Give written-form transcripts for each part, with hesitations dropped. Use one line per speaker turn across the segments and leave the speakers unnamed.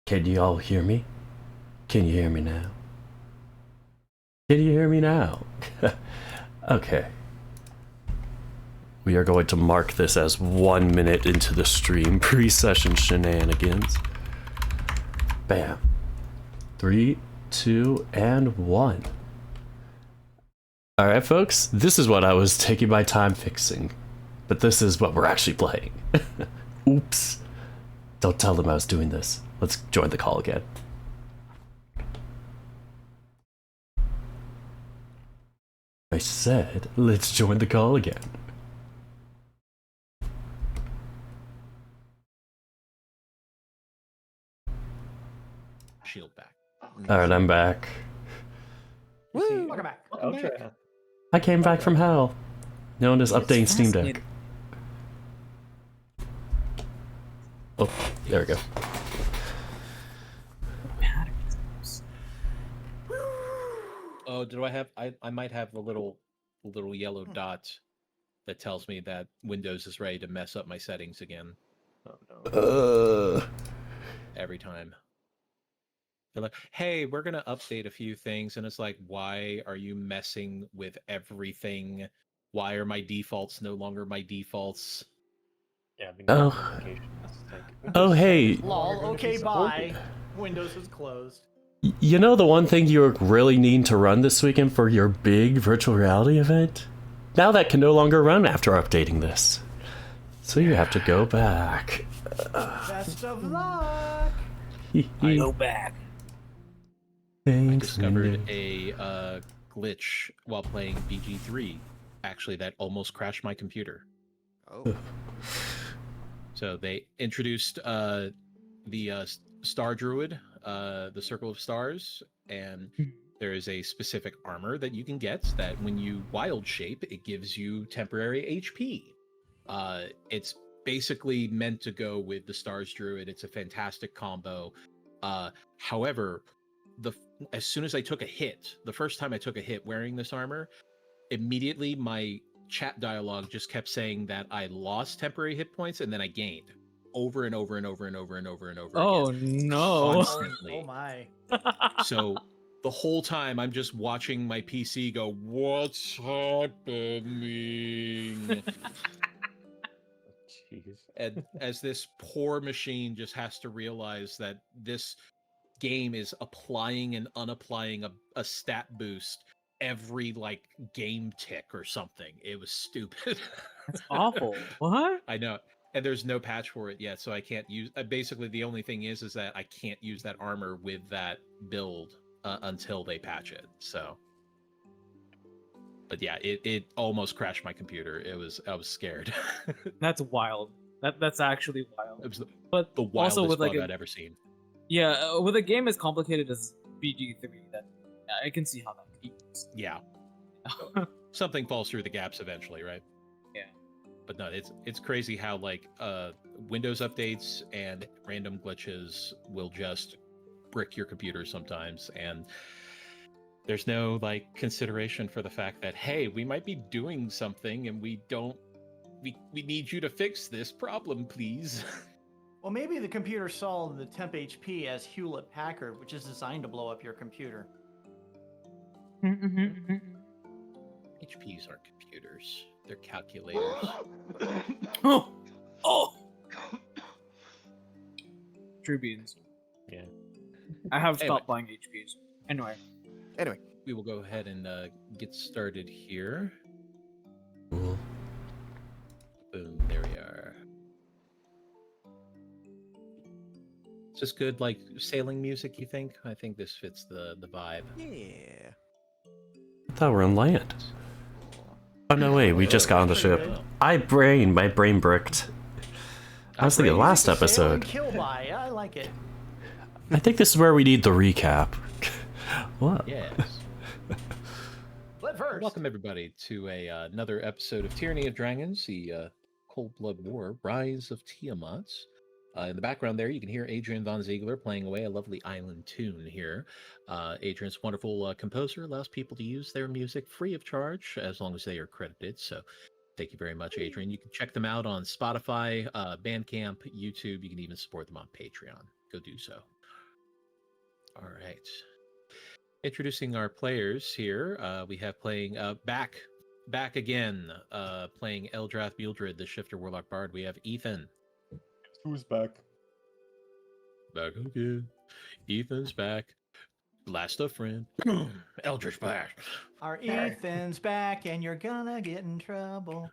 Can you all hear me? Can you hear me now? Can you hear me now? Okay. We are going to mark this as 1 minute into the stream, pre-session shenanigans. Bam. 3, 2, and 1. Alright folks, this is what I was taking my time fixing. But this is what we're actually playing. Oops. Don't tell them I was doing this. Let's join the call again. I said, let's join the call again.
Shield back.
Alright, I'm back.
Woo! Welcome back.
Okay.
I came back from hell. Known as updating Steam Deck. Oh, there we go.
Oh, do I have? I might have a little yellow dot that tells me that Windows is ready to mess up my settings again.
Oh no.
Every time. They're like, "Hey, we're gonna update a few things," and it's like, "Why are you messing with everything? Why are my defaults no longer my defaults?"
Yeah, I've been
Oh.
getting notifications. Like,
Oh, hey.
Lol, okay, bye. Windows is closed.
You know the one thing you really need to run this weekend for your big virtual reality event? Now that can no longer run after updating this. So you have to go back.
Best of luck.
Go back.
Thanks,
I discovered
Windows.
a glitch while playing BG3, actually, that almost crashed my computer.
Oh.
So they introduced the Star Druid, the Circle of Stars, and there is a specific armor that you can get that when you wild shape, it gives you temporary HP. It's basically meant to go with the Stars Druid. It's a fantastic combo. However, as soon as I took a hit, the first time I took a hit wearing this armor, immediately my chat dialogue just kept saying that I lost temporary hit points and then I gained over and over and over and over and over and over
Oh
again.
no.
Constantly.
Oh my.
So the whole time I'm just watching my PC go, "What's happening?"
Jeez.
And as this poor machine just has to realize that this game is applying and unapplying a stat boost every like game tick or something. It was stupid.
That's awful. What?
I know. And there's no patch for it yet, so I can't use basically the only thing is that I can't use that armor with that build until they patch it. So but yeah, it almost crashed my computer. I was scared.
That's wild. That's actually wild.
It was
But
the wildest
also with like
bug I'd ever seen.
yeah, with a game as complicated as BG3, that I can see how that peaks.
Yeah. Something falls through the gaps eventually, right?
Yeah.
But no, it's crazy how like Windows updates and random glitches will just brick your computer sometimes, and there's no like consideration for the fact that, hey, we might be doing something and we need you to fix this problem, please.
Well, maybe the computer saw the temp HP as Hewlett Packard, which is designed to blow up your computer.
HPs aren't computers. They're calculators.
Oh! Oh! True beans.
Yeah.
I have
Anyway.
stopped buying HPs. Anyway.
We will go ahead and get started here.
Cool.
Boom, there we are. Is this good, like, sailing music, you think? I think this fits the vibe.
Yeah.
I thought we were on land. Oh no, wait, we just got on the ship. My brain bricked. I was thinking last
Sail and
episode.
kill by. I like it.
I think this is where we need the recap. What?
Yes.
But first,
Welcome, everybody, to another episode of Tyranny of Dragons, the Cold Blood War, Rise of Tiamat. In the background there, you can hear Adrian Von Ziegler playing away a lovely island tune here. Adrian's wonderful composer, allows people to use their music free of charge as long as they are credited. So thank you very much, Adrian. You can check them out on Spotify, Bandcamp, YouTube. You can even support them on Patreon. Go do so. All right. Introducing our players here. We have playing back again. Playing Eldrath Myuuldrid, the Shifter Warlock Bard. We have Ethan.
Who's back?
Back again. Ethan's back. Last a friend. Eldritch Blast.
Our Ethan's back, and you're gonna get in trouble.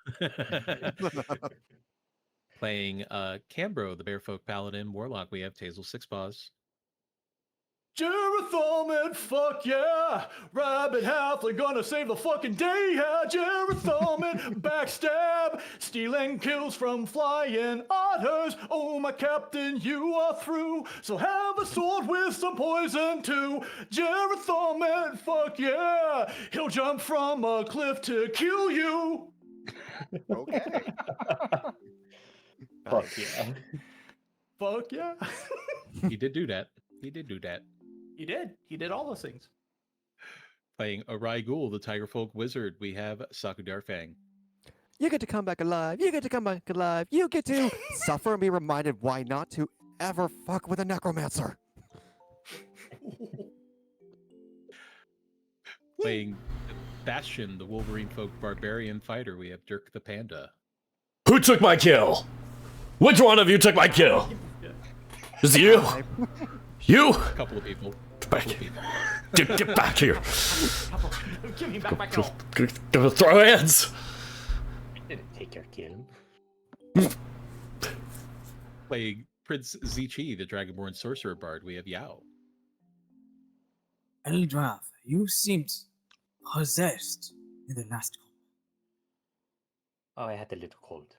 Playing Cambro, the Bearfolk Paladin Warlock. We have Tazel Sixpaws.
Jerithalmut, fuck yeah! Rabbit Halfling gonna save the fucking day, yeah! Jerithalmut, backstab, stealing kills from flying otters. Oh, my captain, you are through, so have a sword with some poison too. Jerithalmut, fuck yeah! He'll jump from a cliff to kill you.
Okay.
Fuck yeah.
Fuck yeah!
He did do that. He did do that.
He did. He did all those things.
Playing Arai Ghul, the Tigerfolk Wizard, we have Sakudarfang.
You get to come back alive. You get to come back alive. You get to suffer and be reminded why not to ever fuck with a necromancer.
Playing Bastion, the Wolverine Folk Barbarian Fighter, we have Dirk the Panda.
Who took my kill? Which one of you took my kill? Is it you? You?
A couple of people.
Back. Get back here.
Give me back my kill.
Gonna throw hands.
Didn't take your kill.
Playing Prince Zichi, the Dragonborn Sorcerer Bard, we have Yao.
Eldrath, you seemed possessed in the last combat.
Oh, I had a little cold.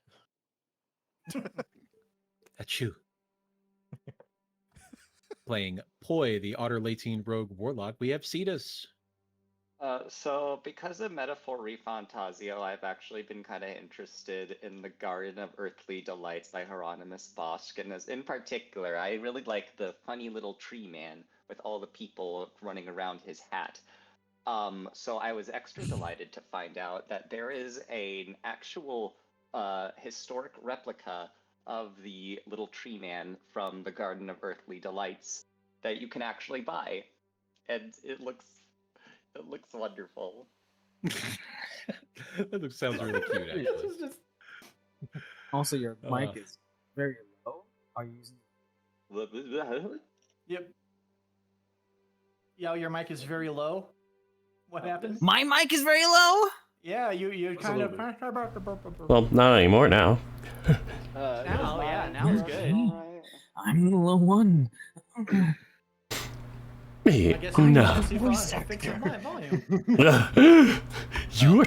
That's you. Playing Poi, the Otter Latine Rogue Warlock, we have Cetus.
So because of Metaphor Refantasio, I've actually been kind of interested in the Garden of Earthly Delights by Hieronymus Bosch, and in particular, I really like the funny little tree man with all the people running around his hat. So I was extra delighted to find out that there is an actual historic replica of the little tree man from the Garden of Earthly Delights that you can actually buy, and it looks wonderful.
That sounds really cute, actually.
Also, your mic is very low. Are you using?
Yep. Yo, your mic is very low. What happened?
My mic is very low.
Yeah, you kind of.
Well, not anymore now.
Now, yeah, now it's good.
I'm the low one.
Me?
I guess I
No.
can fix my volume.
You were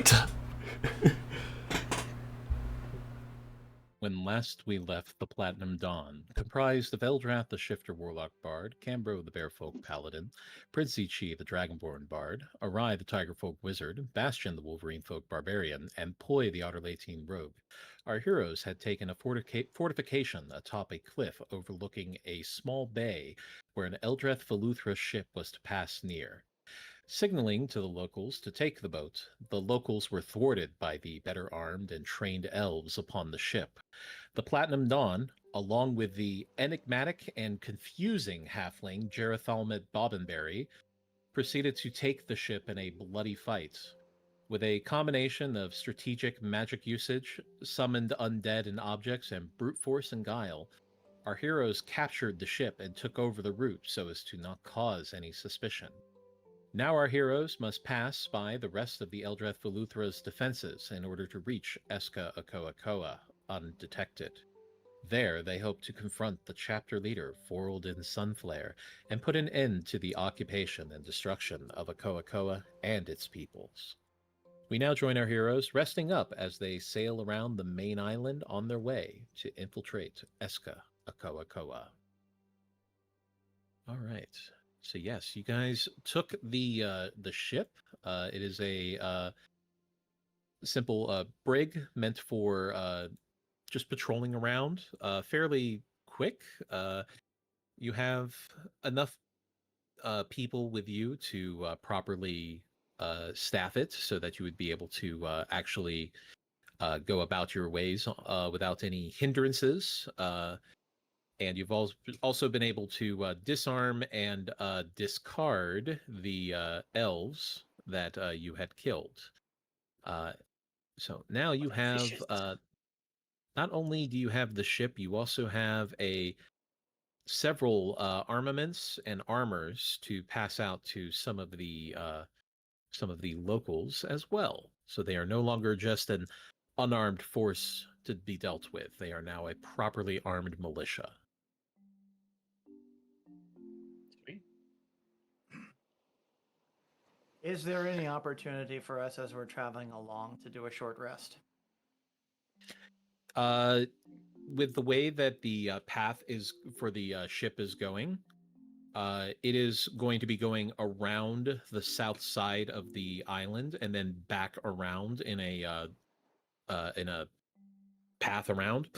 When last we left the Platinum Dawn, comprised of Eldrath the Shifter Warlock Bard, Cambro the Bearfolk Paladin, Prince Zichi the Dragonborn Bard, Arai the Tigerfolk Wizard, Bastion the Wolverine Folk Barbarian, and Poi the Otter Latine Rogue, our heroes had taken a fortification atop a cliff overlooking a small bay where an Eldrath Veluthra ship was to pass near. Signaling to the locals to take the boat, the locals were thwarted by the better armed and trained elves upon the ship. The Platinum Dawn, along with the enigmatic and confusing halfling Jerithalmut Bobbinberry, proceeded to take the ship in a bloody fight. With a combination of strategic magic usage, summoned undead and objects, and brute force and guile, our heroes captured the ship and took over the route so as to not cause any suspicion. Now our heroes must pass by the rest of the Eldrath Veluthra's defenses in order to reach Eska Akoa undetected. There, they hope to confront the chapter leader, Foraldin Sunflare, and put an end to the occupation and destruction of Akoa and its peoples. We now join our heroes, resting up as they sail around the main island on their way to infiltrate Eska Akoa. All right. So yes, you guys took the ship. It is a simple brig meant for just patrolling around. Fairly quick. You have enough people with you to properly staff it, so that you would be able to actually go about your ways without any hindrances. and you've also been able to disarm and discard the elves that you had killed. So now you have not only do you have the ship, you also have several armaments and armors to pass out to some of the locals as well. So they are no longer just an unarmed force to be dealt with. They are now a properly armed militia.
Sweet.
Is there any opportunity for us as we're traveling along to do a short rest?
With the way that the path is for the ship is going, it is going to be going around the south side of the island and then back around in a path around.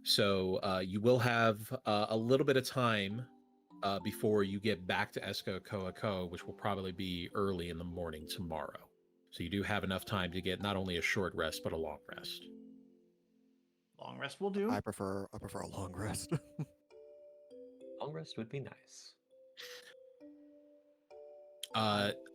So you will have a little bit of time before you get back to Esco-Coaco, which will probably be early in the morning tomorrow. So you do have enough time to get not only a short rest but a long rest.
Long rest will do.
I prefer a long rest.
Long rest would be nice.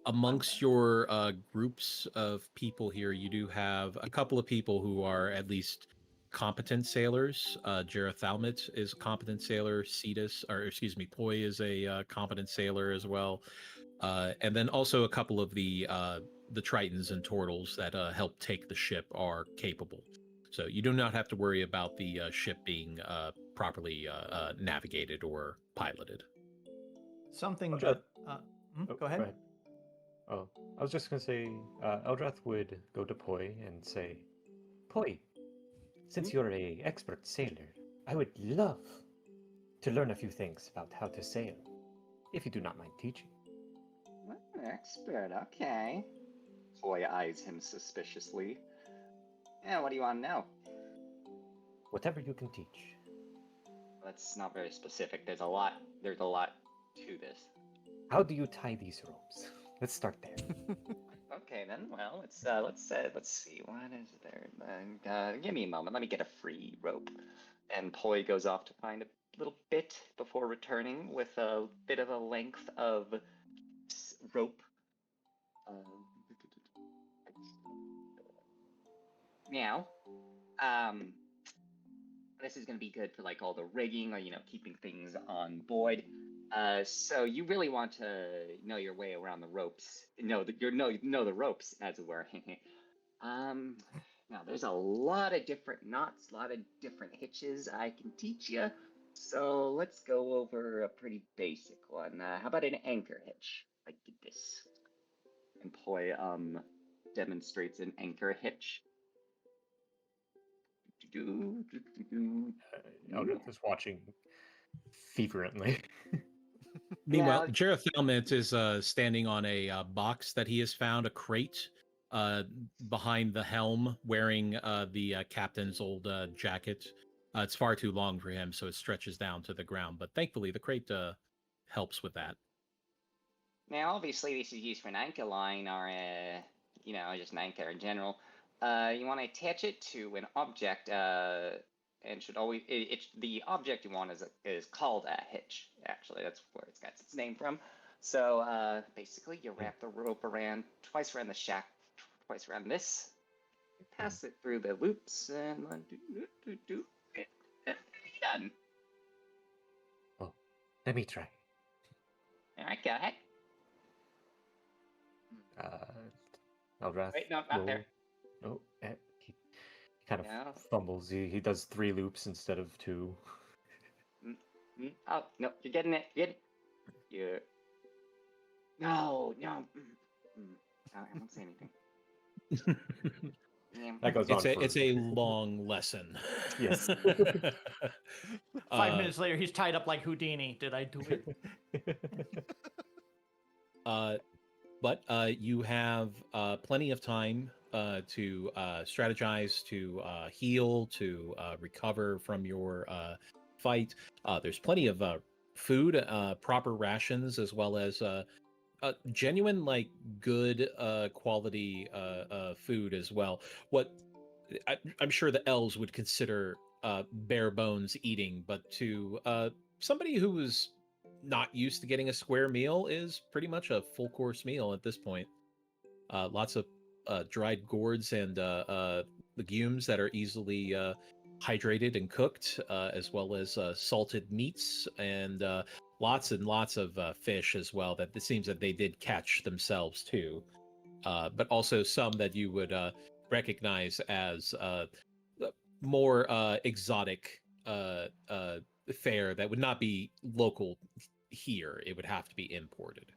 Amongst your groups of people here, you do have a couple of people who are at least competent sailors. Jerithalmut is a competent sailor. Poi is a competent sailor as well. And then also a couple of the Tritons and Turtles that help take the ship are capable. So you do not have to worry about the ship being properly navigated or piloted.
Something
Eldrath.
that. Go ahead.
Oh, I was just going to say, Eldrath would go to Poi and say, Poi, since you're an expert sailor, I would love to learn a few things about how to sail, if you do not mind teaching.
Expert, okay. Boy eyes him suspiciously. Yeah, what do you want to know?
Whatever you can teach.
That's not very specific. There's a lot to this.
How do you tie these ropes? Let's start there.
Okay then. Well, let's see. What is there? Give me a moment. Let me get a free rope. And Poi goes off to find a little bit before returning with a bit of a length of rope. Now, this is going to be good for like all the rigging or keeping things on board. So you really want to know your way around the ropes. Know the ropes, as it were. Now there's a lot of different knots, a lot of different hitches I can teach you. So let's go over a pretty basic one. How about an anchor hitch? Like this. And Poi demonstrates an anchor hitch.
Eldrath is watching fervently.
Meanwhile,
Now-
Jerithalmut is standing on a box that he has found, a crate behind the helm, wearing the captain's old jacket. It's far too long for him, so it stretches down to the ground. But thankfully, the crate helps with that.
Now, obviously, this is used for an anchor line or, just an anchor in general. You want to attach it to an object, and should always the object you want is called a hitch. Actually, that's where it's got its name from. So basically, you wrap the rope around twice around the shaft, twice around this, pass it through the loops, and done.
Oh, let me try.
All right, go ahead.
Eldrath.
Wait, no, not there.
Oh, he kind of
No.
fumbles. He does 3 loops instead of 2.
Oh no, you're getting it. You're getting it. You're... No. I won't say anything. Yeah.
That goes on.
It's a long lesson.
Yes.
5 minutes later, he's tied up like Houdini. Did I do it?
But you have plenty of time to strategize, to heal, to recover from your fight. There's plenty of food, proper rations, as well as genuine, like, good quality food as well. What I'm sure the elves would consider bare bones eating, but to somebody who was not used to getting a square meal is pretty much a full course meal at this point. Lots of dried gourds and legumes that are easily hydrated and cooked, as well as salted meats and lots and lots of fish as well. That it seems that they did catch themselves too, but also some that you would recognize as more exotic fare that would not be local here. It would have to be imported.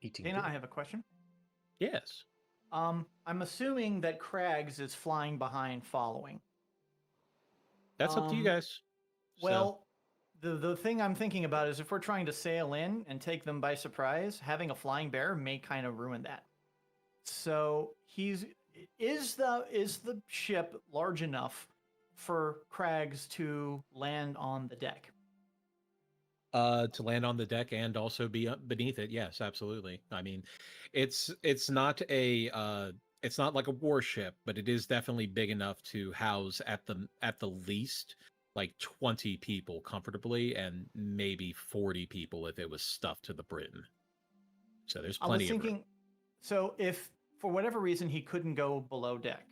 Eating
Dana,
good.
I have a question.
Yes.
I'm assuming that Krags is flying behind, following.
That's up to you guys.
Well, the thing I'm thinking about is if we're trying to sail in and take them by surprise, having a flying bear may kind of ruin that. So is the ship large enough for Krags to land on the deck?
To land on the deck and also be beneath it, yes, absolutely. I mean, it's not it's not like a warship, but it is definitely big enough to house at the least like 20 people comfortably, and maybe 40 people if it was stuffed to the brim. So there's
I was
plenty of room.
thinking, so if for whatever reason he couldn't go below deck,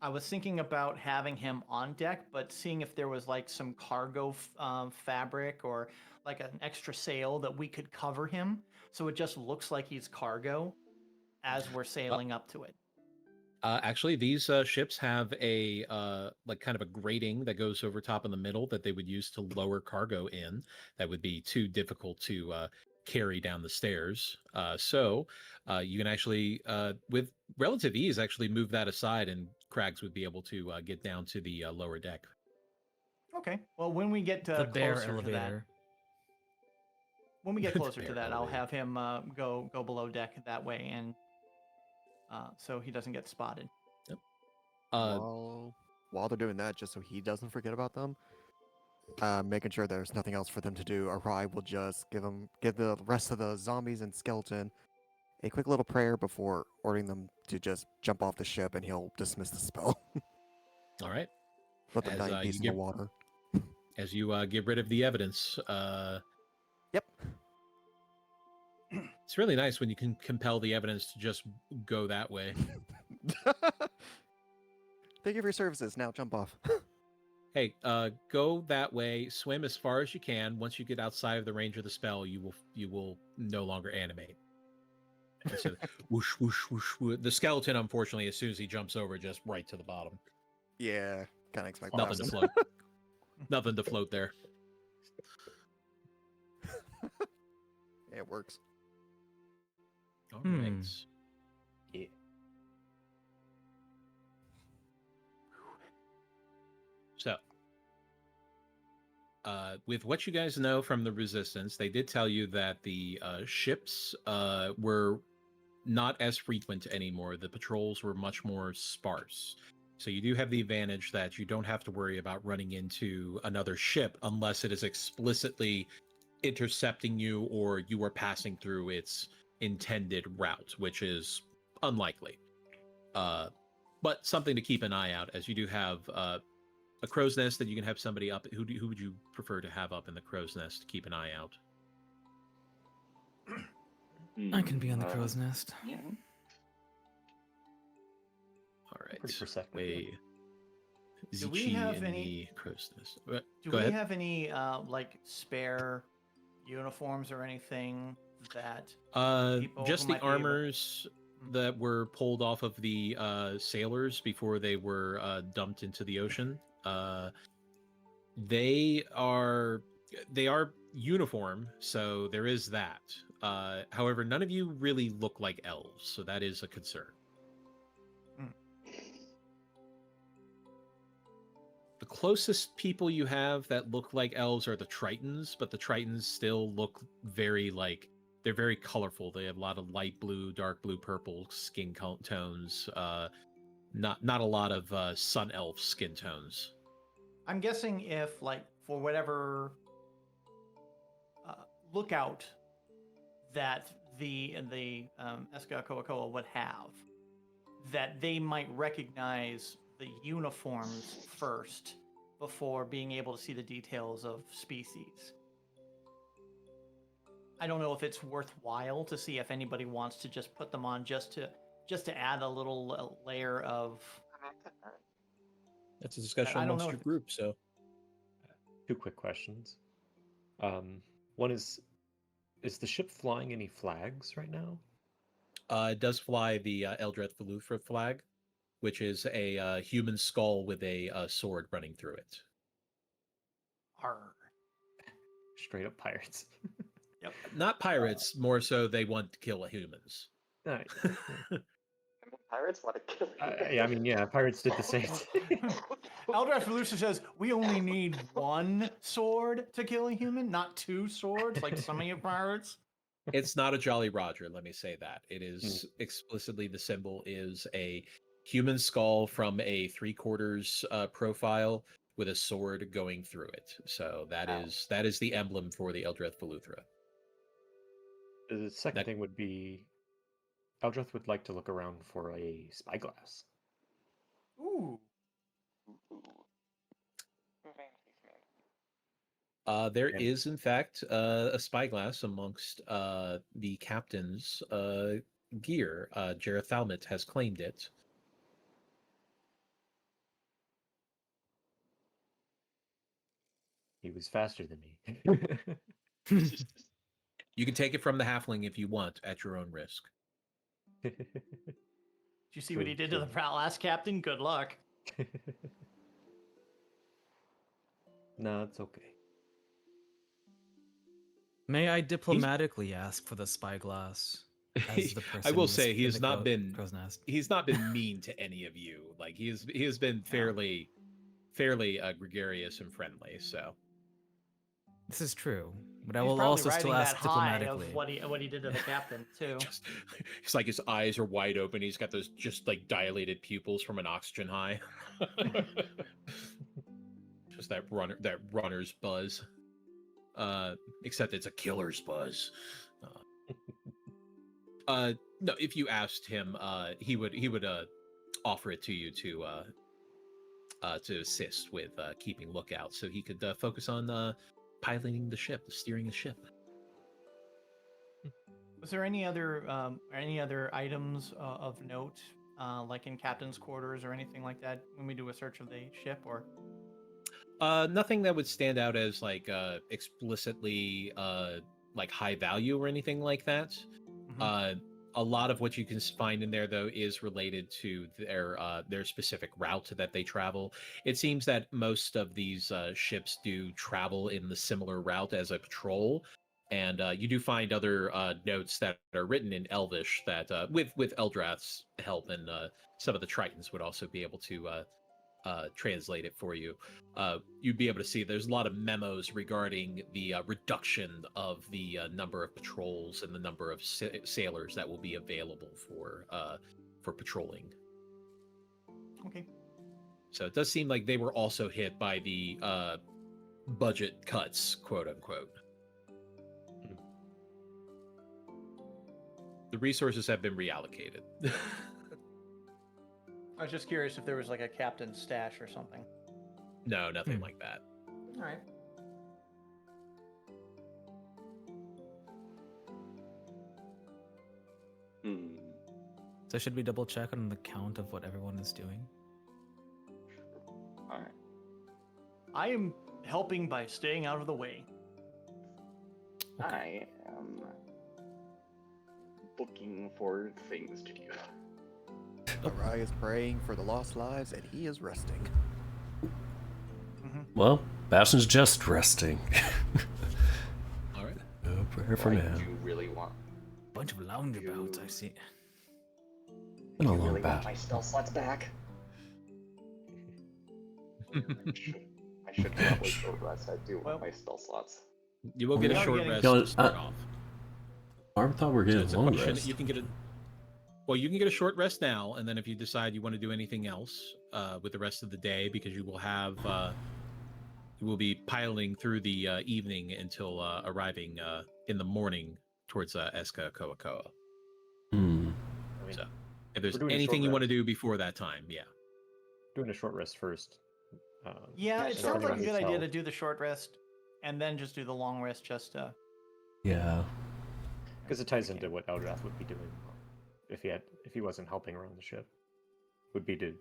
I was thinking about having him on deck, but seeing if there was like some cargo fabric or like an extra sail that we could cover him, so it just looks like he's cargo as we're sailing up to it.
Actually, these ships have a like kind of a grating that goes over top in the middle that they would use to lower cargo in. That would be too difficult to carry down the stairs. So you can actually, with relative ease, actually move that aside, and Krags would be able to get down to the lower deck.
Okay. Well, when we get
The bear
closer to that,
elevator.
when we get
The
closer to
bear
that, I'll
elevator.
have him go below deck that way, and so he doesn't get spotted.
While they're doing that, just so he doesn't forget about them, making sure there's nothing else for them to do, Arai will just give the rest of the zombies and skeleton a quick little prayer before ordering them to just jump off the ship, and he'll dismiss the spell.
All right.
Let them
As,
die in
you
peace in the
give-
water.
As you get rid of the evidence,
Yep.
it's really nice when you can compel the evidence to just go that way.
Thank you for your services. Now jump off.
Hey, go that way. Swim as far as you can. Once you get outside of the range of the spell, you will no longer animate. And so, whoosh, whoosh, whoosh, whoosh. The skeleton, unfortunately, as soon as he jumps over, just right to the bottom.
Yeah, kind of expect
Nothing to
that.
float. Nothing to float there.
It works.
All
Hmm.
right.
Yeah.
So, with what you guys know from the Resistance, they did tell you that the ships were not as frequent anymore. The patrols were much more sparse. So you do have the advantage that you don't have to worry about running into another ship unless it is explicitly intercepting you or you are passing through its intended route, which is unlikely. But something to keep an eye out, as you do have a crow's nest that you can have somebody up. Who would you prefer to have up in the crow's nest to keep an eye out?
I can be on the crow's nest.
Yeah.
All right.
Pretty perceptive.
Way.
Do we
Zichi
have
in
any-
the crow's nest.
Do
Go
we
ahead.
have any like spare uniforms or anything that people
Just
who
the
might be able-
armors that were pulled off of the sailors before they were dumped into the ocean. They are uniform, so there is that. However, none of you really look like elves, so that is a concern. The closest people you have that look like elves are the Tritons, but the Tritons still look very like they're very colorful. They have a lot of light blue, dark blue, purple skin tones. Not a lot of sun elf skin tones.
I'm guessing if, like, for whatever lookout that the Eska Koakoa would have, that they might recognize the uniforms first before being able to see the details of species. I don't know if it's worthwhile to see if anybody wants to just put them on just to add a little layer of.
That's a discussion
I don't
amongst
know
your
if-
group. So,
2 quick questions. One is the ship flying any flags right now?
it does fly the Eldrath Veluthra flag, which is a human skull with a sword running through it.
Arr.
Straight up pirates.
Yep.
Not pirates, more so they want to kill humans.
Alright.
Pirates want to kill you.
Yeah, I mean, yeah, pirates did the same thing.
Eldrath Veluthra says we only need 1 sword to kill a human, not 2 swords like some of you pirates.
It's not a Jolly Roger, let me say that. It is explicitly, the symbol is a human skull from a 3/4 profile with a sword going through it. So that is the emblem for the Eldrath Veluthra.
The second thing would be Eldrath would like to look around for a spyglass.
Ooh.
There is, in fact, a spyglass amongst the captain's gear. Jerithalmut has claimed it.
He was faster than me.
You can take it from the halfling if you want, at your own risk.
Did you see what he did to the last captain? Good luck.
No, it's okay.
May I diplomatically ask for the spyglass? As the
I will
person
say
in
he has
the
not been
crow's nest.
he's not been mean to any of you. Like he has been fairly gregarious and friendly. So
This is true, but I
He's
will
probably
also
riding
still ask
that high
diplomatically.
of what he did to the captain too.
it's like his eyes are wide open. He's got those just like dilated pupils from an oxygen high. Just that runner's buzz. Except it's a killer's buzz. No, if you asked him, he would offer it to you to assist with keeping lookout, so he could focus on piloting the ship, steering the ship.
Was there any other items of note, like in captain's quarters or anything like that, when we do a search of the ship? Or
Nothing that would stand out as like explicitly like high value or anything like that. A lot of what you can find in there, though, is related to their specific route that they travel. It seems that most of these ships do travel in the similar route as a patrol, and you do find other notes that are written in Elvish that, with Eldrath's help, and some of the Tritons would also be able to translate it for you. You'd be able to see there's a lot of memos regarding the reduction of the number of patrols and the number of sailors that will be available for patrolling.
okay,
So it does seem like they were also hit by the budget cuts, quote unquote. The resources have been reallocated.
I was just curious if there was like a captain's stash or something.
No, nothing like that.
All right.
So should we double check on the count of what everyone is doing?
All right.
I am helping by staying out of the way.
I am looking for things to do.
Arai is praying for the lost lives, and he is resting.
Well, Bastion's just resting.
All right.
No prayer for
I
man.
do really want.
Bunch of loungeabouts, I see.
Been a
I
long
really want
battle.
my spell slots back. I should probably short rest. I do want my spell slots.
You will get
We
a
are
short
getting-
rest
No,
to start off.
I thought we were
So
getting
it's a
long
question.
rest.
You can get a you can get a short rest now, and then if you decide you want to do anything else with the rest of the day, because you will have you will be piling through the evening until arriving in the morning towards Eska Koakoa.
Hmm.
I mean,
So if there's
we're doing a
anything
short
you want to
rest.
do before that time, yeah.
doing a short rest first.
Yeah, it
sure.
sounds like a
Starting
good
on
idea to
yourself.
do the short rest, and then just do the long rest. Just
Yeah.
Because it ties
Okay.
into what Eldrath would be doing if he wasn't helping around the ship. Would be to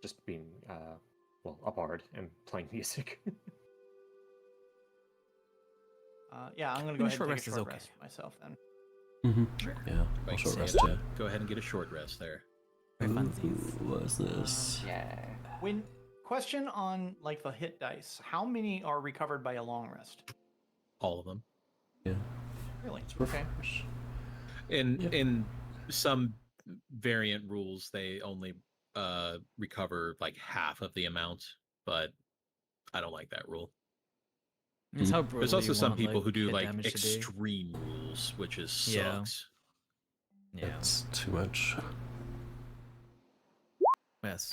just being a bard and playing music.
yeah, I'm gonna
And
go
a
ahead
short
and take
rest
a
is
short
okay.
rest myself then.
Mm-hmm.
Sure.
Yeah. I'll
Right,
short
so
rest too.
go ahead and get a short rest there.
For funsies.
What is this?
Yeah.
When question on like the hit dice, how many are recovered by a long rest?
All of them.
Yeah.
Really?
Let's
Okay.
refresh.
In
Yeah.
in some variant rules, they only recover like half of the amount, but I don't like that rule.
It's how
Mm.
brutal
There's also
you
some
want,
people
like,
who do
hit
like
damage to be.
extreme rules, which is
Yeah.
sucks.
Yeah.
That's too much.
Yes.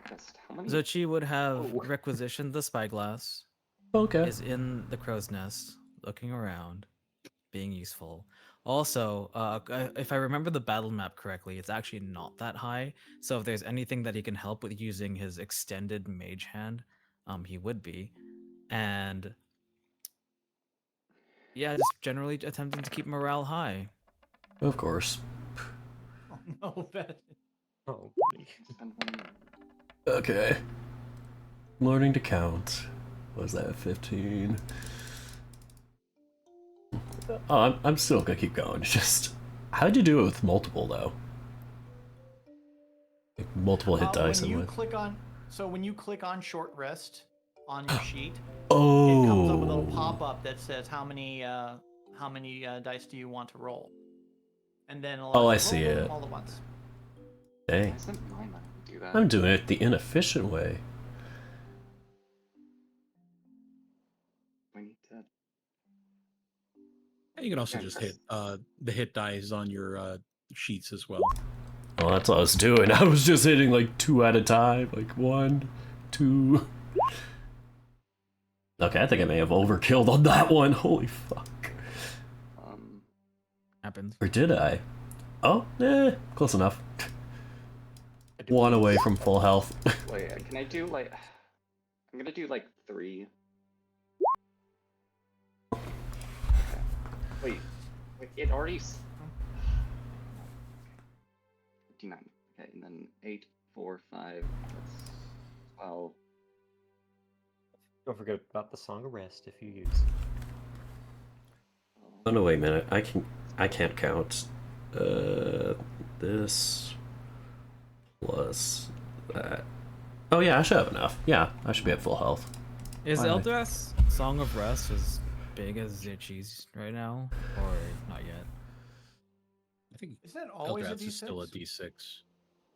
Just how many?
Zochi would have
Oh.
requisitioned the spyglass,
Okay.
is in the crow's nest, looking around, being useful. Also, if I remember the battle map correctly, it's actually not that high. So if there's anything that he can help with using his extended mage hand, he would be. And yeah, just generally attempting to keep morale high.
Of course.
Oh no, that
Oh, buddy.
Spend one.
Okay. Learning to count. What was that, 15? Oh, I'm still gonna keep going. Just, how'd you do it with multiple, though? Like, multiple hit dice
when
and
you
what?
click on when you click on short rest on your sheet,
Oh!
it comes up with a little pop-up that says how many dice do you want to roll, and then
Oh, I
roll
see
them
it.
all at once.
Why
Dang.
isn't mine letting me do that?
I'm doing it the inefficient way.
We need to.
And you can also
Yeah,
just
press-
hit the hit dice on your sheets as well.
Well, that's what I was doing. I was just hitting like 2 at a time. Like 1, 2. Okay, I think I may have overkilled on that one. Holy fuck.
Happens.
Or did I? Oh, close enough.
I do
1
believe
away
so.
from full health.
Wait, can I do like? I'm gonna do like 3. Okay. Wait, it already. 59. Okay, and then 8, 4, 5. That's 12.
Don't forget about the Song of Rest if you use.
Oh no, wait a minute. I can't count. This plus that. Oh yeah, I should have enough. Yeah, I should be at full health.
Is
Finally.
Eldrath's Song of Rest as big as Zochi's right now, or not yet?
I think
Is that always a
Eldrath is still a
D6?
D6.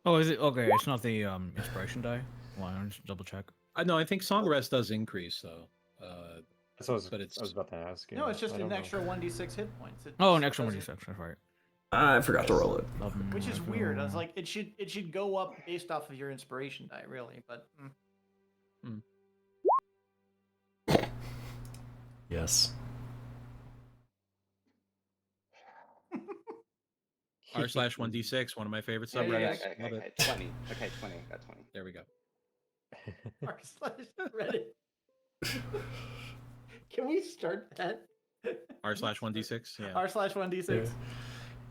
Oh, is it? Okay, it's not the inspiration die. Well, I just double check.
No, I think Song Rest does increase though.
That's what
But
I
it's
was about to ask.
No,
yeah,
it's just
I
an
don't know.
extra 1d6 hit points. It
Oh, an
just
extra one
doesn't-
d6. That's right.
I forgot to roll it.
Which is weird. I was like, it should go up based off of your inspiration die, really. But
Yes.
r/1d6, one of my favorite
Yeah,
subreddits.
okay,
Love
okay,
it.
20. Okay, 20. Got 20.
There we go.
r/Reddit. Can we start that?
r/1d6. Yeah.
r/1d6.
Yeah.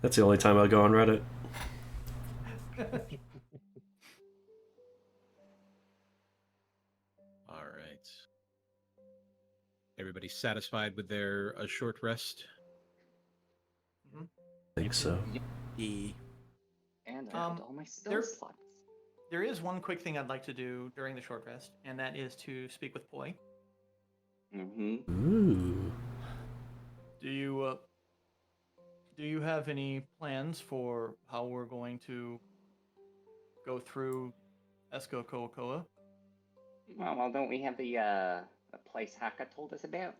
That's the only time I go on Reddit.
All right. Everybody satisfied with their short rest?
I think so.
And I had all my spell
there-
slots.
There is one quick thing I'd like to do during the short rest, and that is to speak with Poi.
Mm-hmm.
Ooh.
Do you have any plans for how we're going to go through Esco Koakoa?
Well, don't we have the place Haka told us about?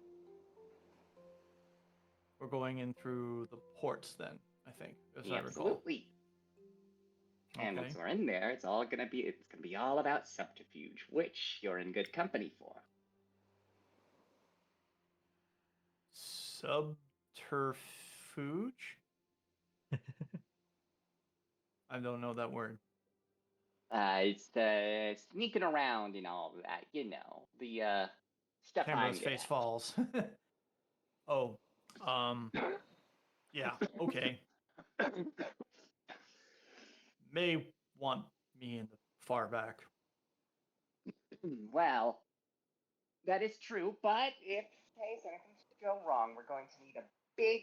We're going in through the ports then, I think, as I recall.
Absolutely. And once
Okay.
we're in there, it's gonna be all about subterfuge, which you're in good company for.
Subterfuge? I don't know that word.
It's the sneaking around and all that, you know, the stuff I'm
Camera's
good
face
at.
falls. Oh, yeah, okay. May want me in the far back.
Well, that is true, but if in case anything should go wrong, we're going to need a big,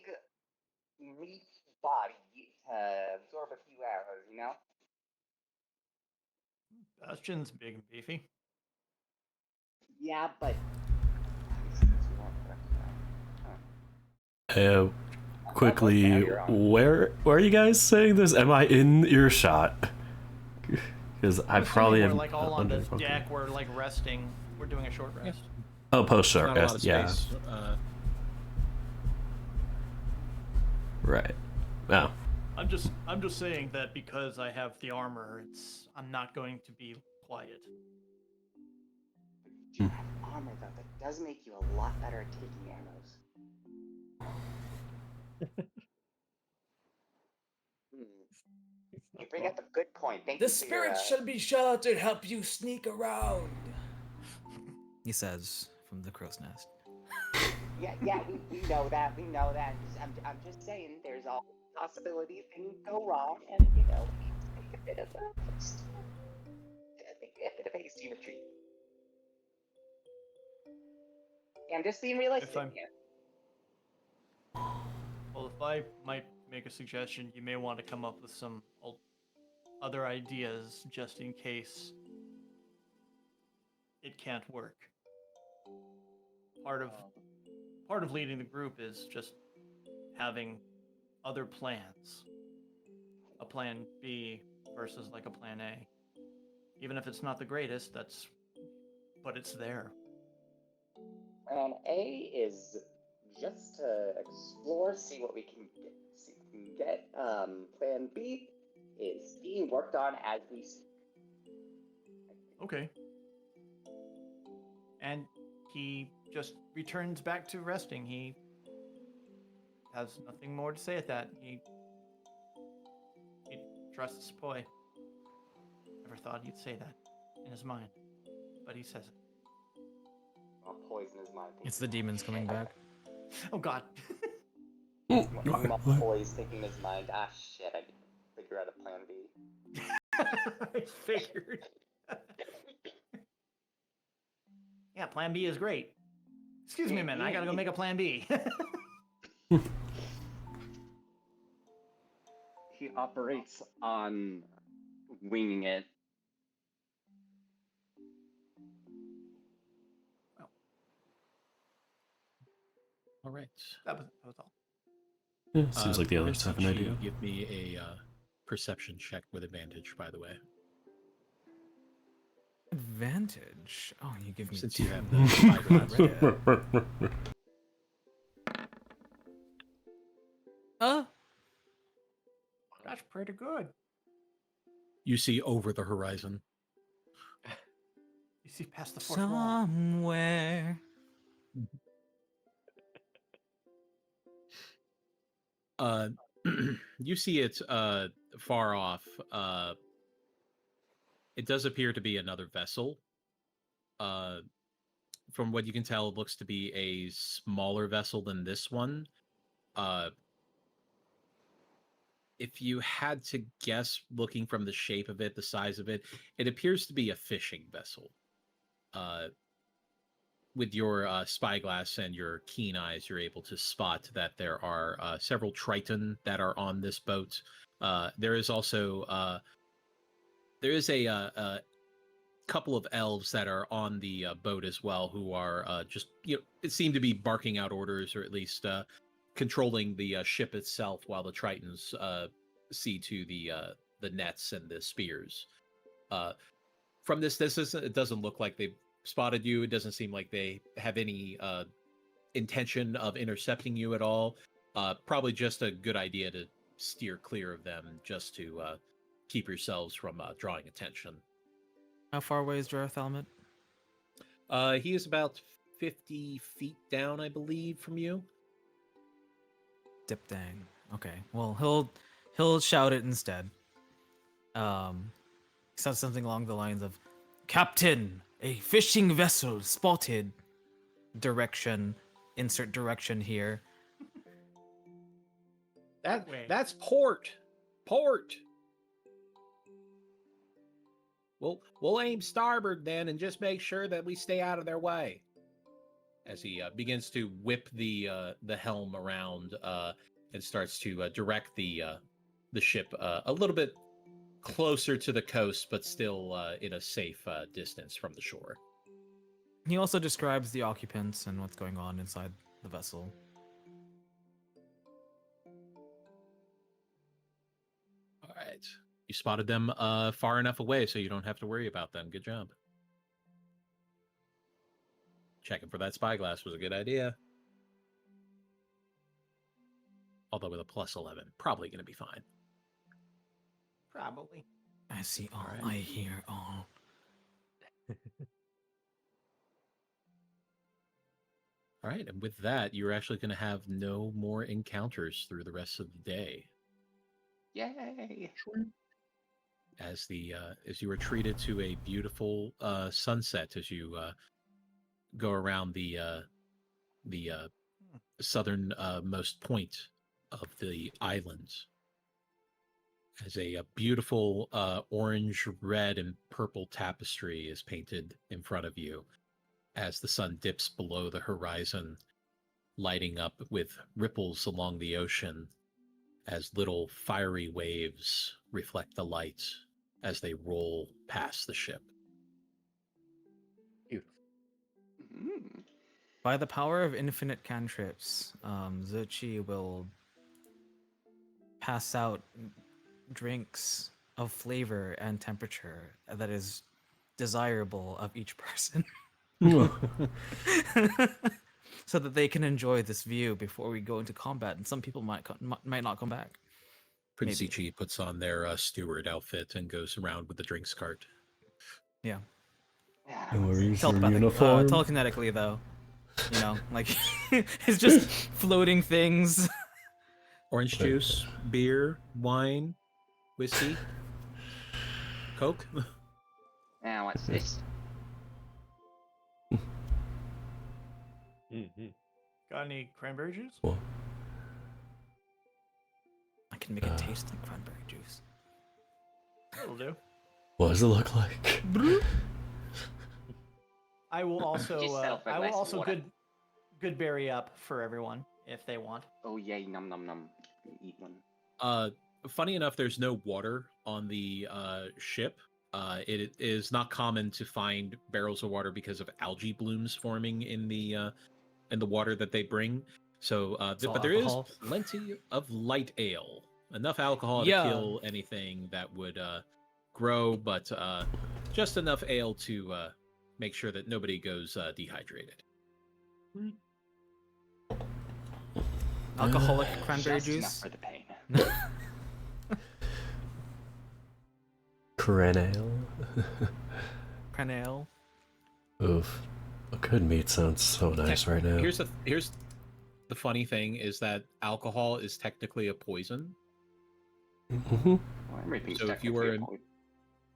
meaty body to absorb a few arrows, you know?
Bastion's big and beefy.
Yeah, but.
Quickly, where are you guys saying this? Am I in earshot? Because I
I'm
probably
assuming
am.
we're like all on the
okay.
deck. We're like resting. We're doing a short rest.
Oh, post short
Not a lot
rest.
of
Yeah.
space.
Right. Oh.
I'm just saying that because I have the armor, I'm not going to be quiet.
You have armor though, that does make you a lot better at taking arrows. You bring up a good point. Thank
The
you for your,
spirits shall be sure to help you sneak around. He says from the crow's nest.
Yeah, we know that. We know that. I'm just saying, there's all possibilities things go wrong, and you know, we need to take a bit of a hasty retreat. Yeah, I'm just being realistic here.
Well, if I might make a suggestion, you may want to come up with some other ideas just in case it can't work. Part of leading the group is just having other plans. A plan B versus like a plan A. Even if it's not the greatest, but it's there.
Plan A is just to explore, see what we can get. Plan B is being worked on as we speak.
Okay. And he just returns back to resting. He has nothing more to say at that. He trusts Poi. Never thought he'd say that in his mind, but he says it.
I'll poison his mind.
It's the demons coming back.
Oh God.
Poise thinking his mind. Ah, shit! I need to figure out a plan B.
I figured. Yeah, plan B is great. Excuse me, man. I gotta go make a plan B.
He operates on winging it.
All right.
That was all.
Yeah, seems like the others have an
Vinci,
idea.
Give me a perception check with advantage, by the way.
Advantage? Oh, you give me
Since
two.
you have the spyglass.
That's pretty good.
You see over the horizon.
You see past the fourth wall.
Somewhere.
You see it far off. It does appear to be another vessel. From what you can tell, it looks to be a smaller vessel than this one. If you had to guess, looking from the shape of it, the size of it, it appears to be a fishing vessel. With your spyglass and your keen eyes, you're able to spot that there are several Triton that are on this boat. There is also a couple of elves that are on the boat as well, who are just it seem to be barking out orders, or at least controlling the ship itself, while the Tritons see to the nets and the spears. From this distance, it doesn't look like they've spotted you. It doesn't seem like they have any intention of intercepting you at all. Probably just a good idea to steer clear of them, just to keep yourselves from drawing attention.
How far away is Jerithalmut?
He is about 50 feet down, I believe, from you.
Dip dang. Okay. Well, he'll shout it instead. says something along the lines of, "Captain, a fishing vessel spotted." Direction, insert direction here.
That's port. Port. We'll aim starboard then, and just make sure that we stay out of their way. As he begins to whip the helm around and starts to direct the ship a little bit closer to the coast, but still in a safe distance from the shore.
He also describes the occupants and what's going on inside the vessel.
All right. You spotted them far enough away so you don't have to worry about them. Good job. Checking for that spyglass was a good idea. Although with a plus 11, probably going to be fine.
Probably.
I see all,
Alright.
I hear all.
All right, and with that, you're actually going to have no more encounters through the rest of the day.
Yay!
As you are treated to a beautiful sunset as you go around the southern most point of the island, as a beautiful orange, red, and purple tapestry is painted in front of you, as the sun dips below the horizon, lighting up with ripples along the ocean, as little fiery waves reflect the light as they roll past the ship.
Beautiful.
Mm.
By the power of infinite cantrips, Zochi will pass out drinks of flavor and temperature that is desirable of each person. So that they can enjoy this view before we go into combat, and some people might not come back.
Prince
Maybe.
Ichi puts on their steward outfit and goes around with the drinks cart.
Yeah.
And we're using
Telepathic,
uniform.
telekinetically though. You know, like it's just floating things.
Orange juice, beer, wine, whiskey, Coke.
Now what's this?
Mm-hmm.
Got any cranberry juice?
Well,
I can make it taste like cranberry juice.
That'll do.
what does it look like?
I will also
Yourself a
I will
glass of
also
water.
good berry up for everyone if they want.
Oh yay, num num num. Eat one.
Funny enough, there's no water on the ship. It is not common to find barrels of water because of algae blooms forming in the water that they bring. So,
It's all
but there
alcohol.
is plenty of light ale, enough alcohol
Yeah.
to kill anything that would grow, but just enough ale to make sure that nobody goes dehydrated.
Alcoholic cranberry
Just enough
juice.
for the pain.
Crenale.
Cranale.
Oof. A good meat sounds so nice right now.
Here's the funny thing is that alcohol is technically a poison.
Mm-hmm.
Well, everything's
So if you
technically
were
a
in-
point.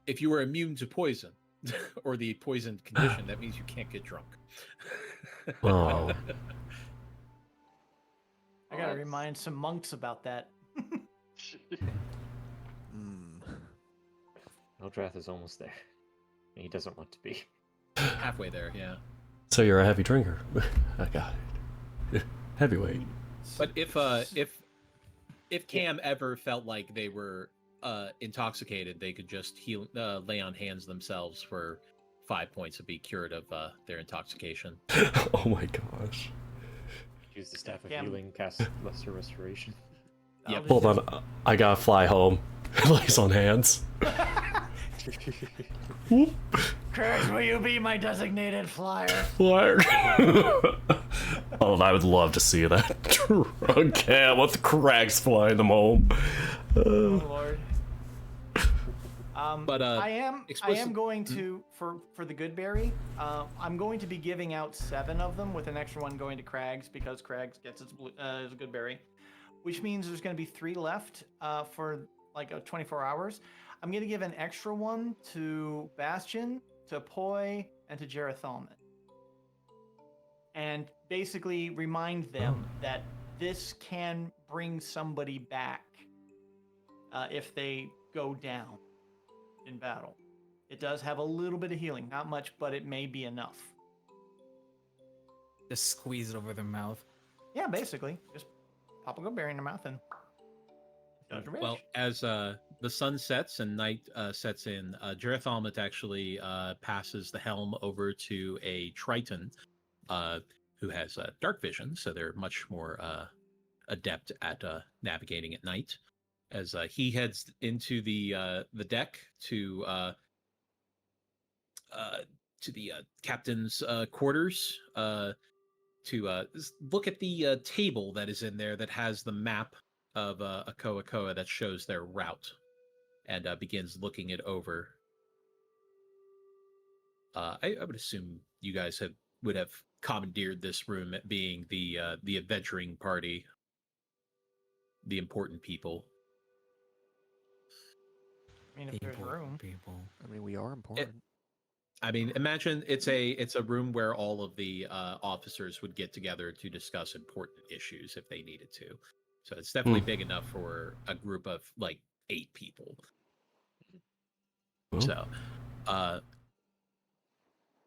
If you were immune to poison or the poisoned condition, that means you can't get drunk.
Oh.
I gotta
Let's-
remind some monks about that.
Eldrath is almost there. And he doesn't want to be.
Halfway there, yeah.
So you're a heavy drinker. I got it. Heavyweight.
But if Cam ever felt like they were intoxicated, they could just lay on hands themselves for 5 points and be cured of their intoxication.
Oh my gosh.
Use the staff of
Yeah.
healing, cast lesser restoration.
Yeah,
I'll
Hold
just-
on. I gotta fly home. Lays on hands. Whoop.
Kurz, will you be my designated flyer?
Flyer. Oh, I would love to see that. Drunk cat with the cracks flying them home.
Oh Lord.
But,
I am
explicit-
going to for the good berry. I'm going to be giving out 7 of them with an extra one going to Crags because Crags gets its good berry, which means there's going to be 3 left for like 24 hours. I'm gonna give an extra one to Bastion, to Poi, and to Jerithalmut. And basically remind them that this can bring somebody back if they go down in battle. It does have a little bit of healing, not much, but it may be enough.
Just squeeze it over their mouth.
Yeah, basically, just pop a good berry in their mouth and does your
Well,
wish.
as the sun sets and night sets in, Jerithalmut actually passes the helm over to a Triton who has dark vision, so they're much more adept at navigating at night. As he heads into the deck to the captain's quarters to look at the table that is in there that has the map of Akoa that shows their route, and begins looking it over. I would assume you guys would have commandeered this room at being the adventuring party, the important people.
I mean, if there's room.
People.
I mean, we are important.
I mean, imagine it's a room where all of the officers would get together to discuss important issues if they needed to. So it's definitely big enough for a group of like 8 people.
Well.
So,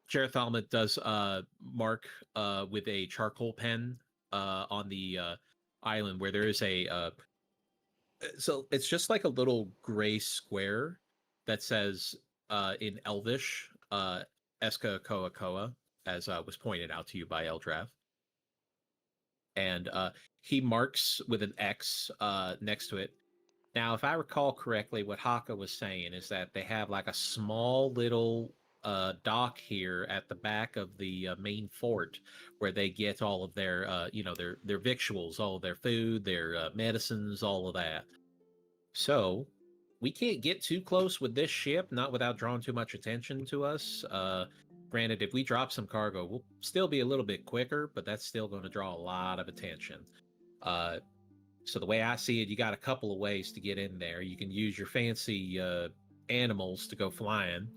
Jerithalmut does mark with a charcoal pen on the island where there is a. So it's just like a little gray square that says in Elvish, Eska Koa Koa, as was pointed out to you by Eldrath. And he marks with an X next to it. Now, if I recall correctly, what Haka was saying is that they have like a small little dock here at the back of the main fort where they get all of their, their victuals, all of their food, their medicines, all of that. So we can't get too close with this ship, not without drawing too much attention to us. Granted, if we drop some cargo, we'll still be a little bit quicker, but that's still going to draw a lot of attention. So the way I see it, you got a couple of ways to get in there. You can use your fancy animals to go flying.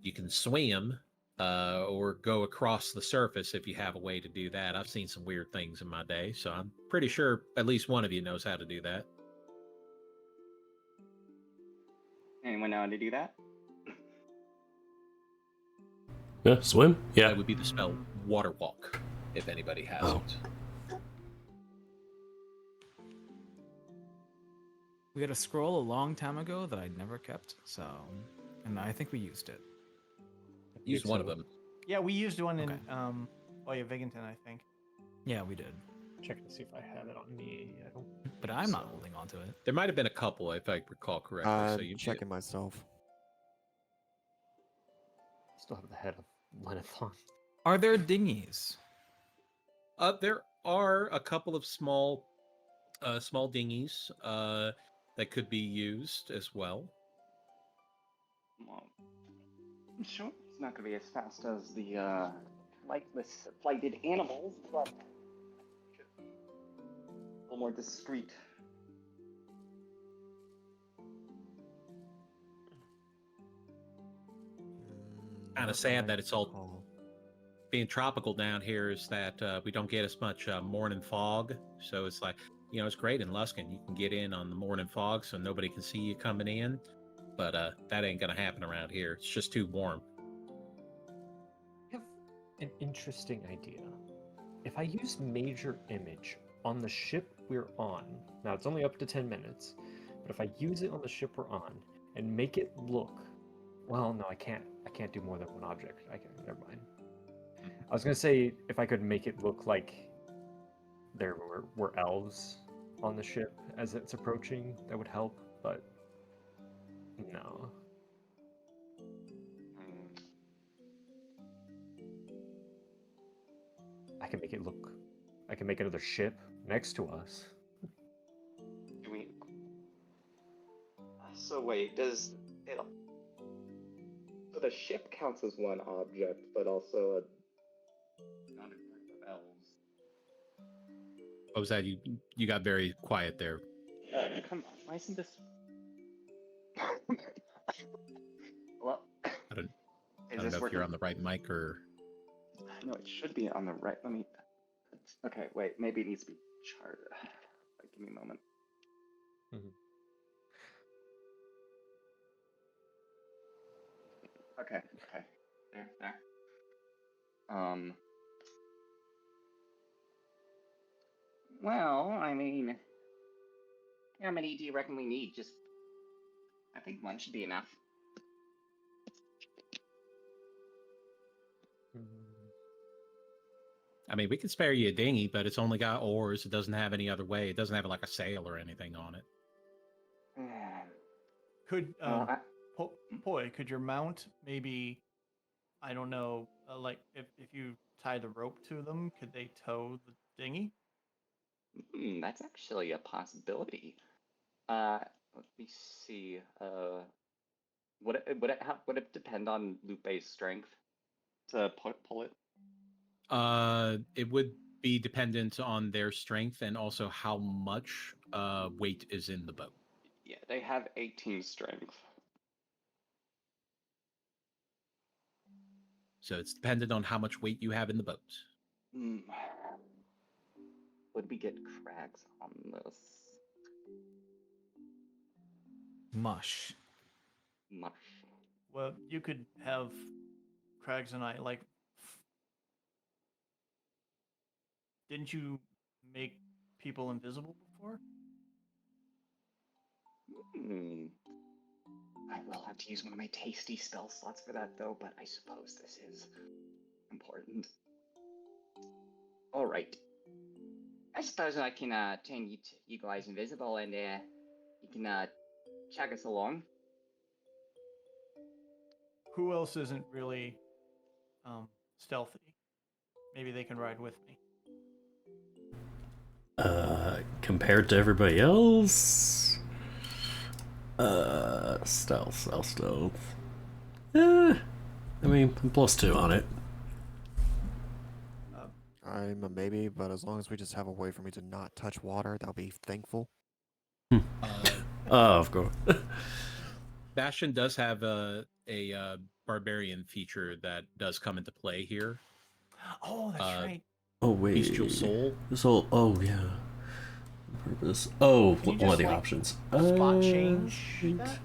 You can swim or go across the surface if you have a way to do that. I've seen some weird things in my day, so I'm pretty sure at least one of you knows how to do that.
Anyone know how to do that?
Yeah, swim? Yeah.
That would be the spell Water Walk, if anybody has it.
We had a scroll a long time ago that I never kept, and I think we used it.
Use one of them.
Yeah, we used one in
Okay.
Viginton, I think.
Yeah, we did.
Checking to see if I have it on me. I don't.
But I'm not holding on to it.
There might have been a couple, if I recall correctly. So you
Checking myself.
Still have the head of Lenathon.
Are there dinghies?
There are a couple of small dinghies that could be used as well.
Well, I'm sure it's not going to be as fast as the flightless flighted animals, but a little more discreet.
Kind of sad that it's all being tropical down here is that we don't get as much morning fog. So it's like, it's great in Luskan. You can get in on the morning fog so nobody can see you coming in. But that ain't going to happen around here. It's just too warm.
I have an interesting idea. If I use major image on the ship we're on, now it's only up to 10 minutes, but if I use it on the ship we're on and make it look, well, no, I can't do more than one object. Never mind. I was gonna say if I could make it look like there were elves on the ship as it's approaching, that would help, but no. I can make another ship next to us.
Do we? So wait, does it? So the ship counts as one object, but also not a group of elves.
What was that? You got very quiet there.
Come on, why isn't this? Well,
I don't,
is
I don't
this
know if
working?
you're on the right mic or.
No, it should be on the right. Let me. Okay, wait. Maybe it needs to be charted. Give me a moment.
Mhm.
Okay. There. Well, I mean, how many do you reckon we need? I think one should be enough.
I mean, we could spare you a dinghy, but it's only got oars. It doesn't have any other way. It doesn't have like a sail or anything on it.
Could
Well,
Poi, could your mount maybe, I don't know, like if you tie the rope to them, could they tow the dinghy?
that's actually a possibility. Let me see. Would it depend on Lupe's strength to pull it?
It would be dependent on their strength and also how much weight is in the boat.
Yeah, they have 18 strength.
So it's dependent on how much weight you have in the boat.
Would we get cracks on this?
Mush.
Mush.
Well, you could have Craigs and I like. Didn't you make people invisible before?
I will have to use one of my tasty spell slots for that, though, but I suppose this is important. Alright. I suppose I can turn you guys invisible and you can check us along.
Who else isn't really stealthy? Maybe they can ride with me.
Compared to everybody else, stealth. I mean, I'm +2 on it.
I'm a maybe, but as long as we just have a way for me to not touch water, I'll be thankful.
Oh, of course.
Bastion does have a barbarian feature that does come into play here.
Oh, that's right.
Oh wait.
Bestial Soul.
Soul. Oh yeah. Purpose. Oh,
Can you
what are
just,
the
like,
options?
Spot change that?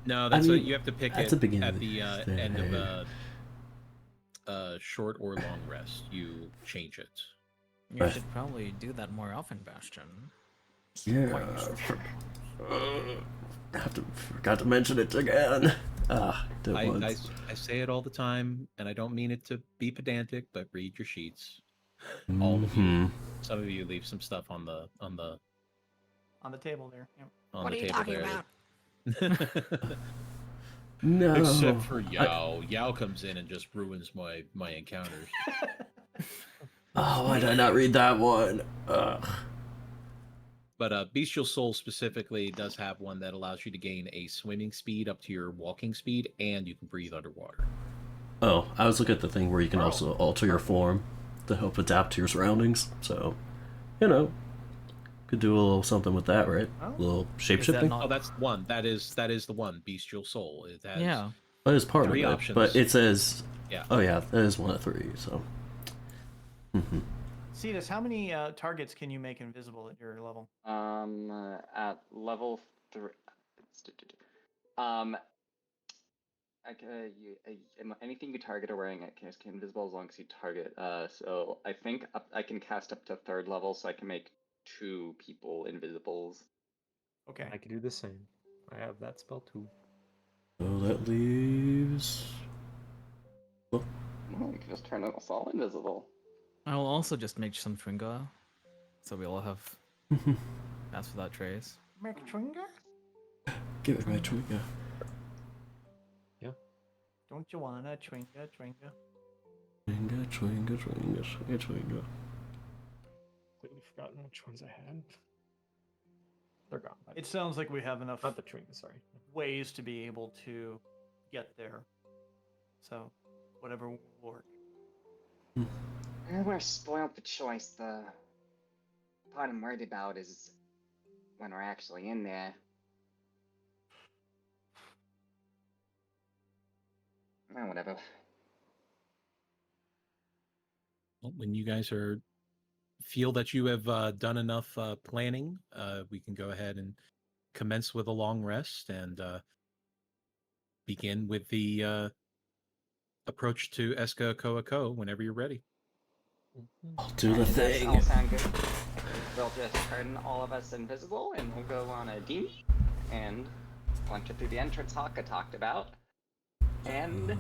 No,
I mean,
you have to pick
at
it
the beginning
at
of
the
the
end of
day.
a short or long rest. You change it.
You
Right.
should probably do that more often, Bastion. It's
Yeah.
quite useful.
Forgot to mention it again. Did
I
once.
say it all the time, and I don't mean it to be pedantic, but read your sheets. All of you.
Mhm.
Some of you leave some stuff on the
On the table there. Yep.
on
What
the
are you
table
talking
there.
about?
No.
Except for Yao. Yao comes in and just ruins my encounters.
Oh, why did I not read that one? Ugh.
But Bestial Soul specifically does have one that allows you to gain a swimming speed up to your walking speed, and you can breathe underwater.
Oh, I was looking at the thing where you can
Wow.
also alter your form to help adapt to your surroundings. So, you know, could do a little something with that, right?
Oh.
A little
Is that
shape-shifting.
not-
Oh, that's one. That is the one. Bestial Soul. It has
Yeah.
That is part of
3
it,
options.
but it says,
Yeah.
oh yeah, that is one of 3. So,
Cetus, how many targets can you make invisible at your level?
At level 3. Anything you target or wearing it can invisible as long as you target. So I think I can cast up to 3rd level, so I can make 2 people invisibles.
Okay.
I can do the same. I have that spell too.
so that leaves.
Well, you can just turn us all invisible.
I will also just make some Tringa, so we all have paths without trace.
McTringa?
Give it my trigger.
Don't you wanna Tringa?
Tringa.
Completely forgotten which ones I had. They're gone.
It sounds like we have enough
Not the Tringa, sorry.
ways to be able to get there. So, whatever will work.
We're spoiled for choice. The part I'm worried about is when we're actually in there. Whatever.
Well, when you guys feel that you have done enough planning, we can go ahead and commence with a long rest and begin with the approach to Eska Koako whenever you're ready.
I'll do the
Does that
thing.
all sound good? We'll just turn all of us invisible and we'll go on a dinghy and launch it through the entrance Haka talked about. And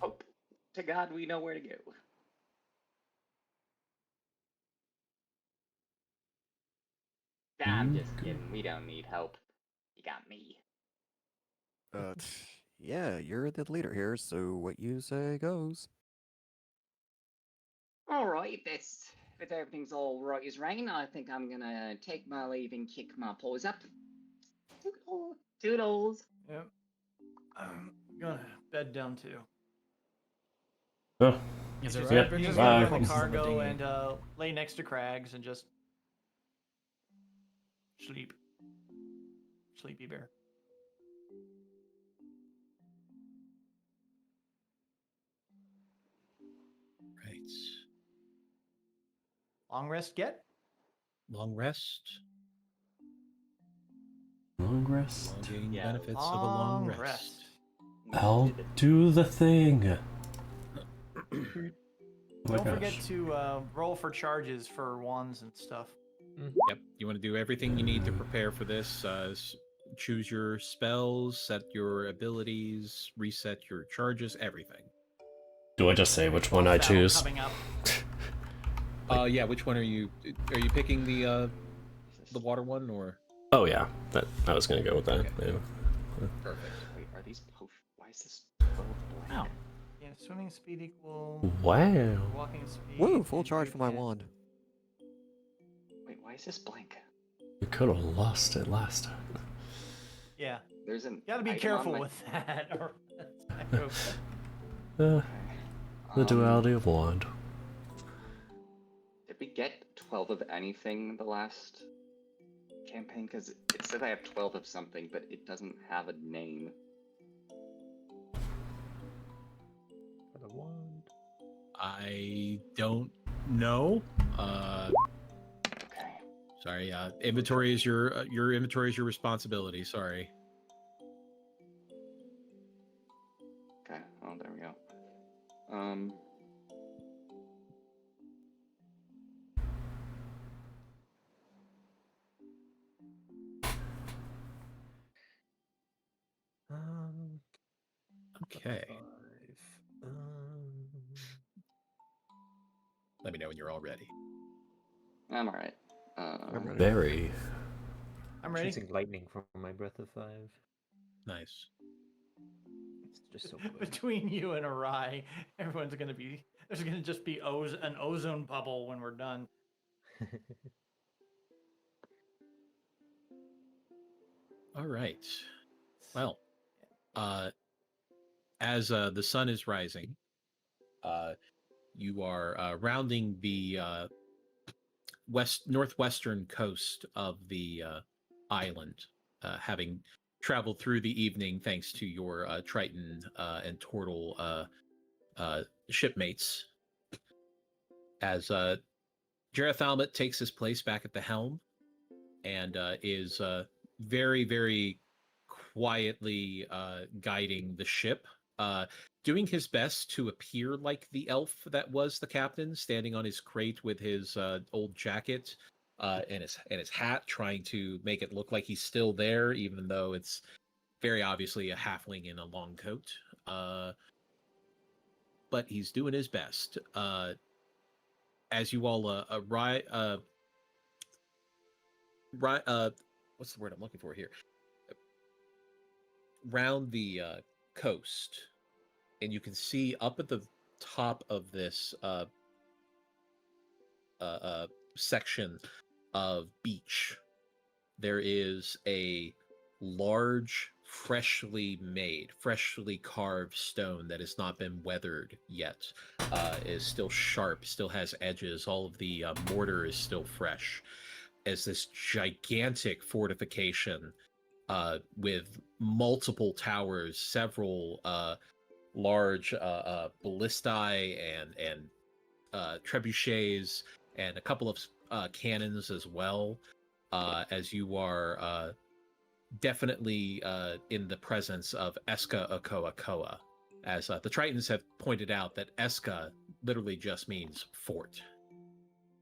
hope to God we know where to go. I'm just kidding. We don't need help. You got me.
Yeah, you're the leader here, so what you say goes.
Alright, if everything's all right as rain, I think I'm gonna take my leave and kick my paws up. Toodles.
Yep. I'm gonna bed down too.
Oh,
Is
He's
it
just,
right?
he's just
Bye.
gonna get in the
Focuses on the
cargo
dinghy.
and lay next to Crags and just sleep. Sleepy bear.
Right.
Long rest get?
Long rest.
long rest.
Long gain
Yeah,
benefits of a long
Long
rest.
I'll do the thing. Oh my
Don't forget
gosh.
to roll for charges for wands and stuff.
Yep. You want to do everything you need to prepare for this. Choose your spells, set your abilities, reset your charges, everything.
Do I just say which one I
Boss battle
choose?
coming up.
Yeah. Which one are you? Are you picking the water one or?
Oh yeah, that I was gonna go with that.
Okay.
Yeah.
Perfect.
Wait, are these potions? Why is this 12 blank?
Wow.
Yeah, swimming speed equal.
Wow.
Walking speed.
Woo, full
and
charge
you
for my
can-
wand.
Wait, why is this blank?
You could have lost it last time.
Yeah,
There's an.
gotta be
item
careful
on my...
with that. Or that's not good.
The
Okay.
duality of wand.
Did we get 12 of anything the last campaign? Because it said I have 12 of something, but it doesn't have a name.
For the wand.
I don't know.
Okay.
Sorry. Inventory is your inventory is your responsibility. Sorry.
Okay. Oh, there we go.
Um,
Okay.
5. Um,
Let me know when you're all ready.
I'm alright.
I'm ready.
Very.
I'm ready.
choosing lightning from my breath of 5.
Nice.
It's just so good.
Between you and Arai, everyone's gonna be. There's gonna just be an ozone bubble when we're done.
All right. Well, as the sun is rising, you are rounding the northwestern coast of the island, having traveled through the evening thanks to your Triton and Tortle shipmates. As Jerithalmut takes his place back at the helm and is very, very quietly guiding the ship, doing his best to appear like the elf that was the captain, standing on his crate with his old jacket and his hat, trying to make it look like he's still there, even though it's very obviously a halfling in a long coat. But he's doing his best. As you all arrive, what's the word I'm looking for here? Round the coast, and you can see up at the top of this section of beach, there is a large, freshly carved stone that has not been weathered yet. Is still sharp, still has edges. All of the mortar is still fresh. As this gigantic fortification with multiple towers, several large ballistae and trebuchets and a couple of cannons as well, as you are definitely in the presence of Eska Okoa Koa. As the Tritons have pointed out that Eska literally just means fort.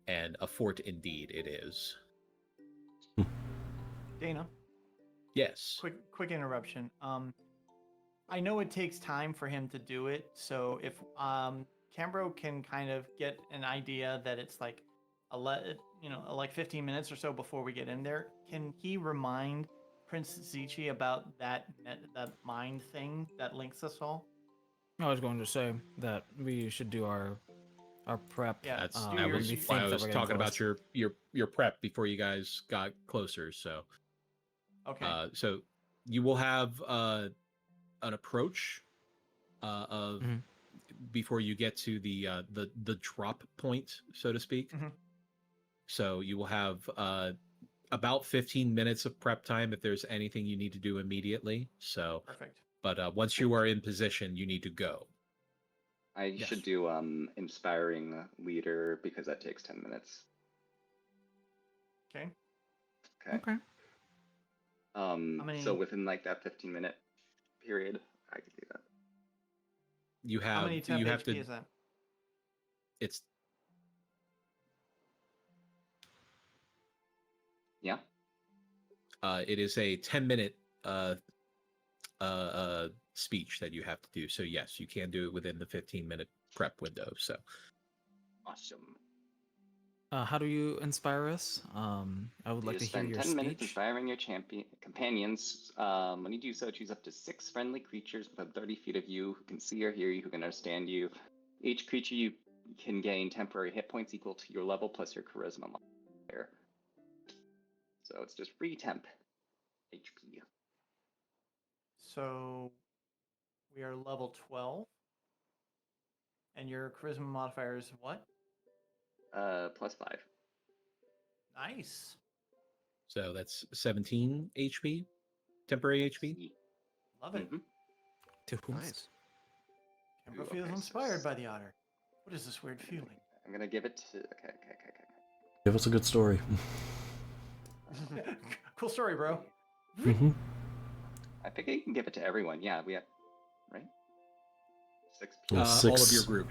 And a fort indeed it is.
Dana,
Yes.
quick interruption. I know it takes time for him to do it, so if Cambro can kind of get an idea that it's like like 15 minutes or so before we get in there, can he remind Prince Zichi about that mind thing that links us all?
I was going to say that we should do our prep.
Yeah,
That's
do
that
your-
was
you
why
think
I
that
was
we're getting
talking about
close.
your prep before you guys got closer. So
Okay.
so you will have an approach of
Mhm.
before you get to the drop point, so to speak.
Mhm.
So you will have about 15 minutes of prep time if there's anything you need to do immediately. So,
Perfect.
but once you are in position, you need to go.
I
Yes.
should do inspiring leader because that takes 10 minutes.
Okay.
Okay.
Okay.
many-
So within like that 15-minute period, I could do that.
You
How
have
many temp
you have
HP
to.
is that?
It's
Yeah.
it is a 10-minute speech that you have to do. So yes, you can do it within the 15-minute prep window. So
Awesome.
How do you inspire us? I would like
You
to hear
spend
your
10 minutes
speech.
inspiring your companions. When you do so, choose up to 6 friendly creatures within 30 feet of you who can see or hear you, who can understand you. Each creature you can gain temporary hit points equal to your level plus your charisma modifier. So it's just free temp HP.
So we are level 12. And your charisma modifier is what?
Plus 5.
Nice.
so that's 17 HP, temporary HP.
Love it.
Mhm.
To whom?
Nice.
Cambro
Ooh,
feels
okay, so
inspired by the otter. What is this weird feeling?
I'm gonna give it to. Okay.
Give us a good story.
Cool story, bro.
hmm
I think you can give it to everyone. Yeah, we have. Right? 6
Yeah,
people.
All of
six.
your group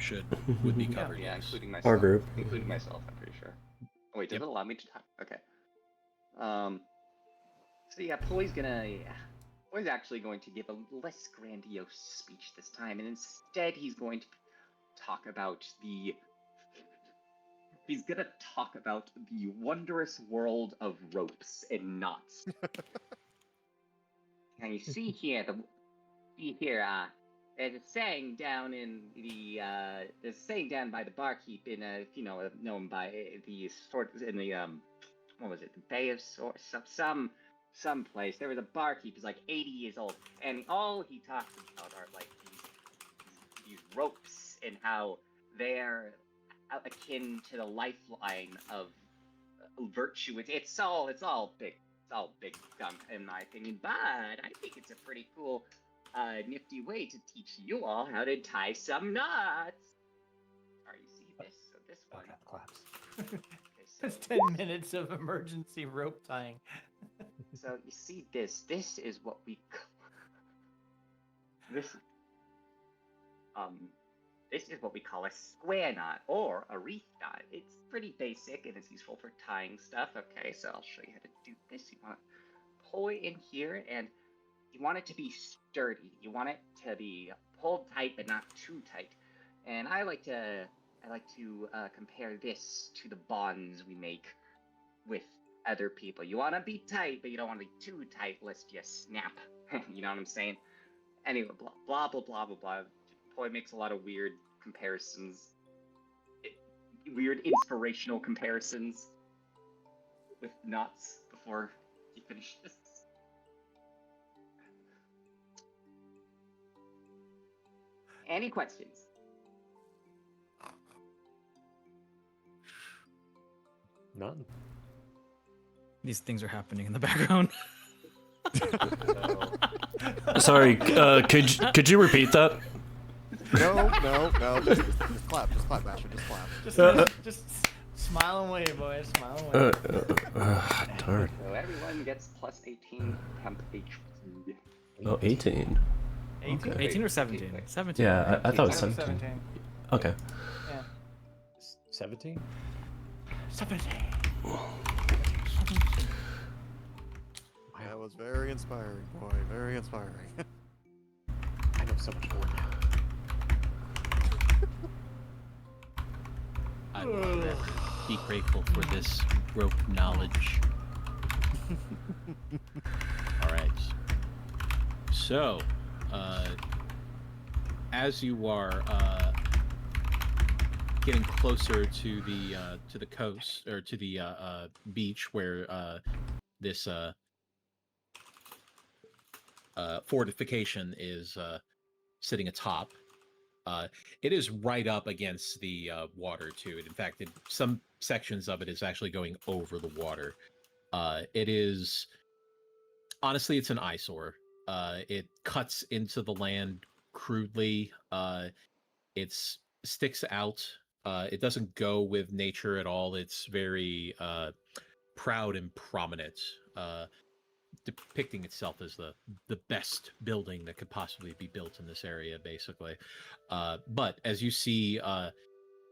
would be
Yeah.
covered.
Yeah,
yes.
including myself.
Our group.
Including myself, I'm pretty sure. Oh wait, does
Yep.
it allow me to talk? Okay. So yeah, Poy's actually going to give a less grandiose speech this time, and instead he's going to talk about the wondrous world of ropes and knots. Now you see here, there's a saying down by the barkeep in known by the sort in the what was it, the Bay of some place. There was a barkeep who's like 80 years old, and all he talks about are like these ropes and how they're akin to the lifeline of virtue. It's all big gunk in my opinion, but I think it's a pretty cool nifty way to teach you all how to tie some knots. Alright, you see this? So this one.
Claps.
Okay,
It's
so
10 minutes of emergency rope tying.
So you see this. This is what we this is what we call a square knot or a wreath knot. It's pretty basic and it's useful for tying stuff. Okay, so I'll show you how to do this. You want to pull it in here, and you want it to be sturdy. You want it to be pulled tight but not too tight. And I like to compare this to the bonds we make with other people. You want to be tight, but you don't want to be too tight lest you snap. You know what I'm saying? Anyway, blah blah blah blah blah blah. Poi makes a lot of weird comparisons, weird inspirational comparisons with knots before he finishes. Any questions?
None.
These things are happening in the background.
Sorry, could you repeat that?
No, no, no. Just clap, Basher, just clap.
Just smile and wave, boys. Smile and wave.
Darn.
So everyone gets plus 18 temp HP.
Oh, 18.
18?
Okay.
18 or 17? 17.
Yeah, I thought it was
I thought
17.
17.
Okay.
Yeah.
17?
17.
That was very inspiring, boy. Very inspiring.
I know so much more now.
I will forever be grateful for this rope knowledge. All right. So, as you are getting closer to the coast or to the beach where this fortification is sitting atop. It is right up against the water too. In fact, some sections of it is actually going over the water. It is honestly, it's an eyesore. It cuts into the land crudely. It sticks out. It doesn't go with nature at all. It's very proud and prominent. Depicting itself as the best building that could possibly be built in this area, basically. But as you see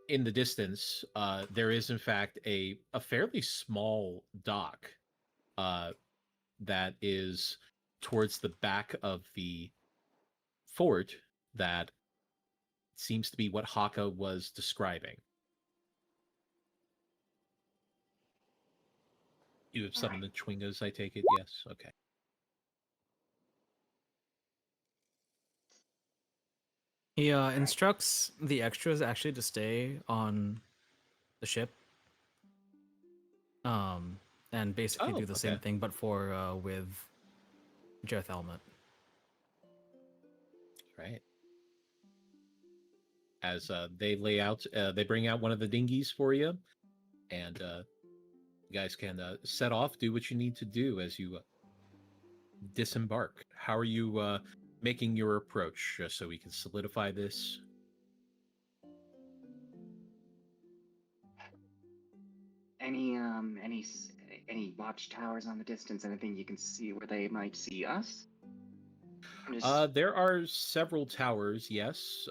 in the distance, there is in fact a fairly small dock that is towards the back of the fort that seems to be what Haka was describing. You have summoned the Chwingas, I take it? Yes? Okay.
He instructs the extras actually to stay on the ship. And basically do the same thing, but for with Jerithalmut.
Right. As they lay out, they bring out one of the dinghies for you, and you guys can set off, do what you need to do as you disembark. How are you making your approach, just so we can solidify this?
Any watchtowers on the distance? Anything you can see where they might see us?
There are several towers, yes.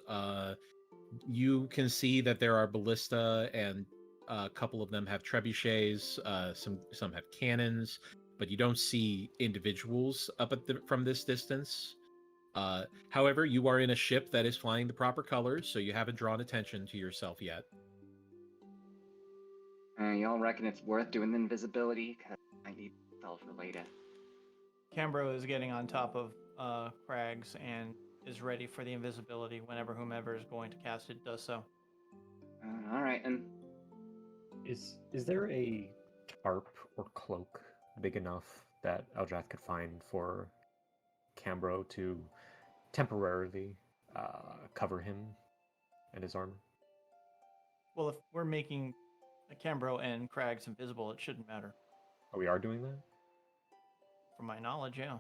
You can see that there are ballista, and a couple of them have trebuchets. Some have cannons, but you don't see individuals up from this distance. However, you are in a ship that is flying the proper colors, so you haven't drawn attention to yourself yet.
Y'all reckon it's worth doing the invisibility? Cause I need spell for later.
Cambro is getting on top of Crags and is ready for the invisibility whenever whomever is going to cast it does so.
All right, and
Is there a tarp or cloak big enough that Eldrath could find for Cambro to temporarily cover him and his armor?
Well, if we're making Cambro and Crags invisible, it shouldn't matter.
Oh, we are doing that?
From my knowledge, yeah.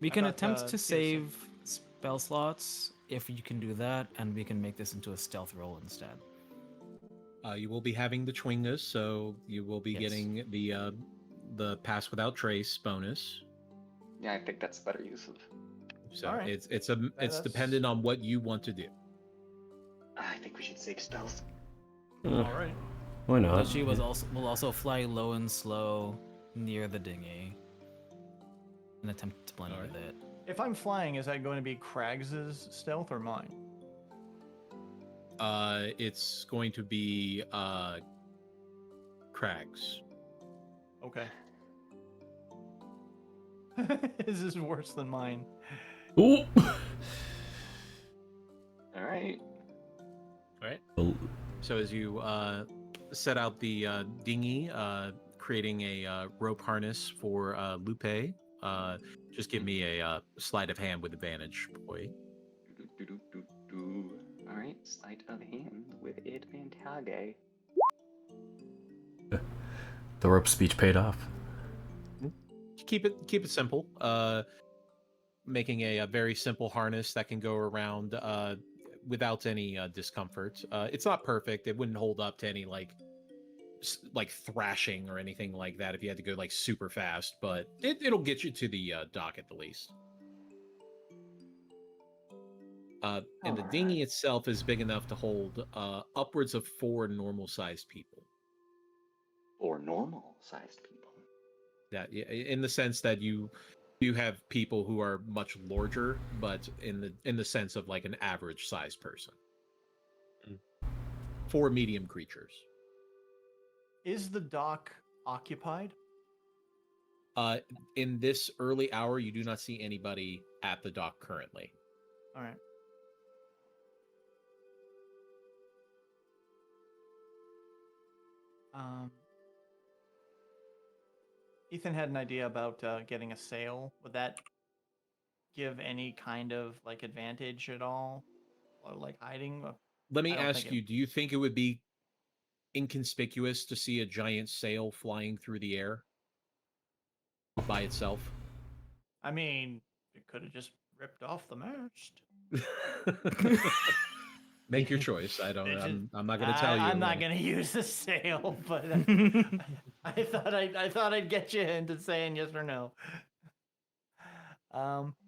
We
I
can
thought,
attempt to
TSM
save spell slots if you can do that, and we can make this into a stealth roll instead.
You will be having the Chwingas, so you will be getting the pass without trace bonus.
yeah, I think that's better use of.
So
All right.
it's dependent on what you want to do.
I think we should save spells.
All right.
Why not?
So she will also fly low and slow near the dinghy and attempt to blend with it.
If I'm flying, is that going to be Crags' stealth or mine?
It's going to be Crags.
Okay. This is worse than mine.
Ooh.
All right.
Oh.
So as you set out the dinghy, creating a rope harness for Lupe, just give me a sleight of hand with advantage, boy.
All right, sleight of hand with advantage.
The rope speech paid off.
Keep it simple. making a very simple harness that can go around without any discomfort. It's not perfect. It wouldn't hold up to any like thrashing or anything like that if you had to go like super fast, but it'll get you to the dock at the least. And the dinghy itself is big enough to hold upwards of 4 normal-sized people.
Or normal-sized people.
That, in the sense that you have people who are much larger, but in the sense of like an average-sized person. 4 medium creatures.
Is the dock occupied?
In this early hour, you do not see anybody at the dock currently.
All right. Ethan had an idea about getting a sail. Would that give any kind of like advantage at all, or like hiding?
Let me
I don't
ask
think
you: do you think it would be inconspicuous to see a giant sail flying through the air by itself?
I mean, it could have just ripped off the mast.
Make your choice. I don't.
It's just-
I'm not going to tell you.
I'm not going to use the sail, but I thought I'd get you into saying yes or no.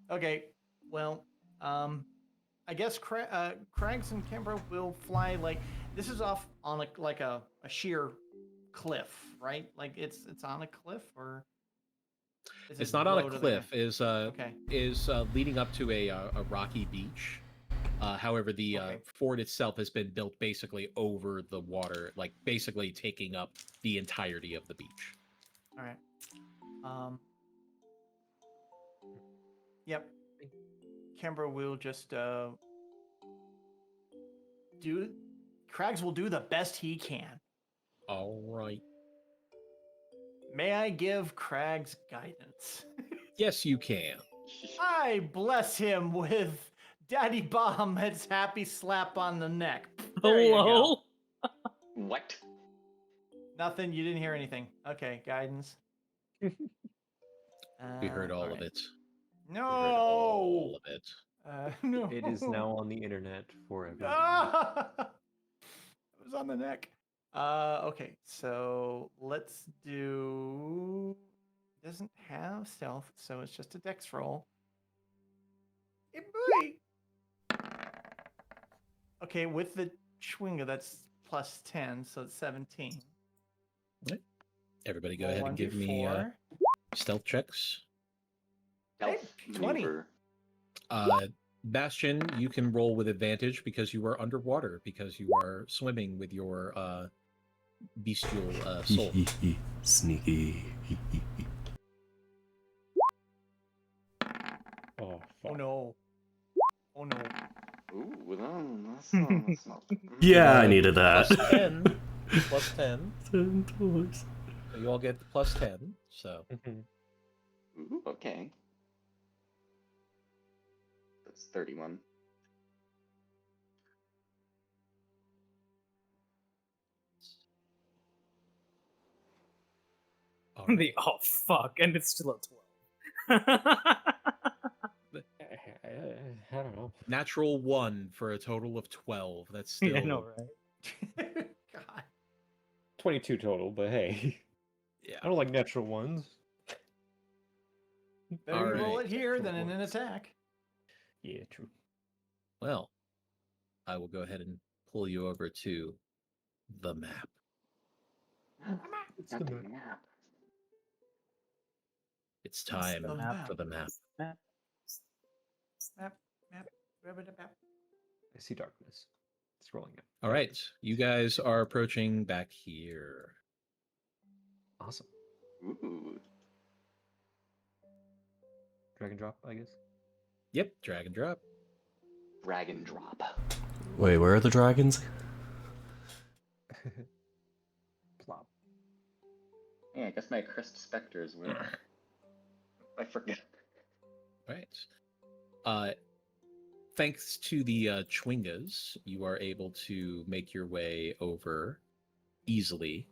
Okay. Well, I guess Crags and Kimbra will fly like this is off on a sheer cliff, right? Like it's on a cliff, or is
It's
it
not on a
low to the
cliff.
ground?
Is leading up to a rocky beach. However, the fort itself has been built basically over the water, like basically taking up the entirety of the beach.
All right. Yep. Kimbra will just do. Crags will do the best he can.
All right.
May I give Crags guidance?
Yes, you can.
I bless him with Daddy Bahamut's happy slap on the neck. There you go.
Hello?
What?
Nothing. You didn't hear anything. Okay, guidance.
We heard all
right.
of it.
No.
We heard all of it.
No.
It is now on the internet forever.
It was on the neck. Okay, so let's do. Doesn't have stealth, so it's just a dex roll. Hey, boy. Okay, with the Chwinga, that's plus 10, so it's 17.
Everybody go ahead and give me stealth checks.
Stealth
20.
maneuver.
Bastion, you can roll with advantage because you are underwater, because you are swimming with your bestial soul.
Sneaky.
Oh,
Oh
fuck.
no. Oh no.
Ooh, no, that's not.
Yeah, I needed that.
Plus 10. Plus 10.
10 twice.
So you all get the plus 10. So
Ooh, okay. That's 31.
all right.
Oh fuck, and it's still a 12.
I don't know.
Natural 1 for a total of 12. That's still
Yeah, I know, right?
God.
22 total, but hey.
Yeah.
I don't like natural ones.
Better roll
Alright.
it here than in an attack.
Yeah, true.
Well, I will go ahead and pull you over to the map.
It's
Got
the
the
map.
map.
It's time
the map.
for the map.
Map. Rabbit map.
I see darkness. It's rolling up.
All right, you guys are approaching back here.
Awesome.
Ooh.
Drag and drop, I guess.
Yep, drag and drop.
Drag and drop.
Wait, where are the dragons?
Plop.
Yeah, I guess my cursed specters were. I forget.
Right. Thanks to the Chwingas, you are able to make your way over easily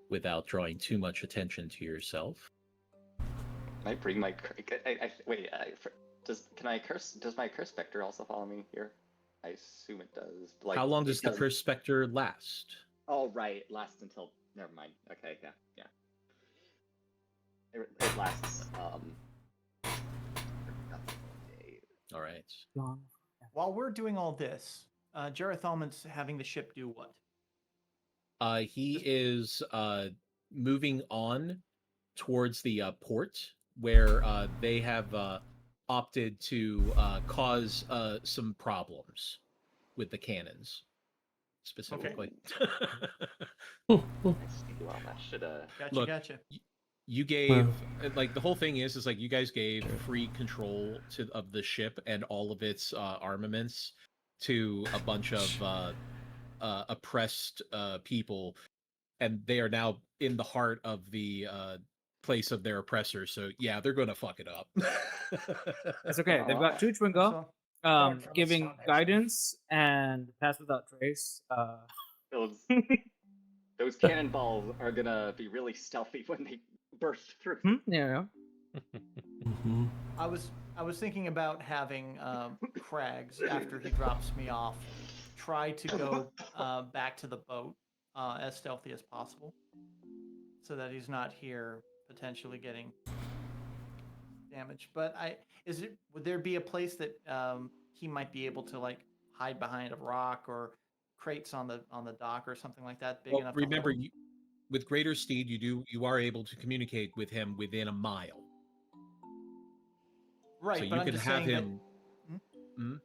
without drawing too much attention to yourself.
I bring my. Wait. Does my curse specter also follow me here? I assume it does. Like,
How long does the
because-
curse specter last?
Oh right, it lasts until. Never mind. Okay, yeah. It lasts.
All right.
Long.
While we're doing all this, Jerithalmut's having the ship do what?
He is moving on towards the port where they have opted to cause some problems with the cannons, specifically.
Well, that should
Gotcha,
Look,
gotcha.
You gave like the whole thing is like you guys gave free control of the ship and all of its armaments to a bunch of oppressed people, and they are now in the heart of the place of their oppressors. So yeah, they're gonna fuck it up.
It's okay. They've got
So,
Chuchwingo
from the
giving
start,
guidance and pass without trace.
Those cannonballs are gonna be really stealthy when they burst through.
Yeah.
I was thinking about having Craggs after he drops me off, try to go back to the boat as stealthy as possible, so that he's not here potentially getting damaged. But would there be a place that he might be able to like hide behind a rock or crates on the dock or something like that big enough?
Remember,
to hold?
with greater steed, you are able to communicate with him within a mile.
Right,
So
but
you
I'm
can
just
have
saying
him.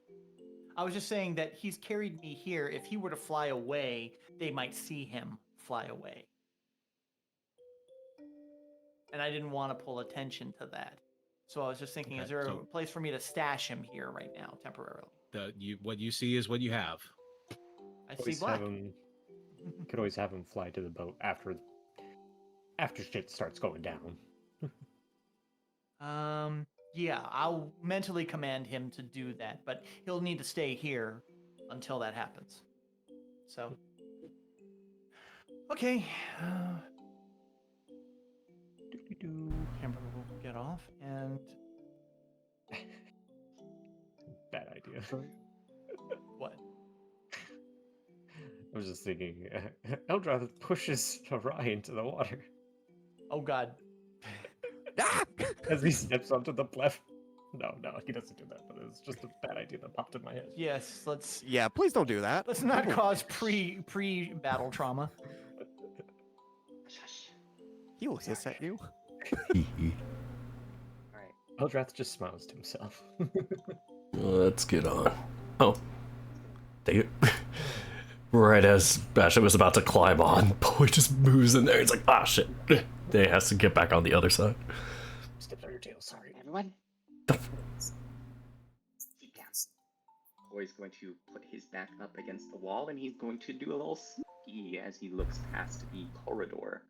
I was just saying that he's carried me here. If he were to fly away, they might see him fly away. And I didn't want to pull attention to that. So I was just thinking,
Okay,
is there
so-
a place for me to stash him here right now, temporarily?
What you see is what you have.
I see
Always
black.
have him. You could always have him fly to the boat after shit starts going down.
Yeah, I'll mentally command him to do that, but he'll need to stay here until that happens. So, okay. Kimber will get off, and
Bad idea.
what?
I was just thinking, Eldrath pushes Arai into the water
Oh God.
Ah!
as he steps onto the platform. No, he doesn't do that, but it's just a bad idea that popped in my head.
Yes, let's
Yeah, please don't do that.
not
People-
cause pre battle trauma.
Shush.
He will hiss at you.
All right.
Eldrath just smiles to himself.
Let's get on. Oh. Dang it. Right as Basha was about to climb on, Boy just moves in there. He's like, ah, shit. Then he has to get back on the other side.
Stepped on your tail, sorry.
Everyone, sit down. Boy's going to put his back up against the wall, and he's going to do a little sneaky as he looks past the corridor.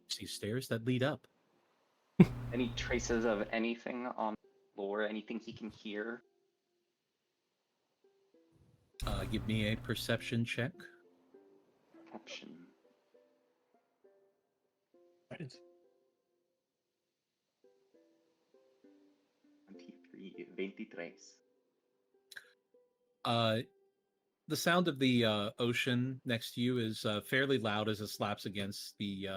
See stairs that lead up.
Any traces of anything on the floor? Anything he can hear?
Give me a perception check.
Perception. 23.
The sound of the ocean next to you is fairly loud as it slaps against the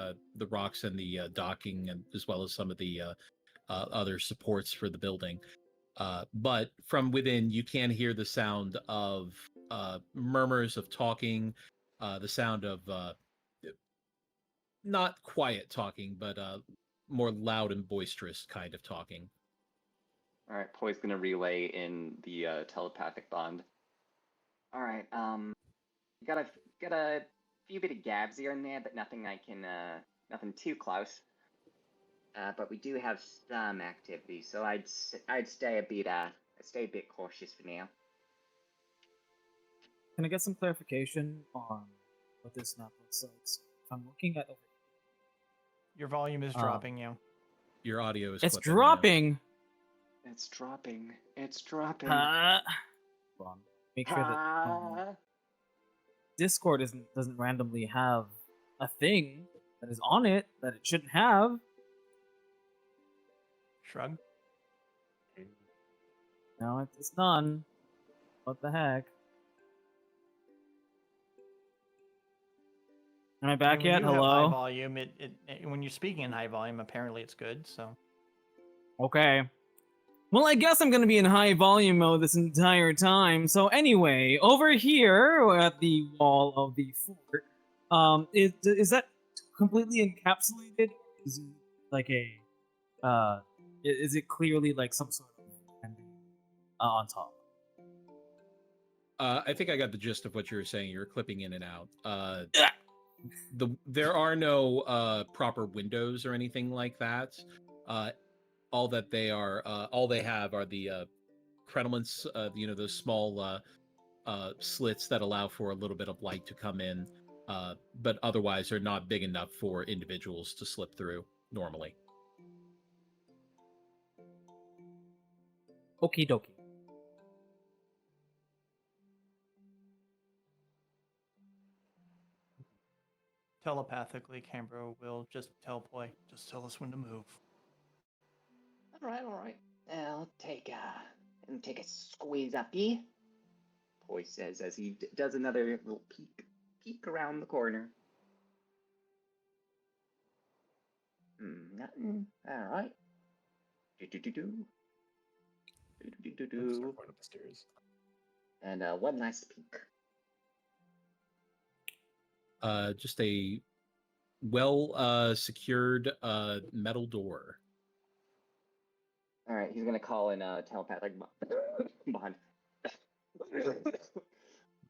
rocks and the docking, and as well as some of the other supports for the building. But from within, you can hear the sound of murmurs of talking, the sound of not quiet talking, but more loud and boisterous kind of talking.
All right, Poi's gonna relay in the telepathic bond. All right, got a few bit of gabs here and there, but nothing nothing too close. But we do have some activity, so I'd stay a bit cautious for now.
Can I get some clarification on what this map looks like? So if I'm looking at
Your volume is dropping, you.
Your audio is
it's
clipping, yeah.
dropping.
It's dropping. It's dropping.
Hold on. Make sure that Discord doesn't randomly have a thing that is on it that it shouldn't have.
Shrug.
No, it's done. What the heck? Am I back
When
yet?
you have high
Hello?
volume, when you're speaking in high volume, apparently it's good. So
Okay. Well, I guess I'm gonna be in high volume mode this entire time. So anyway, over here at the wall of the fort, is that completely encapsulated? Is it like a, is it clearly like some sort of ending on top?
I think I got the gist of what you were saying. You were clipping in and out. There are no proper windows or anything like that. All they have are the crenellations, those small slits that allow for a little bit of light to come in, but otherwise are not big enough for individuals to slip through normally.
Okie dokie.
telepathically, Cambro will just tell Poi, just tell us when to move.
All right. I'll take a squeeze up here. Poi says as he does another little peek around the corner. Nothing. All right. Do.
Start going up the stairs.
And one last peek.
Just a well secured metal door.
All right, he's gonna call in telepathic bond.
Let's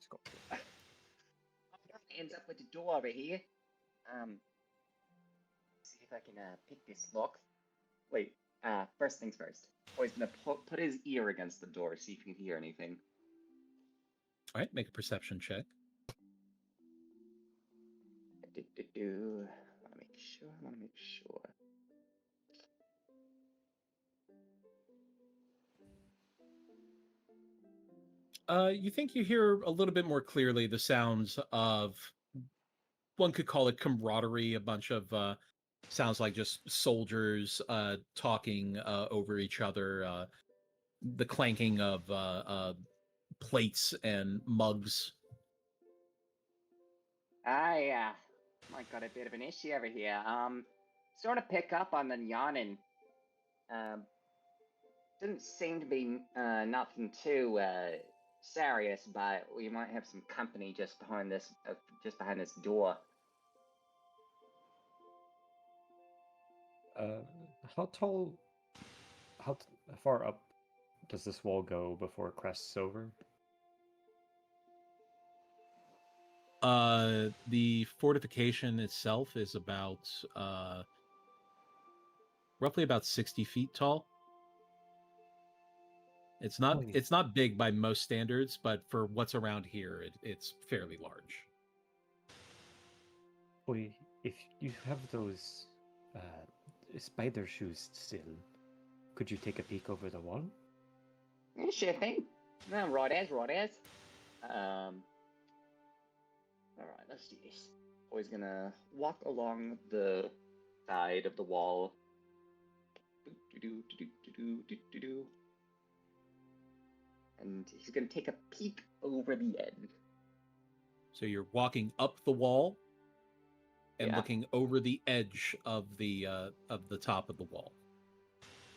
go.
Ends up with the door over here. See if I can pick this lock. Wait. First things first. Oh, he's gonna put his ear against the door, see if he can hear anything.
All right, make a perception check.
I wanna make sure.
You think you hear a little bit more clearly the sounds of, one could call it camaraderie, a bunch of sounds like just soldiers talking over each other, the clanking of plates and mugs.
I might got a bit of an issue over here. Sort of pick up on the yawning. Didn't seem to be nothing too serious, but we might have some company just behind this door.
How far up does this wall go before it crests over?
The fortification itself is about roughly about 60 feet tall. It's not big by most standards, but for what's around here, it's fairly large.
Boy, if you have those spider shoes still, could you take a peek over the wall?
Sure thing. No, right as. Alright, let's do this. Always gonna walk along the side of the wall. And he's gonna take a peek over the edge.
So you're walking up the wall and
Yeah.
looking over the edge of the top of the wall.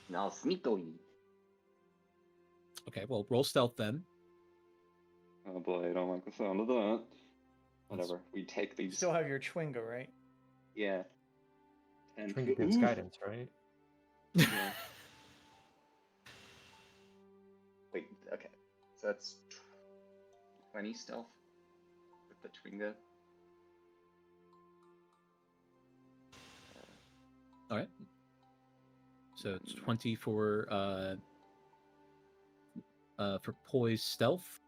Now sneakily.
Okay, well, roll stealth then.
Oh boy, I don't like the sound of that. Whatever. We take
You
these.
still have your Chwinga, right?
Yeah. And
Trying against guidance, right?
Yeah. Wait, okay. So that's 20 stealth with the Chwinga.
All right. So it's 20 for poise stealth.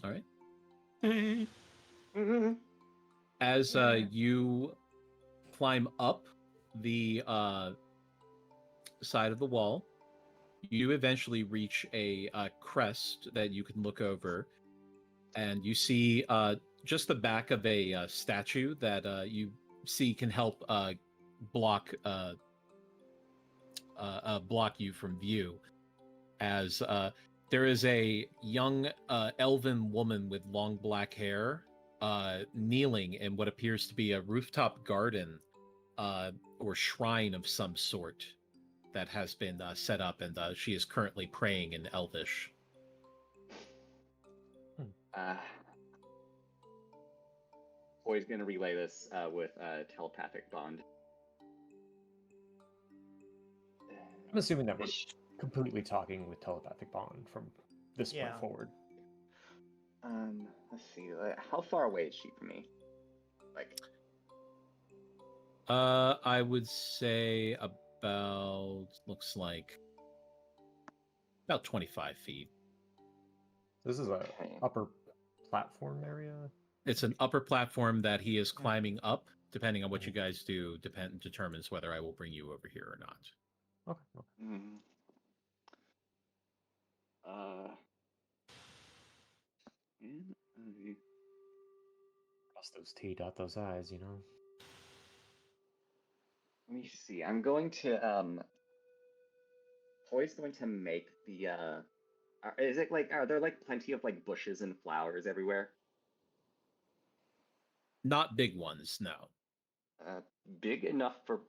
All right. As you climb up the side of the wall, you eventually reach a crest that you can look over, and you see just the back of a statue that you see can help block block you from view. As there is a young elven woman with long black hair kneeling in what appears to be a rooftop garden or shrine of some sort that has been set up, and she is currently praying in Elvish.
Boy's gonna relay this with telepathic bond.
I'm assuming that we're completely talking with telepathic bond from this point forward.
Let's see. How far away is she from me? Like,
I would say about, looks like about 25 feet.
This is a upper platform area.
It's an upper platform that he is climbing up. Depending on what you guys do, determines whether I will bring you over here or not.
Okay. Cross those T, dot those I's, you know.
Let me see. I'm going to Toy's going to make the is it like, are there like plenty of like bushes and flowers everywhere?
Not big ones, no.
Big enough for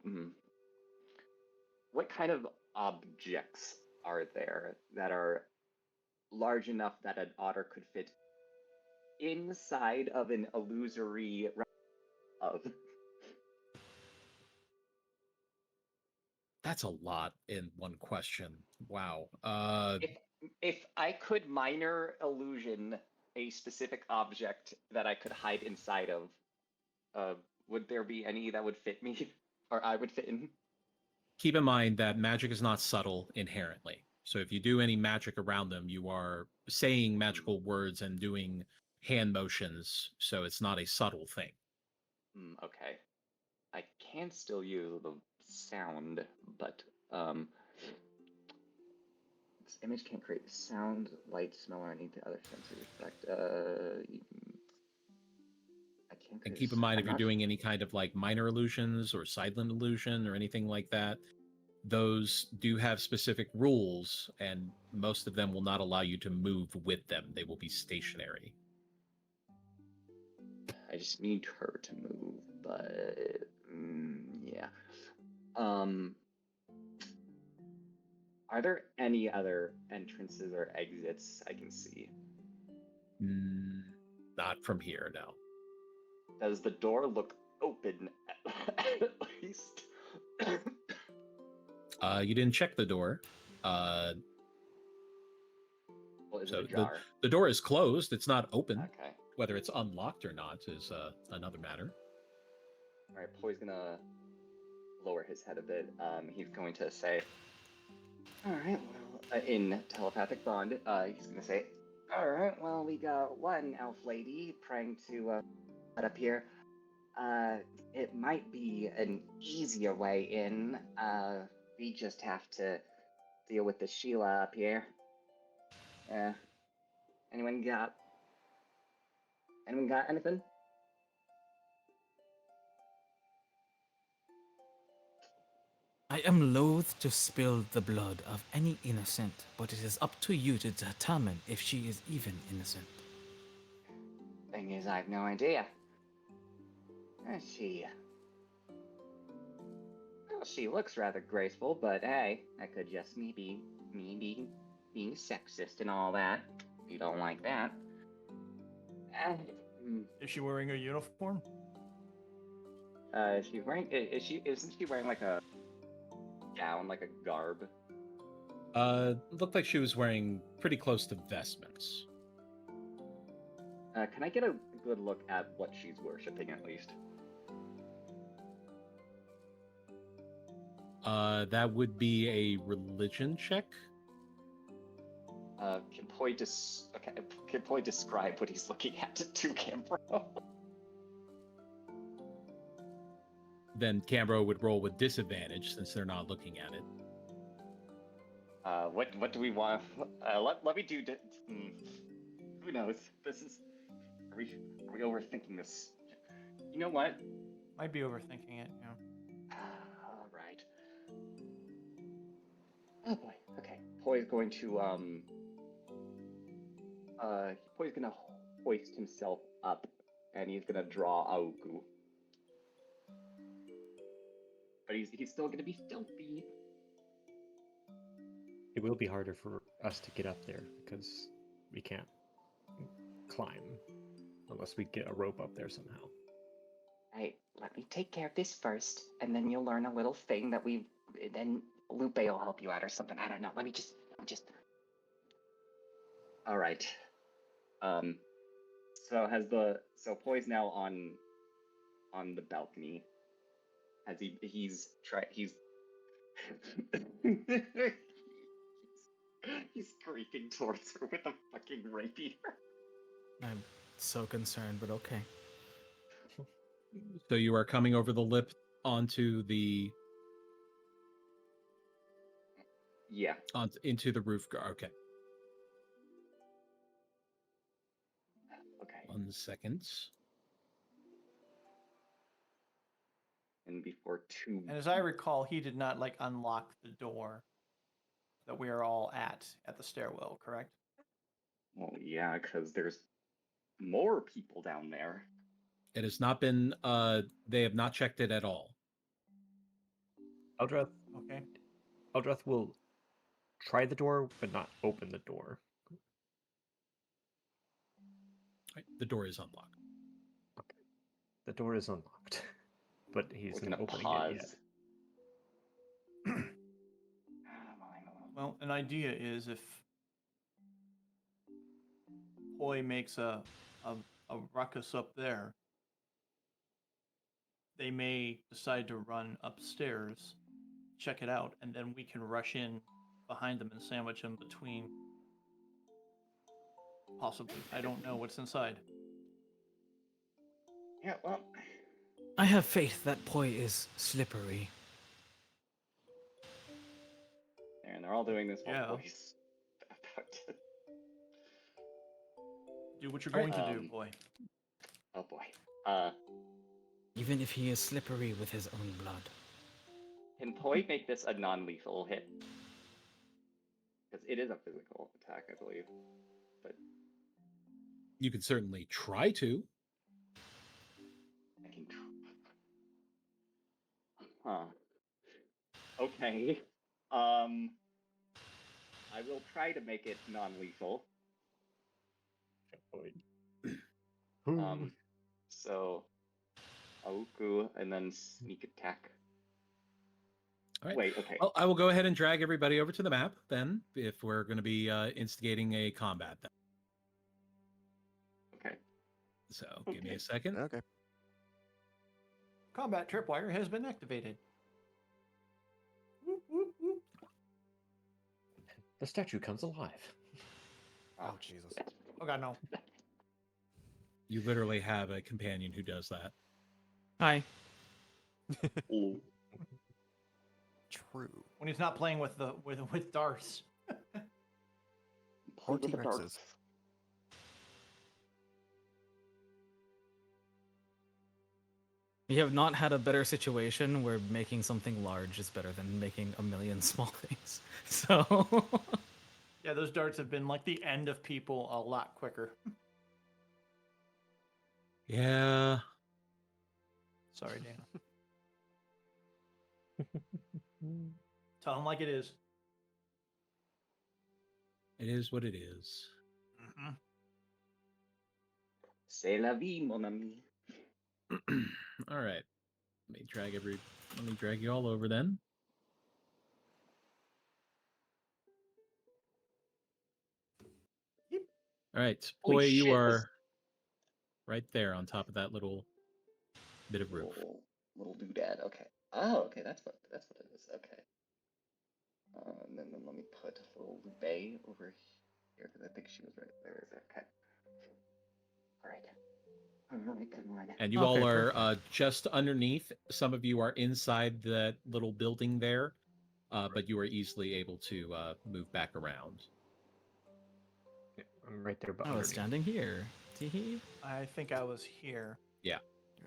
what kind of objects are there that are large enough that an otter could fit inside of an illusory of?
That's a lot in one question. Wow.
If I could minor illusion a specific object that I could hide inside of, would there be any that would fit me, or I would fit in?
Keep in mind that magic is not subtle inherently. So if you do any magic around them, you are saying magical words and doing hand motions, so it's not a subtle thing.
Okay. I can still use the sound, but this image can't create sound, light, smell, or any other sensory effect. I can't.
And keep in mind, if you're doing any kind of like minor illusions or silent illusion or anything like that, those do have specific rules, and most of them will not allow you to move with them. They will be stationary.
I just need her to move, but yeah. Are there any other entrances or exits I can see?
Not from here, no.
Does the door look open at least?
You didn't check the door.
Well, is it ajar?
The door is closed. It's not open.
Okay.
Whether it's unlocked or not is another matter.
All right, Poy's gonna lower his head a bit. He's going to say, all right, well, in telepathic bond, he's gonna say, all right, well, we got one elf lady trying to set up here. It might be an easier way in. We just have to deal with the Sheila up here. Anyone got anything?
I am loath to spill the blood of any innocent, but it is up to you to determine if she is even innocent.
Thing is, I have no idea. She looks rather graceful, but hey, that could just me being sexist and all that. You don't like that.
Is she wearing a uniform?
She's wearing. Isn't she wearing like a gown, like a garb?
Looked like she was wearing pretty close to vestments.
Can I get a good look at what she's worshipping at least?
That would be a religion check.
Can Poi describe what he's looking at to Cambro?
Then Cambro would roll with disadvantage since they're not looking at it.
What do we want? Let me do. Who knows? This is. Are we overthinking this? You know what?
Might be overthinking it. Yeah.
All right. Oh boy. Okay. Poi's going to Poi's gonna hoist himself up, and he's gonna draw Aoku. But he's still gonna be stealthy.
It will be harder for us to get up there because we can't climb unless we get a rope up there somehow.
Hey, let me take care of this first, and then you'll learn a little thing that then Lupe will help you out or something. I don't know. Let me just. All right. So Poi's now on the balcony. As he's he's creeping towards her with a fucking rapier.
I'm so concerned, but okay.
So you are coming over the lip onto the
Yeah.
into the roof. Okay.
Okay.
1 second.
And before two.
And as I recall, he did not like unlock the door that we are all at the stairwell, correct?
Well, yeah, because there's more people down there.
It has not been. They have not checked it at all.
Eldrath
Okay.
will try the door, but not open the door.
Right, the door is unlocked.
Okay. The door is unlocked, but he's
We're
not
gonna
opening
pause.
it yet.
Well, an idea is if Poi makes a ruckus up there, they may decide to run upstairs, check it out, and then we can rush in behind them and sandwich them between. Possibly. I don't know what's inside.
Yeah, well.
I have faith that Poi is slippery.
And they're all doing this while
Yeah.
Poi's about to.
Do what you're going to do,
Um,
boy.
Oh boy.
Even if he is slippery with his own blood.
Can Poi make this a non-lethal hit? Because it is a physical attack, I believe. But
You could certainly try to.
I can. Huh. Okay. I will try to make it non-lethal. So Aoku and then sneak attack.
All right.
Wait, okay.
Well, I will go ahead and drag everybody over to the map then, if we're going to be instigating a combat. Then.
Okay.
So give me a second.
Okay.
Combat tripwire has been activated. Whoop, whoop, whoop.
The statue comes alive.
Oh, Jesus.
Oh god, no.
You literally have a companion who does that.
Hi.
Ooh.
True.
When he's not playing with Darce.
Or
Play with the darts.
T-Rexes.
We have not had a better situation where making something large is better than making a million small things. So.
Yeah, those darts have been like the end of people a lot quicker.
Yeah.
Sorry, Dana. Tell him like it is.
It is what it is.
Mm-hmm.
C'est la vie, mon ami.
All right. Let me drag you all over then.
Yep.
All right.
Holy
Boy, you
shit,
are right there on top of that little bit of roof.
Little doodad. Okay. Oh, okay. That's what it is. Okay. And then let me put little Lupe over here because I think she was right there. Okay. All right. All right. Come on.
And you all are just underneath. Some of you are inside that little building there, but you are easily able to move back around.
I'm right there, but
I was standing here. Teehee.
I think I was here.
Yeah.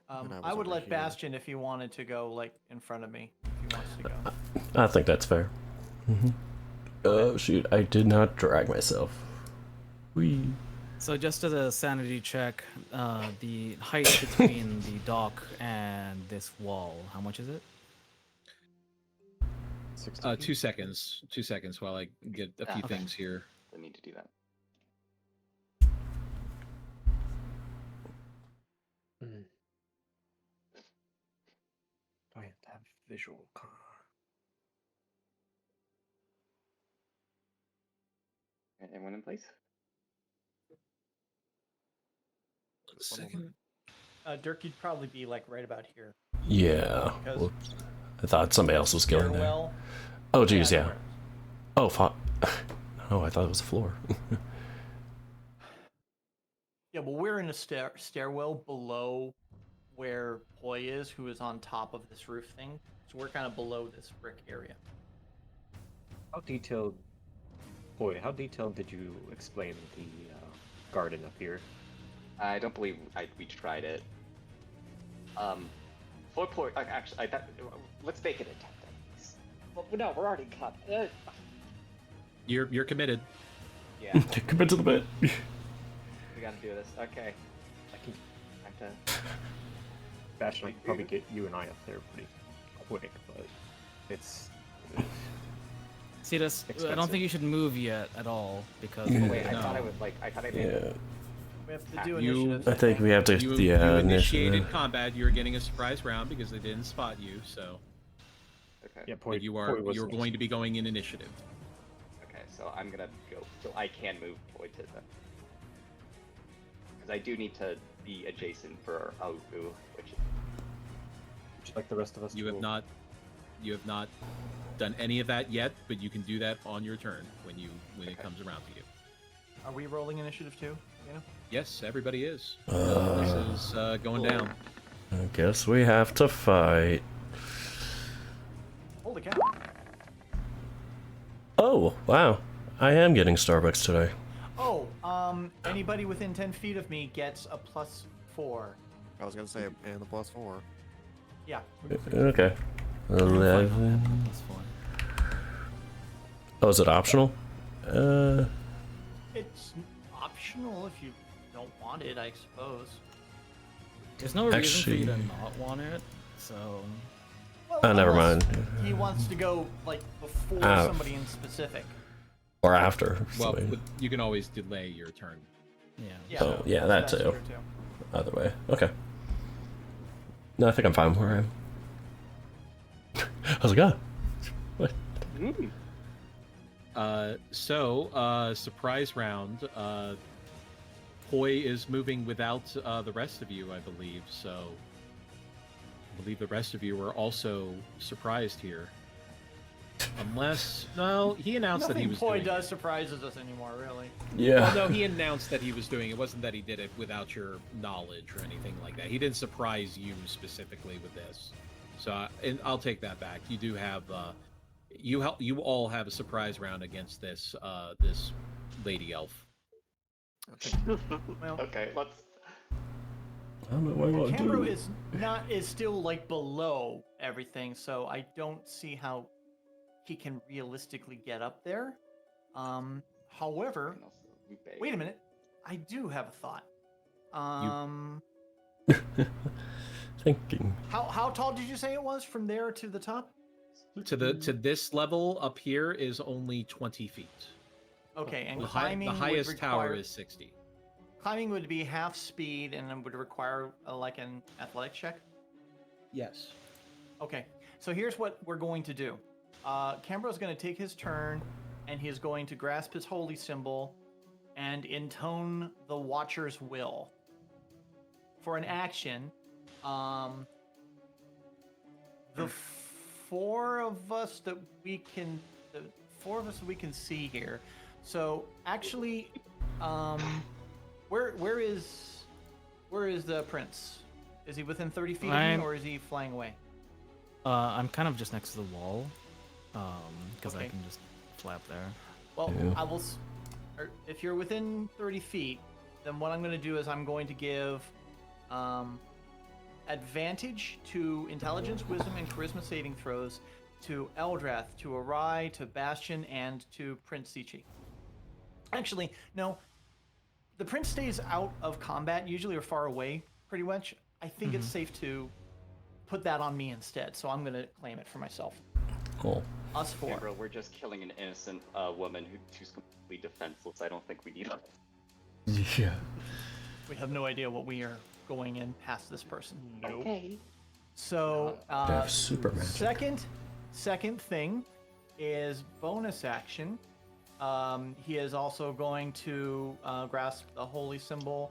And
I
was
would
over
let
here.
Bastion if he wanted to go like in front of me. If he wants to go.
I think that's fair. Oh shoot! I did not drag myself. Whee.
So just as a sanity check, the height between the dock and this wall, how much is it?
60
2 seconds. 2 seconds while I get a few
Okay.
things here.
I need to do that.
Mm. Do I have to have visual?
Anyone in place?
Second.
Dirk, you'd probably be like right about here.
Yeah.
Because
Whoops. I thought somebody else was going there.
stairwell.
Oh geez, yeah.
there.
Oh fuck. Oh, I thought it was the floor.
Yeah, well, we're in a stairwell below where Poi is, who is on top of this roof thing. So we're kind of below this brick area.
How detailed? Boy, how detailed did you explain the garden up here?
I don't believe we tried it. Actually, let's make it a 10 then. Well, no, we're already cut.
You're committed.
Yeah,
Commit to the bit.
we gotta do this. Okay.
I can,
Time to...
Bastion, I could probably get you and I up there pretty quick, but it's.
See, this, I don't
Expensive.
think you should move yet at all because
Yeah.
Wait, I
No.
thought I was like, I thought I made
Yeah.
We have to do
You-
initiative.
I think we have to.
You,
Yeah.
you initiated
initiative.
combat. You're getting a surprise round because they didn't spot you. So
Okay.
Yeah,
but you're going to be going in initiative.
Okay, so I'm gonna go. So I can move Poi to the. Because I do need to be adjacent for Augu, which is.
Would you like the rest of us?
You
to
have not done any of that yet, but you can do that on your turn when it comes around to you.
Are we rolling initiative too? Yeah.
Yes, everybody is. This is going down.
I guess we have to fight.
Holy cow.
Oh wow! I am getting Starbucks today.
Oh, anybody within 10 feet of me gets a +4.
I was gonna say, and the +4.
Yeah.
Okay. 11.
That's fine.
Oh, is it optional?
It's optional if you don't want it, I suppose.
There's no reason for you to
Actually-
not want it, so
Well,
Never
unless
mind.
He wants to go like before
Ah.
somebody in specific.
Or after?
Well,
so
but you can always delay your turn.
yeah.
Yeah.
Oh, yeah, that
that's
too.
true,
either way. Okay. No, I think I'm fine where I am. I was like, oh. What?
Surprise round. Poi is moving without the rest of you, I believe. So, I believe the rest of you are also surprised here. Unless, no, he announced that he
Nothing
was
Poi
doing
does surprises us anymore, really.
Yeah.
Well, no, he announced that he was doing it. It wasn't that he did it without your knowledge or anything like that. He didn't surprise you specifically with this. So, and I'll take that back. You do have, you all have a surprise round against this this lady elf.
Well,
Okay, let's.
I don't know what I want to
Cambro
do.
is still like below everything, so I don't see how he can realistically get up there. However, wait a minute, I do have a thought.
Thinking.
How tall did you say it was from there to the top?
To this level up here is only 20 feet.
Okay, and
The
climbing
highest
would
tower
require,
is 60.
climbing would be half speed and it would require like an athletic check.
Yes.
Okay, so here's what we're going to do. Cambro's going to take his turn, and he is going to grasp his holy symbol and intone the Watcher's will. For an action, the four of us that we can see here. So actually, where is the prince? Is he within 30 feet of me, or is he flying away?
I'm kind of just next to the wall, because I
Okay.
can just flap there.
Well,
Yeah.
I will. If you're within 30 feet, then what I'm going to do is I'm going to give advantage to intelligence, wisdom, and charisma saving throws to Eldrath, to Arai, to Bastion, and to Prince Sichi. Actually, no. The Prince stays out of combat usually, or far away pretty much. I think it's safe to put that on me instead, so I'm going to claim it for myself.
Cool.
Us four.
Bro, we're just killing an innocent woman who's completely defenseless. I don't think we need her.
Yeah.
We have no idea what we are going in past this person.
Okay.
So,
They have super magic.
second thing is bonus action. He is also going to grasp the holy symbol,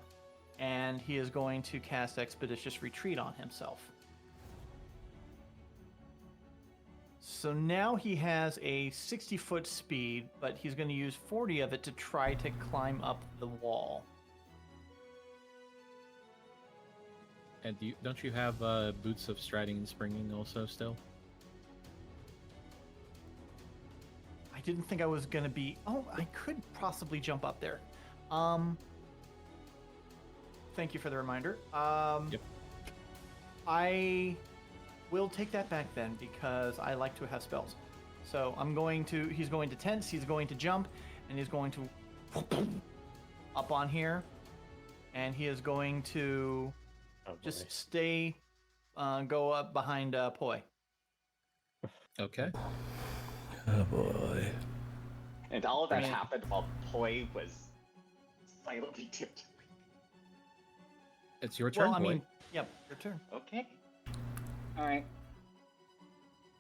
and he is going to cast Expeditious Retreat on himself. So now he has a 60-foot speed, but he's going to use 40 of it to try to climb up the wall.
And don't you have boots of striding and springing also still?
I didn't think I was going to be... Oh, I could possibly jump up there. Thank you for the reminder.
Yep.
I will take that back then, because I like to have spells. So he's going to tense, he's going to jump, and he's going to up on here. And he is going to just stay, go up behind Poi.
Okay.
Oh boy.
And all of that happened while Poi was silently tiptoeing.
It's your turn,
Well, I
boy.
mean, yep, your turn.
Okay. Alright.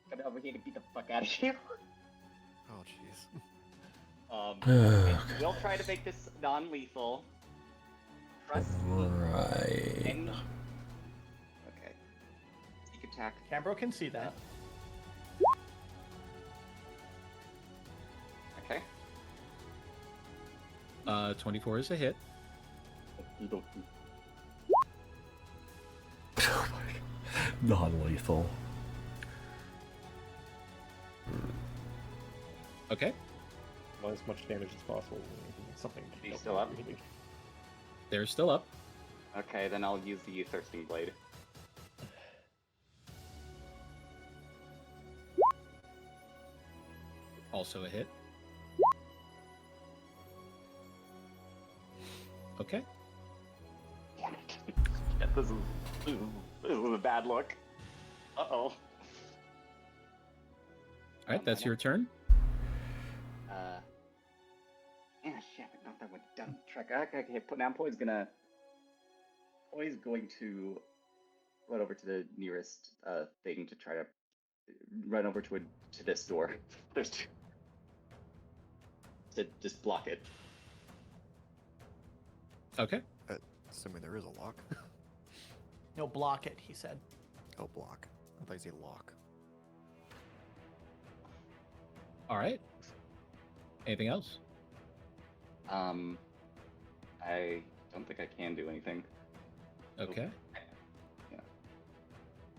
Get over here to beat the fuck out of you.
Oh, jeez.
We'll try to make this non-lethal. Trust me.
Right.
Okay. Sneak attack.
Cambro can see that.
Okay.
24 is a hit.
Non-lethal.
Okay.
Want as much damage as possible. Something.
He's still up?
They're still up.
Okay, then I'll use the Thirsting Blade.
Also a hit. Okay.
Damn it. Yeah, this is a bad look. Uh-oh.
Alright, that's your turn.
Yeah, shit, I thought that would done trick. Okay, put now Poi's going to run over to the nearest thing to try to run over to this door. There's two. To just block it.
Okay.
Assuming there is a lock.
No, block it, he said.
Oh, block. I thought you said lock.
Alright. Anything else?
I don't think I can do anything.
Okay.
Yeah.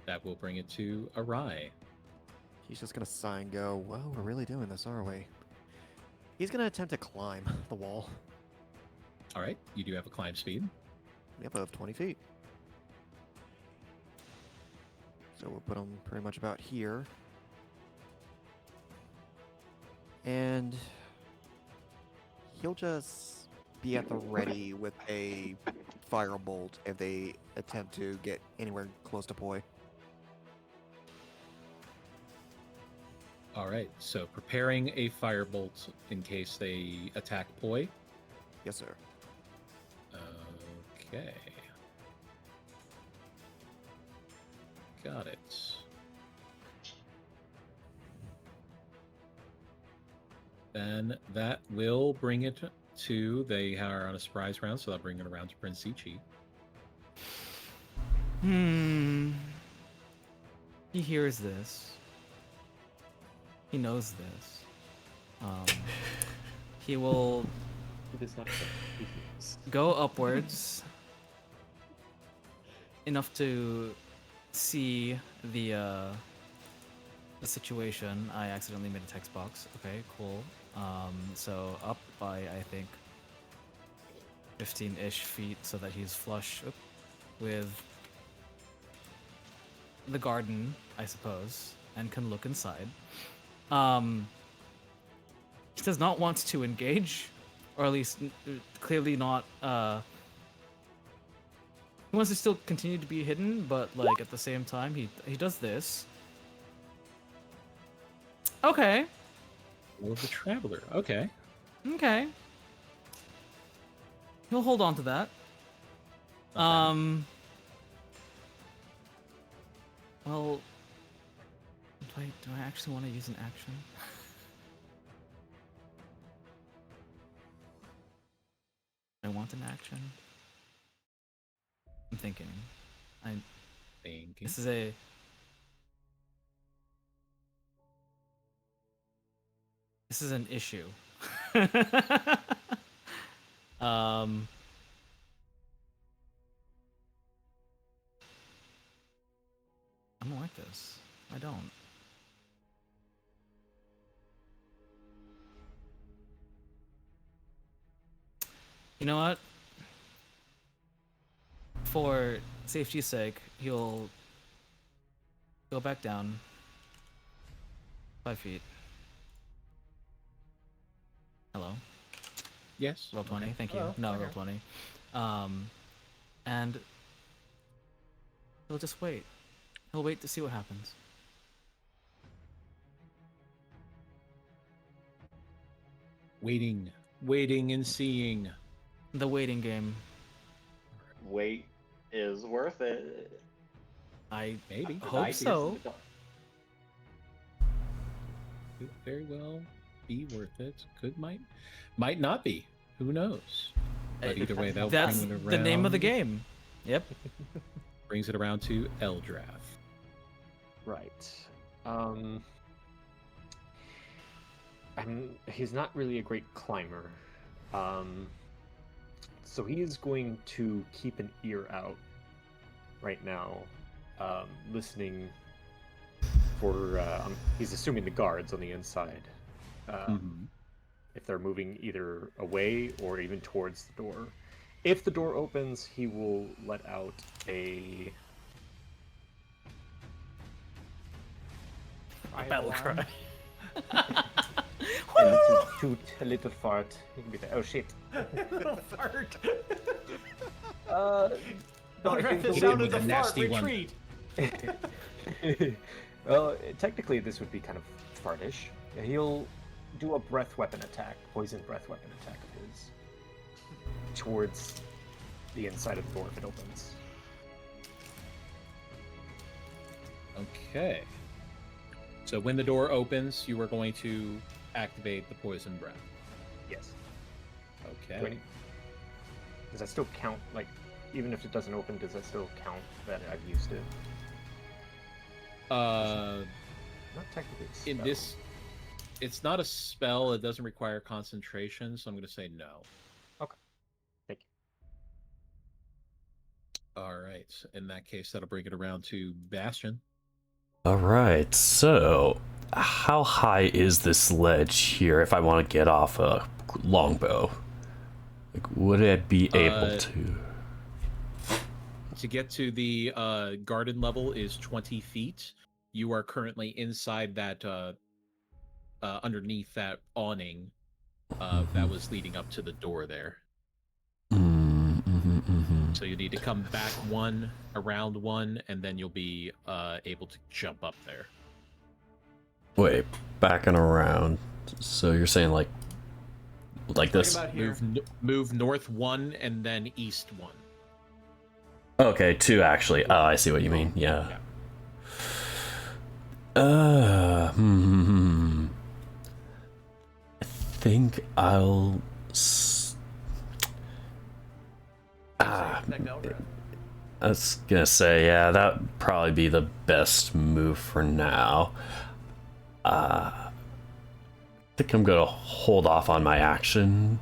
That will bring it to Arai.
He's just gonna sigh and go, well, we're really doing this, aren't we? He's gonna attempt to climb the wall.
Alright, you do have a climb speed.
Yep, of 20 feet. So we'll put him pretty much about here. And he'll just be at the ready with a firebolt if they attempt to get anywhere close to Poi.
Alright, so preparing a firebolt in case they attack Poi.
Yes, sir.
Okay. Got it. Then that will bring it to, they are on a surprise round, so that'll bring it around to Prince Ichi.
He hears this. He knows this. He will
It is not fair.
go upwards enough to see the situation. I accidentally made a text box. Okay, cool. So up by, I think, 15-ish feet so that he's flush with the garden, I suppose, and can look inside. He does not want to engage, or at least clearly not. He wants to still continue to be hidden, but like at the same time, he does this. Okay.
Will of the Traveler. Okay.
Okay. He'll hold on to that.
Okay.
Well, do I actually want to use an action? I want an action. I'm thinking. This is a. This is an issue. I don't like this. I don't. You know what? For safety's sake, he'll go back down 5 feet. Hello.
Yes.
Roll 20.
Okay.
Thank you.
Hello.
No,
Okay.
roll 20. And he'll just wait. He'll wait to see what happens.
Waiting and seeing.
The waiting game.
Wait is worth it.
I
Maybe.
hope so.
Could very well be worth it. Might not be. Who knows? But either way, that'll
That's
bring it around.
the name of the game. Yep.
Brings it around to Eldrath.
Right. He's not really a great climber. So he is going to keep an ear out right now, listening for, he's assuming the guards on the inside. If they're moving either away or even towards the door. If the door opens, he will let out a
Battle
alarm.
cry.
A little toot, a little fart. He can be like, oh shit.
Little fart.
No, I
Eldrath
think
the
the
sound
way-
of the fart.
nasty one.
Retreat.
Well, technically this would be kind of fartish. He'll do a breath weapon attack, poison breath weapon attack of his, towards the inside of the door if it opens.
Okay. So when the door opens, you are going to activate the poison breath.
Yes.
Okay.
Does that still count? Like, even if it doesn't open, does that still count that I've used it? Not technically. A
In
spell.
this, it's not a spell. It doesn't require concentration, so I'm going to say no.
Okay. Thank you.
All right. In that case, that'll bring it around to Bastion.
All right, so how high is this ledge here if I want to get off a longbow? Like, would I be able to?
To get to the garden level is 20 feet. You are currently inside that, underneath that awning that was leading up to the door there. So you need to come back one, around one, and then you'll be able to jump up there.
Wait, back and around. So you're saying like this?
About here.
Move north one and then east one.
Okay, two actually. Oh, I see what you mean. Yeah. I think I'll.
Protect Eldrath.
I was gonna say, yeah, that'd probably be the best move for now. I think I'm gonna hold off on my action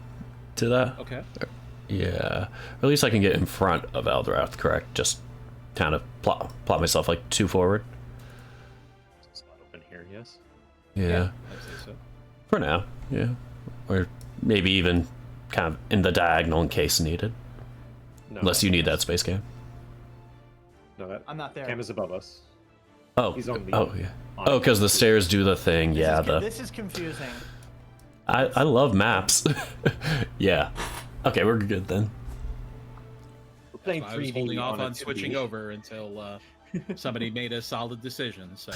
to that.
Okay.
Yeah, or at least I can get in front of Eldrath, correct? Just kind of plot myself like 2 forward.
It's not open here, yes?
Yeah,
I'd say so.
for now. Yeah, or maybe even kind of in the diagonal in case needed.
No,
Unless you need that space cam.
No, that
I'm not there.
Cam is above us.
Oh,
He's on the-
oh yeah.
on
Oh,
it.
because the stairs do the thing. Yeah,
This is confusing.
I love maps. Yeah. Okay, we're good then.
We're playing
I was
3D
holding off
a
on switching
2D.
over until somebody made a solid decision. So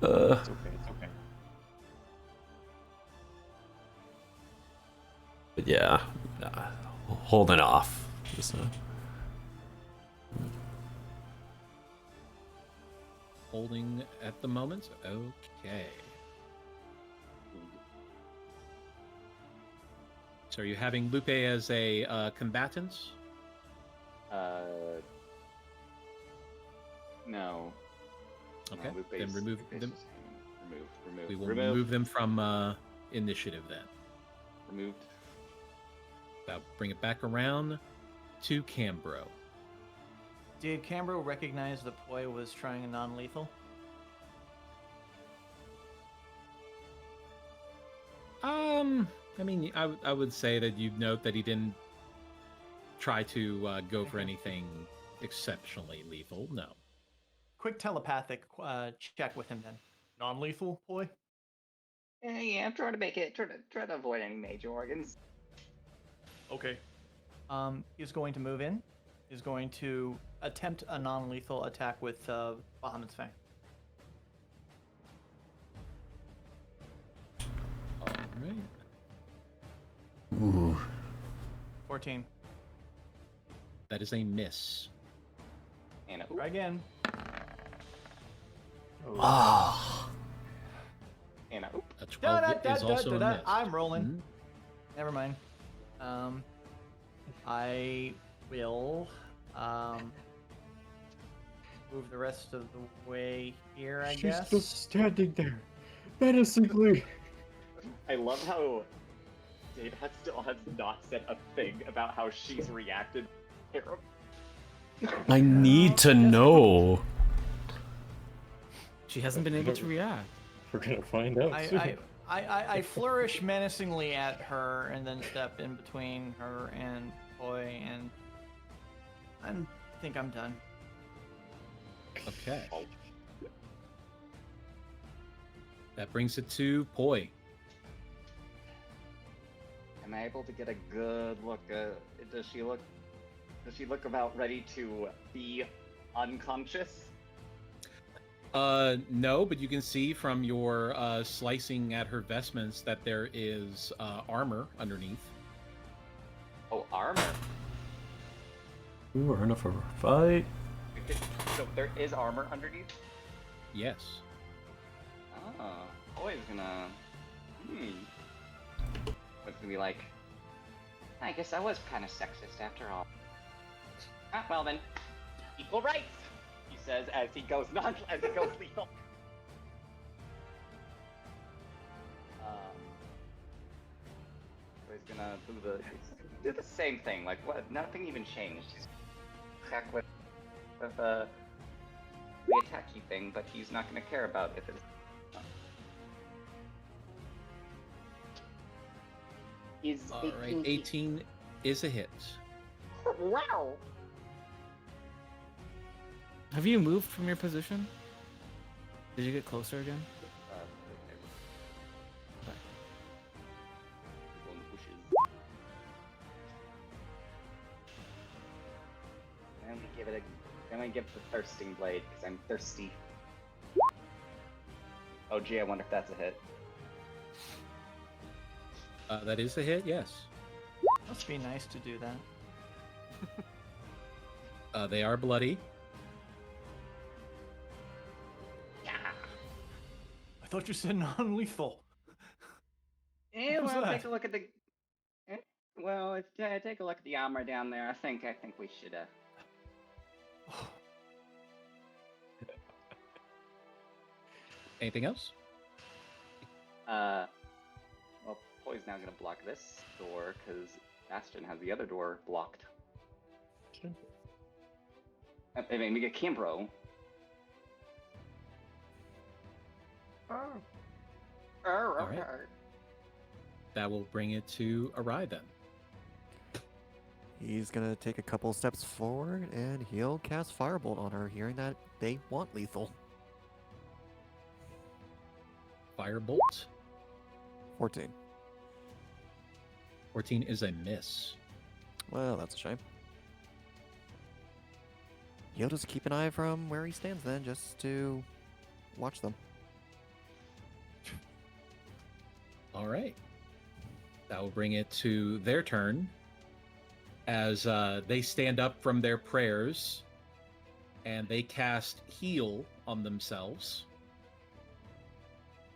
It's okay. It's okay.
But yeah, holding off. Just,
holding at the moment. Okay. So are you having Lupe as a combatant?
No.
Okay.
No, Lupe's-
Then remove
Lupe's
them.
just hanging. Remove.
We will
remove.
remove them from initiative then.
Removed.
I'll bring it back around to Cambro.
Did Cambro recognize the poi was trying a non-lethal?
I mean, I would say that you'd note that he didn't try to go for anything exceptionally lethal. No.
Quick telepathic check with him then. Non-lethal poi?
Yeah, I'm trying to make it. Try to avoid any major organs.
Okay. He's going to move in. He's going to attempt a non-lethal attack with Bahamut's Fang.
All right.
ooh.
14.
That is a miss.
And
Try again.
Ah.
and
A 12 is also a miss.
I'm rolling.
Mhm.
Never mind. I will move the rest of the way here, I guess.
She's just standing there, menacingly.
I love how Dave still has not said a thing about how she's reacted.
I need to know.
She hasn't been able to react.
We're gonna find out soon.
I flourish menacingly at her and then step in between her and Poi, and I think I'm done.
Okay. That brings it to Poi.
Am I able to get a good look? Does she look about ready to be unconscious?
No, but you can see from your slicing at her vestments that there is armor underneath.
Oh, armor.
Ooh, we're enough for a fight.
So there is armor underneath.
Yes.
Ah, Boy's gonna. What's gonna be like? I guess I was kind of sexist after all. Ah, well then, equal rights. He says as he goes lethal. So he's gonna do the same thing. Like what? Nothing even changed. He's attack with the attacky thing, but he's not gonna care about if it's. Is
All right. 18 is a hit.
Wow.
Have you moved from your position? Did you get closer again?
I'm gonna give the thirsting blade because I'm thirsty. Oh gee, I wonder if that's a hit.
That is a hit. Yes.
Must be nice to do that.
They are bloody.
Yeah.
I thought you said non-lethal.
And
Who's
well,
that?
take a look at the. Take a look at the armor down there. I think we should.
Anything else?
Well, Poi's now gonna block this door because Bastion has the other door blocked. I mean, we get Cambro.
All right. That will bring it to Arai then.
He's gonna take a couple steps forward and he'll cast Firebolt on her, hearing that they want lethal.
Firebolt.
14.
14 is a miss.
Well, that's a shame. He'll just keep an eye from where he stands then, just to watch them.
All right. That will bring it to their turn as they stand up from their prayers and they cast Heal on themselves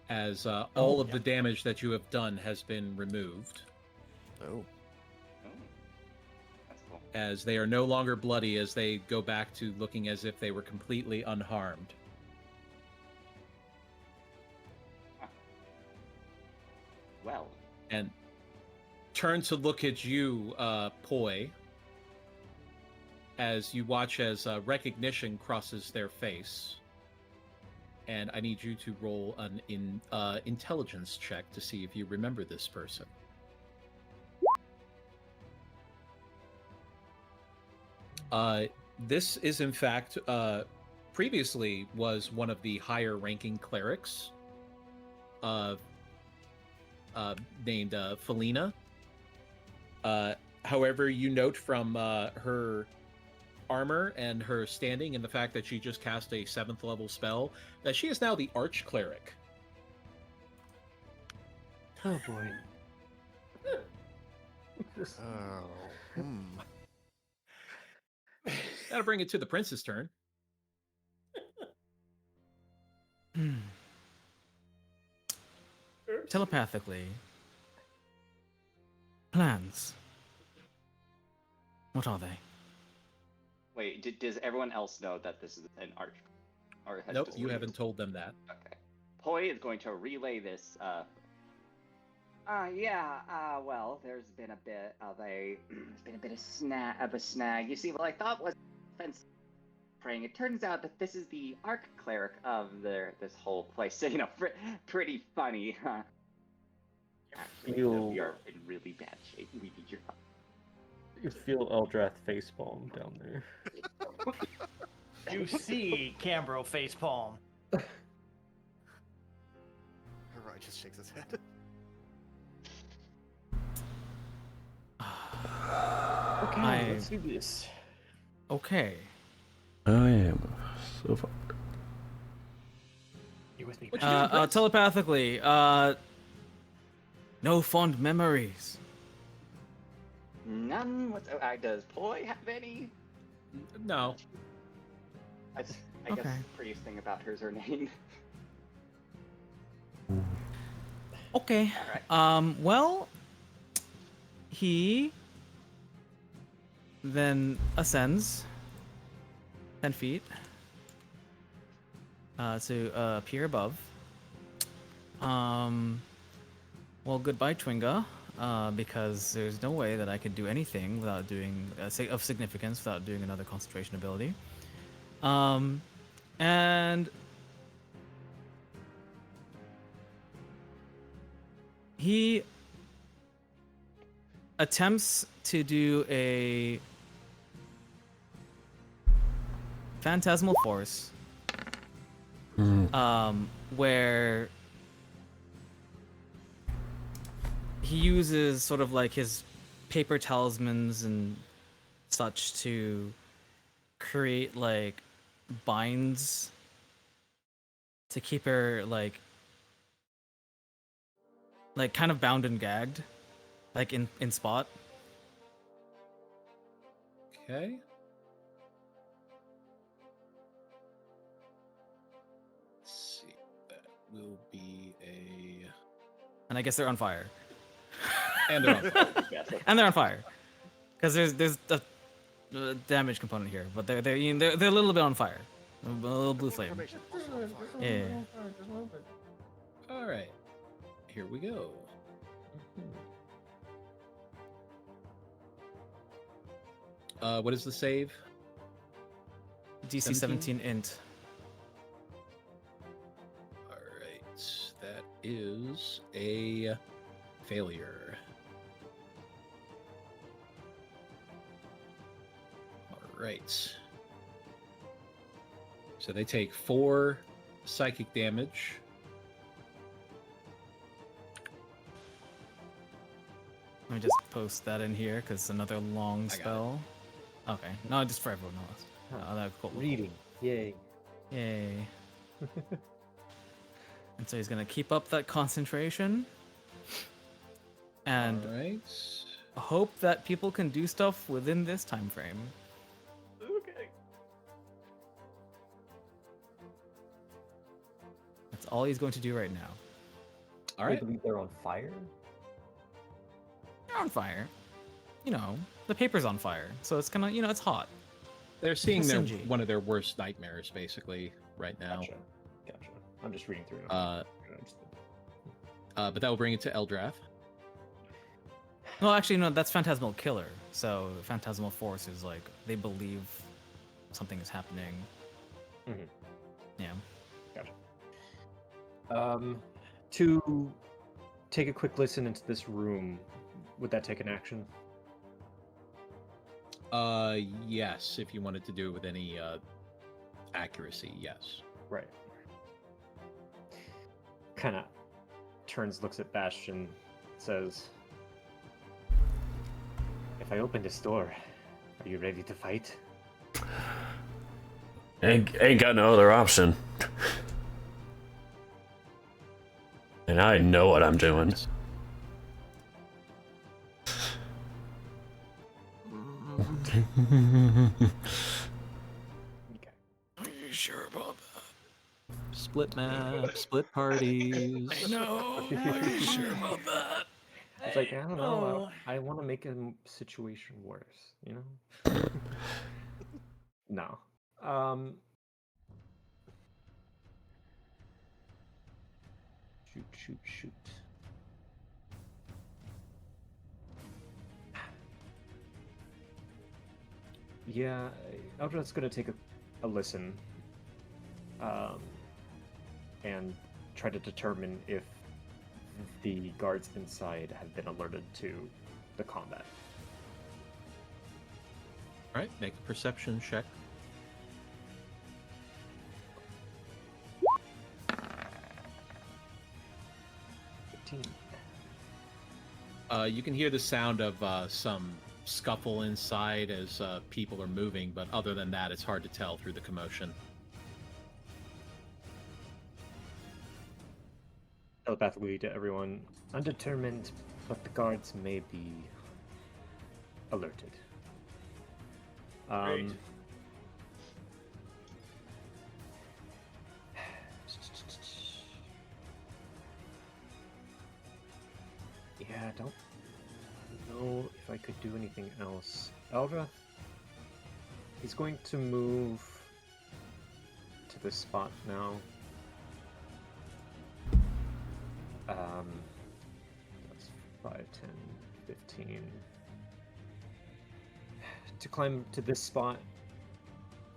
as all of the damage that you have done has been removed.
Oh.
That's cool.
As they are no longer bloody as they go back to looking as if they were completely unharmed.
Well,
And turn to look at you, Poi, as you watch as recognition crosses their face. And I need you to roll an intelligence check to see if you remember this person. This is in fact previously was one of the higher ranking clerics named Felina. However, you note from her armor and her standing and the fact that she just cast a 7th level spell that she is now the arch cleric.
Oh boy.
Oh.
That'll bring it to the prince's turn.
Telepathically. Plans. What are they?
wait, does everyone else know that this is an arch? Or has
Nope,
just
you
Lee-
haven't told them that.
Okay. Poi is going to relay this. Well, there's been a bit of a snag. You see, what I thought was offensive praying. It turns out that this is the arch cleric of this whole place. So pretty funny, huh? Actually, we are in really bad shape. We need your help.
You feel Eldrath facepalm down there.
You see Cambro facepalm.
Right, just shakes his head.
Okay, let's do this.
Okay.
I am so fucked.
You with me?
What you doing, Prince?
Telepathically, no fond memories.
None. Does Poi have any?
No.
I guess
Okay.
the prettiest thing about her is her name.
Okay.
Alright.
Well, he then ascends 10 feet to appear above. Well, goodbye, Twinga, because there's no way that I could do anything without doing of significance without doing another concentration ability. And he attempts to do a phantasmal force, where he uses sort of like his paper talismans and such to create like binds to keep her like kind of bound and gagged, like in spot.
Okay. Let's see. That will be a.
And I guess they're on fire.
And they're on fire.
And they're on fire, because there's a damage component here, but they're a little bit on fire, a little blue flame.
Information.
Yeah.
All right. Here we go. What is the save?
DC 17 int.
All right. That is a failure. right. So they take 4 psychic damage.
Let me just post that in here because it's another long
I got it.
spell. Okay, no, just for everyone else. That's cool.
Reading. Yay.
Yay. And so he's gonna keep up that concentration and
All right.
hope that people can do stuff within this time frame.
Okay.
That's all he's going to do right now.
All
I
right.
believe they're on fire.
They're on fire. You know, the paper's on fire, so it's gonna, it's hot.
They're seeing
Singy.
one of their worst nightmares, basically, right now.
Gotcha. I'm just reading through.
But that will bring it to Eldrath.
Well, actually, no, that's Phantasmal Killer. So Phantasmal Force is like they believe something is happening.
Mhm.
Yeah.
Gotcha. To take a quick listen into this room, would that take an action?
Yes, if you wanted to do it with any accuracy, yes.
Right. Kind of turns, looks at Bastion, says, "If I open this door, are you ready to fight?"
Ain't got no other option. And I know what I'm doing.
Okay.
Are you sure about that?
Split map, split parties.
I know. Are you sure about that?
It's like, I don't know. I want to make a situation worse, you know? No. Shoot. Yeah, Eldrath's gonna take a listen, and try to determine if the guards inside have been alerted to the combat.
All right, make a perception check. You can hear the sound of some scuffle inside as people are moving, but other than that, it's hard to tell through the commotion.
Telepathically to everyone, undetermined, but the guards may be alerted.
Great.
Yeah, I don't know if I could do anything else. Eldrath, he's going to move to this spot now. That's 5, 10, 15. To climb to this spot,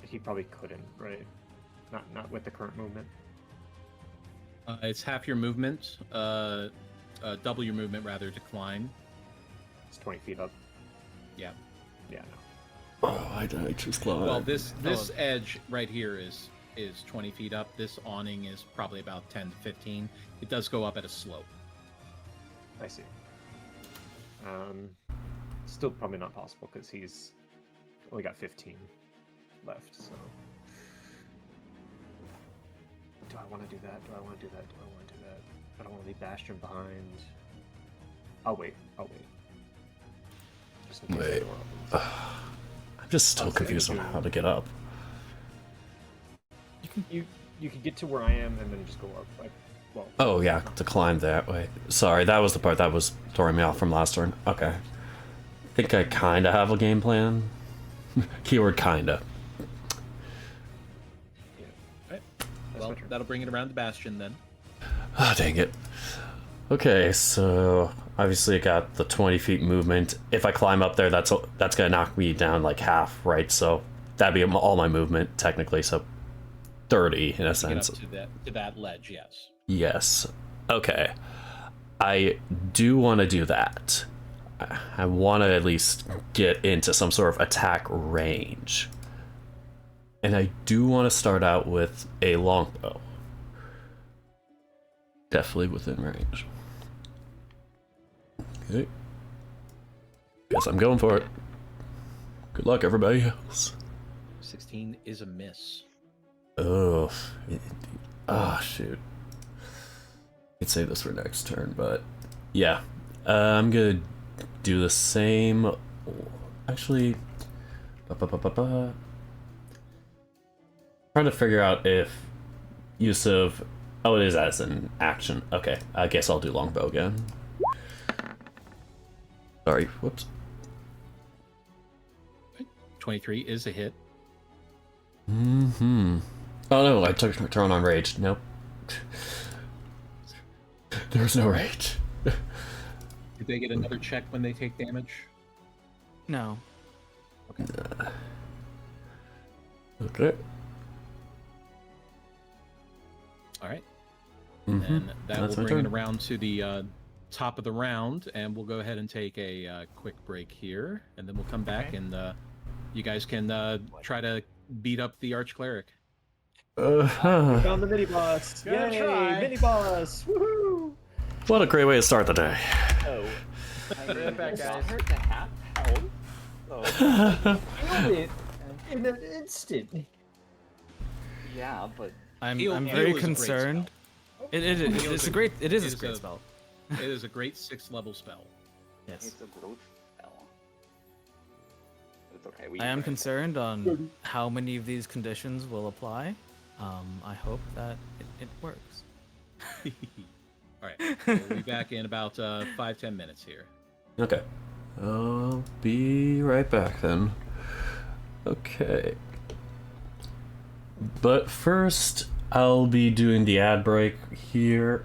he probably couldn't, right? Not with the current movement.
It's half your movement, double your movement rather to climb.
It's 20 feet up.
Yeah.
Yeah, no.
Oh, I just climbed.
Well, this edge right here is 20 feet up. This awning is probably about 10 to 15. It does go up at a slope.
I see. Still probably not possible because he's only got 15 left, so. Do I want to do that? I don't want to leave Bastion behind. I'll wait. Just in case the
Wait.
door opens.
I'm just still
I'll say
confused on
you-
how to get up.
You can get to where I am and then just go up. Well.
Oh yeah, to climb that way. Sorry, that was the part that was throwing me off from last turn. Okay. I think I kinda have a game plan. Keyword kinda.
Yeah.
Right.
That's
Well,
my turn.
that'll bring it around to Bastion then.
Ah, dang it. Okay, so obviously I got the 20 feet movement. If I climb up there, that's gonna knock me down like half, right? So that'd be all my movement technically. So 30 in a
Get
sense.
up to that ledge, yes.
Yes. Okay. I do want to do that. I want to at least get into some sort of attack range. And I do want to start out with a longbow. Definitely within range. Okay. Guess I'm going for it. Good luck, everybody else.
16 is a miss.
Oh, shoot. I'd save this for next turn, but yeah. I'm gonna do the same. Actually, trying to figure out if use of. Oh, it is as an action. Okay, I guess I'll do longbow again. Sorry, whoops.
23 is a hit.
Mm-hmm. Oh no, I took a turn on rage. Nope. There's no rage.
Did they get another check when they take damage?
No.
Okay.
Okay.
All right.
Mm-hmm.
And that
That's
will
my
bring it
turn.
around to the top of the round, and we'll go ahead and take a quick break here, and then we'll come back and you guys can try to beat up the arch cleric.
Found the mini boss.
Gonna
Yay!
try.
Mini boss. Woohoo!
What a great way to start the day.
Oh.
Be right back,
It's
guys.
hurt to half health. Oh. Killed it in an instant.
Yeah, but
I'm
Heal-
I'm
heal
very
is a great
concerned.
spell.
It
Heal
it's
is
a
a-
great it is
it
a
is
great
a-
spell.
It is a great 6th level spell.
Yes.
it's a growth spell. It's okay.
I am concerned on how many of these conditions will apply. I hope that it works.
All right. We'll be back in about 5-10 minutes here.
Okay. I'll be right back then. Okay. But first, I'll be doing the ad break here.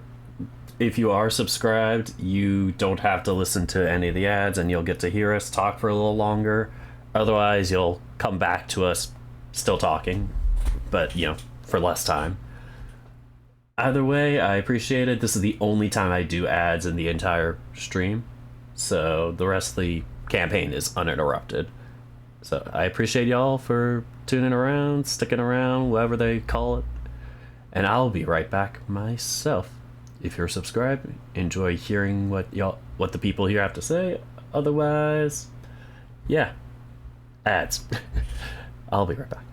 If you are subscribed, you don't have to listen to any of the ads and you'll get to hear us talk for a little longer. Otherwise, you'll come back to us still talking, but, you know, for less time. Either way, I appreciate it. This is the only time I do ads in the entire stream, so the rest of the campaign is uninterrupted. So I appreciate y'all for tuning around, sticking around, whatever they call it. And I'll be right back myself. If you're subscribed, enjoy hearing what the people here have to say. Otherwise, yeah, ads. I'll be right back.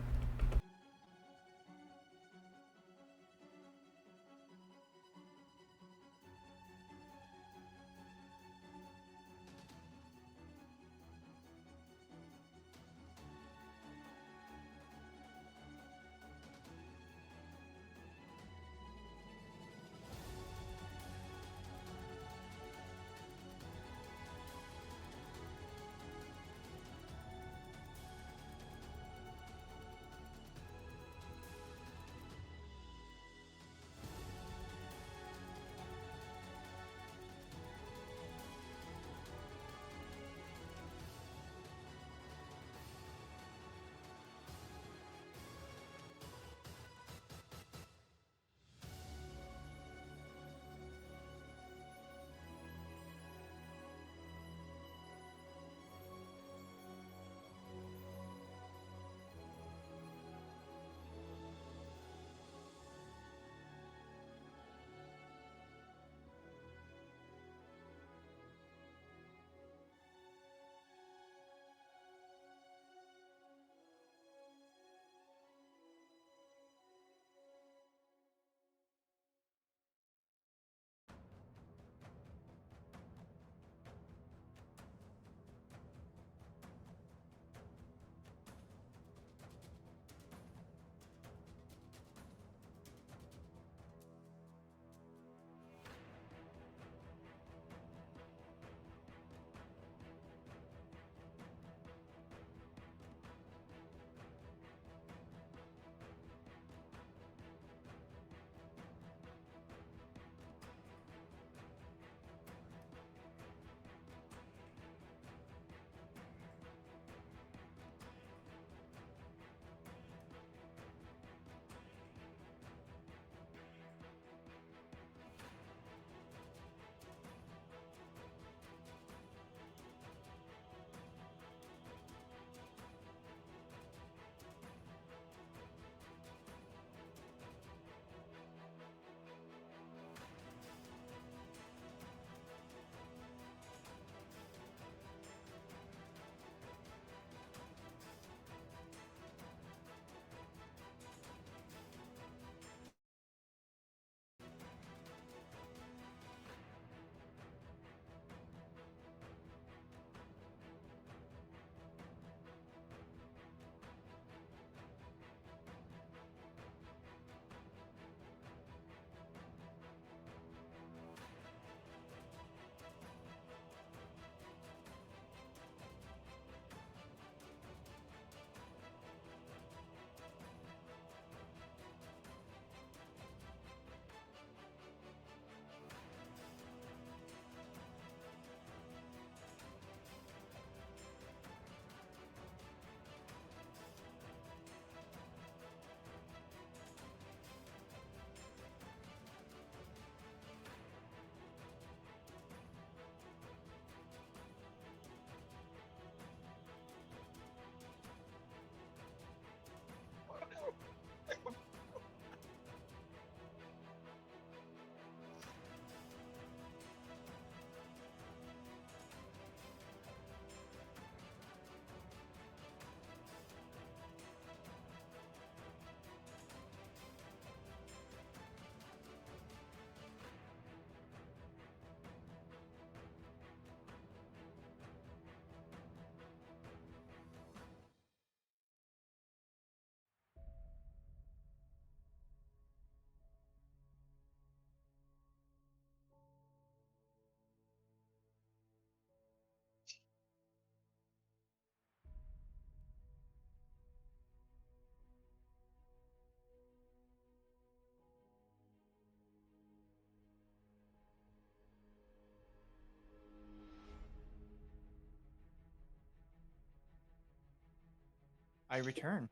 I return.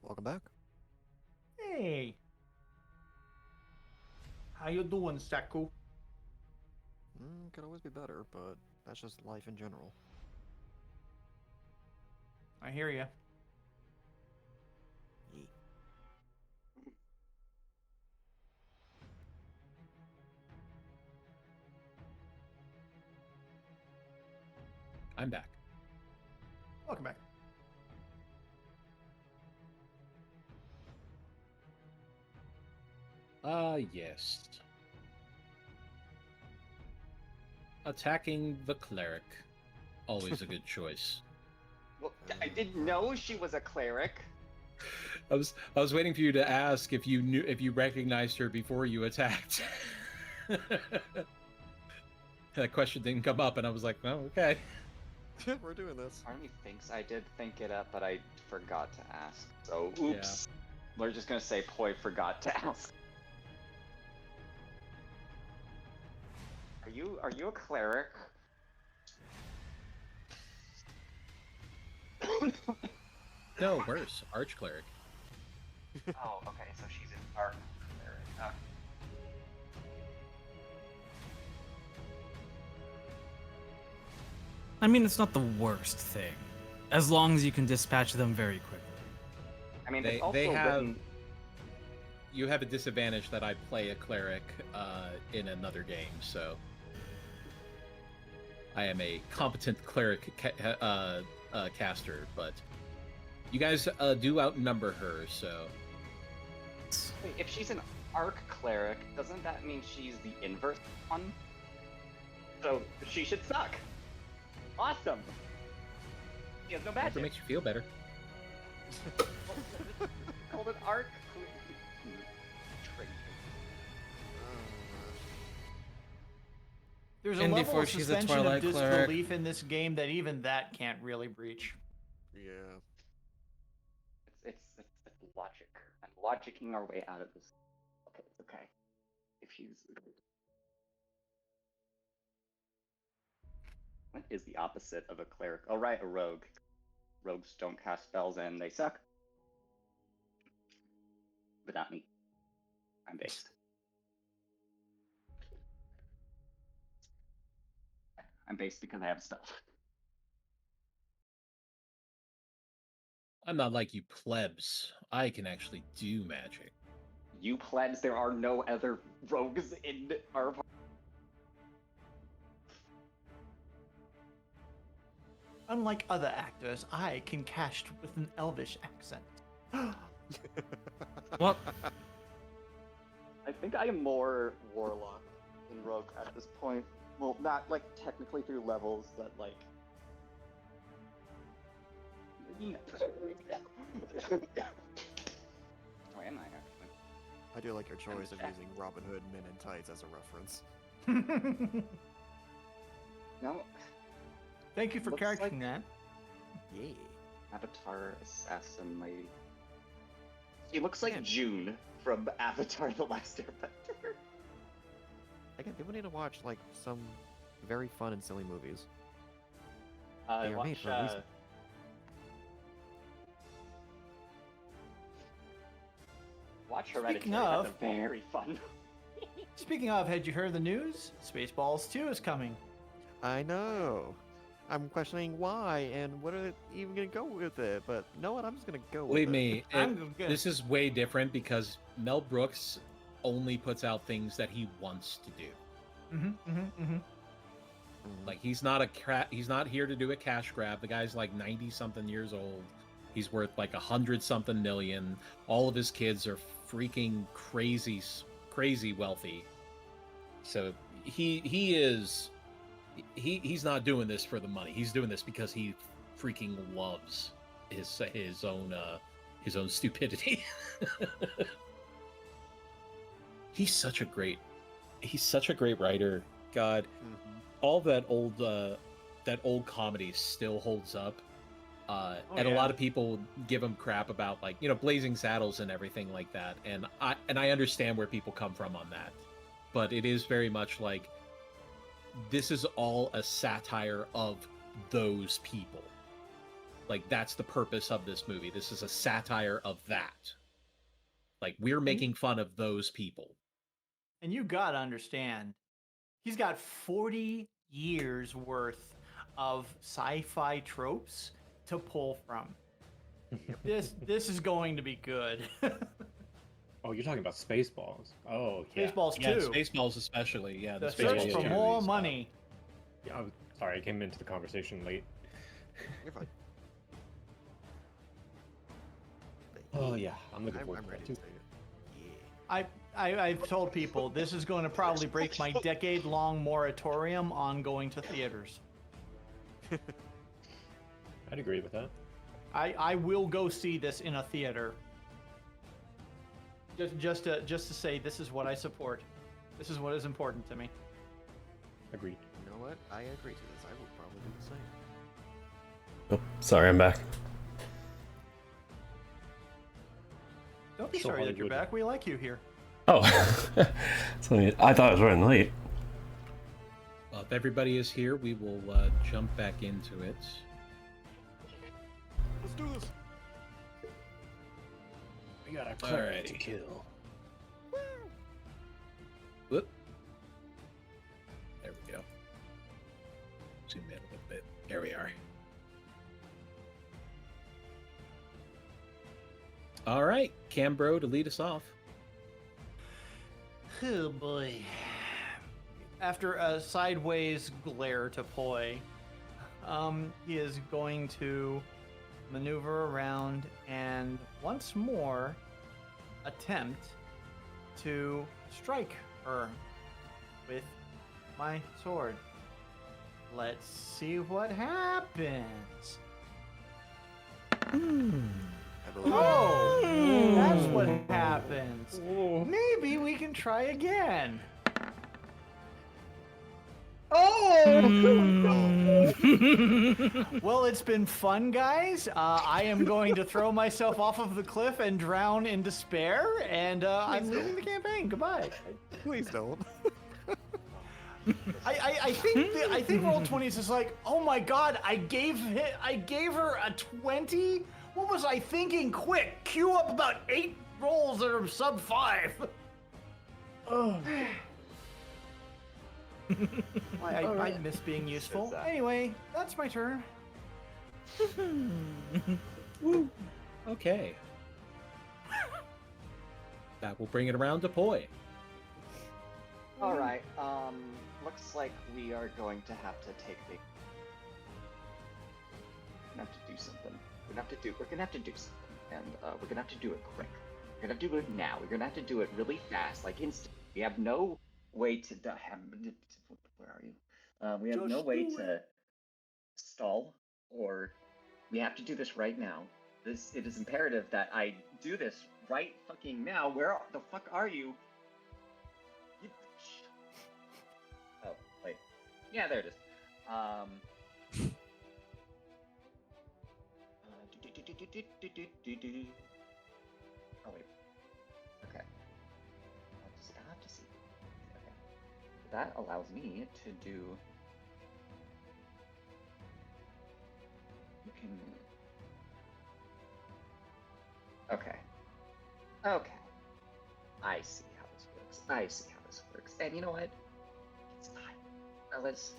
Welcome back.
Hey. How you doing, Saku?
Could always be better, but that's just life in general.
I hear you.
Yee.
I'm back.
Welcome back.
Yes. Attacking the cleric. Always a good choice.
Well, I didn't know she was a cleric.
I was waiting for you to ask if you recognized her before you attacked. That question didn't come up, and I was like, oh, okay.
We're doing this.
Part of me thinks I did think it up, but I forgot to ask. So, oops. We're just gonna say Poi forgot to ask. Are you a cleric?
No, worse. Archcleric.
Oh, okay, so she's an arc cleric. Okay.
I mean, it's not the worst thing, as long as you can dispatch them very quickly.
I mean,
They
it's also
have.
written...
You have a disadvantage that I play a cleric in another game, so I am a competent cleric caster, but you guys do outnumber her, so.
Wait, if she's an arc cleric, doesn't that mean she's the inverse one? So she should suck. Awesome. She has no
If it
magic.
makes you feel better.
Called an arc.
There's a
And
level
before
of
she's a
suspension of
Twilight cleric.
disbelief in this game that even that can't really breach.
Yeah.
It's logic. I'm logicking our way out of this. Okay, it's okay. If she's... What is the opposite of a cleric? Oh, right, a rogue. Rogues don't cast spells and they suck. But not me. I'm based. I'm based because I have stuff.
I'm not like you plebs. I can actually do magic.
You plebs, there are no other rogues in our party.
Unlike other actors, I can cast with an elvish accent.
What?
I think I am more warlock than rogue at this point. Well, not like technically through levels, but like. Oh, am I actually?
I do like your choice of using Robin Hood Men in Tights as a reference.
No.
Thank you for
Looks
correcting
like-
that.
Yeah.
Avatar Assassin Lady. She looks like June from Avatar: The Last Airbender.
Again, people need to watch like some very fun and silly movies. They are made for a reason.
Watch
Speaking
Hereditary.
of-
That's a very fun.
Speaking of, had you heard the news? Spaceballs 2 is coming.
I know. I'm questioning why and what are they even gonna go with it, but you know what? I'm just gonna go with
Believe
it.
me,
I'm good.
this is way different because Mel Brooks only puts out things that he wants to do. Like he's not he's not here to do a cash grab. The guy's like 90 something years old. He's worth like 100 something million. All of his kids are freaking crazy wealthy. So he's not doing this for the money. He's doing this because he freaking loves his own stupidity. He's such a great writer. God, all that old comedy still holds up. And a lot of people give him crap about like, you know, Blazing Saddles and everything like that. And I understand where people come from on that. But it is very much like this is all a satire of those people. Like that's the purpose of this movie. This is a satire of that. Like we're making fun of those people.
And you gotta understand, he's got 40 years worth of sci-fi tropes to pull from. This is going to be good.
Oh, you're talking about Spaceballs. Oh, yeah.
Spaceballs
Yeah,
too.
Spaceballs especially. Yeah,
The
Spaceballs
search for
too
more
is,
money.
Yeah, sorry, I came into the conversation late.
You're fine.
Oh, yeah, I'm looking forward
I'm
to
ready
that
to
too.
say it. Yeah.
I've told people this is going to probably break my decade-long moratorium on going to theaters.
I'd agree with that.
I will go see this in a theater. Just to say this is what I support. This is what is important to me.
Agreed.
You know what? I agree to this. I would probably do the same.
Oh, sorry, I'm back.
Don't be
So
sorry that you're
Hollywood.
back. We like you here.
Oh, so I thought I was running late.
Well, if everybody is here, we will jump back into it.
Let's do this.
We got a
Alrighty.
to kill.
Whoop. There we go. Zoom in a little bit. There we are. All right, Cambro to lead us off.
Oh boy. After a sideways glare to Poi, he is going to maneuver around and once more attempt to strike her with my sword. Let's see what happens.
I believe
Oh, that's what happens. Maybe we can try again. Well, it's been fun, guys. I am going to throw myself off of the cliff and drown in despair, and I'm leaving the campaign. Goodbye.
Please don't.
I think Roll20 is just like, oh my god, I gave her a 20. What was I thinking? Quick, queue up about 8 rolls that are sub 5. Oh. I miss being useful. Anyway, that's my turn.
Woo. Okay. That will bring it around to Poi.
All right. Looks like we are going to have to take the. We're gonna have to do something. We're gonna have to do something, and we're gonna have to do it quick. We're gonna have to do it now. We're gonna have to do it really fast, like instant. We have no way to. Where are you? We have no way to stall, or we have to do this right now. It is imperative that I do this right fucking now. Where the fuck are you? Oh, wait. Yeah, there it is. Oh, wait. Okay. I'll have to see. Okay. That allows me to do. You can. Okay. Okay. I see how this works. And you know what? It's fine. Fellas,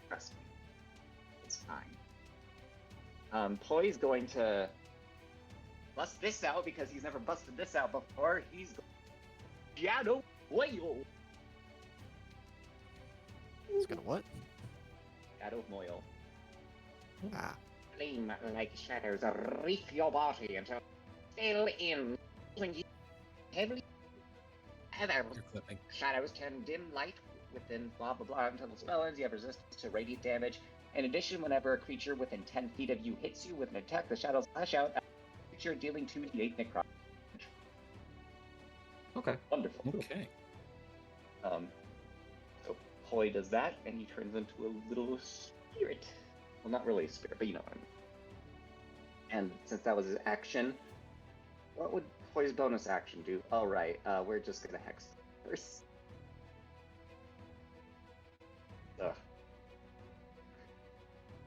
trust me. It's fine. Ploy's going to bust this out because he's never busted this out before. He's Shadow Moil.
It's gonna what?
Shadow Moil.
Ah.
Flame like shadows wreath your body until still in when you heavily other
You're clipping.
shadows turn dim light within blah blah blah until the spell ends. You have resistance to radiant damage. In addition, whenever a creature within 10 feet of you hits you with an attack, the shadows flash out at the creature, dealing 2d8 necrotic.
Okay.
Wonderful.
Okay.
So Poi does that, and he turns into a little spirit. Well, not really a spirit, but you know what I mean. And since that was his action, what would Poi's bonus action do? All right, we're just gonna hex first. Ugh.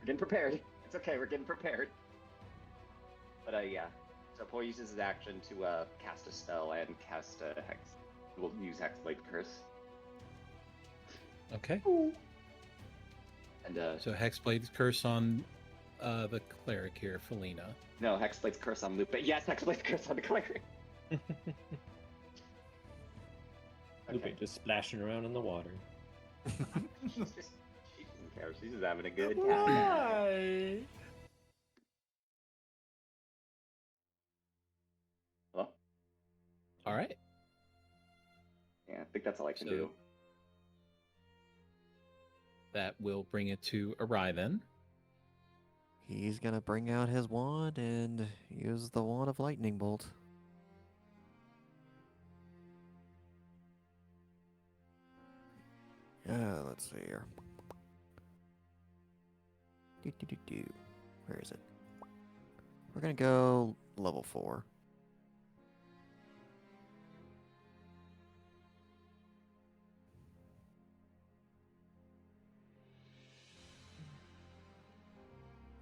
We're getting prepared. It's okay, we're getting prepared. But yeah. So Poi uses his action to cast a spell and cast a hex. We'll use Hexblade Curse.
Okay.
And
So Hexblade's curse on the cleric here, Felina.
no, Hexblade's Curse on Lupe. Yes, Hexblade's Curse on the cleric.
Lupe just splashing around in the water.
She doesn't care. She's just having a good time.
Why?
Hello?
All right.
Yeah, I think that's all I can
So-
do.
That will bring it to Arai then.
He's gonna bring out his wand and use the wand of lightning bolt. Let's see here. Where is it? We're gonna go level 4.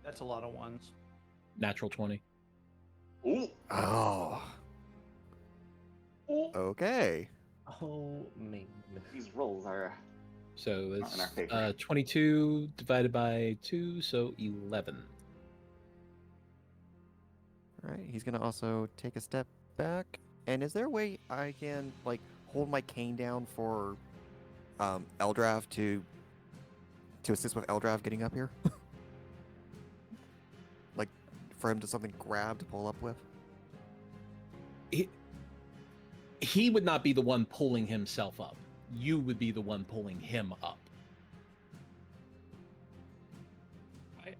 That's a lot of ones.
Natural 20.
Ooh!
Oh. Okay.
Oh, man.
These rolls are...
So
Not in our
it's
favor.
22 divided by 2, so 11.
Alright, he's gonna also take a step back. And is there a way I can, like, hold my cane down for Eldrath to assist with Eldrath getting up here? Like, for him to something grab to pull up with?
He would not be the one pulling himself up. You would be the one pulling him up.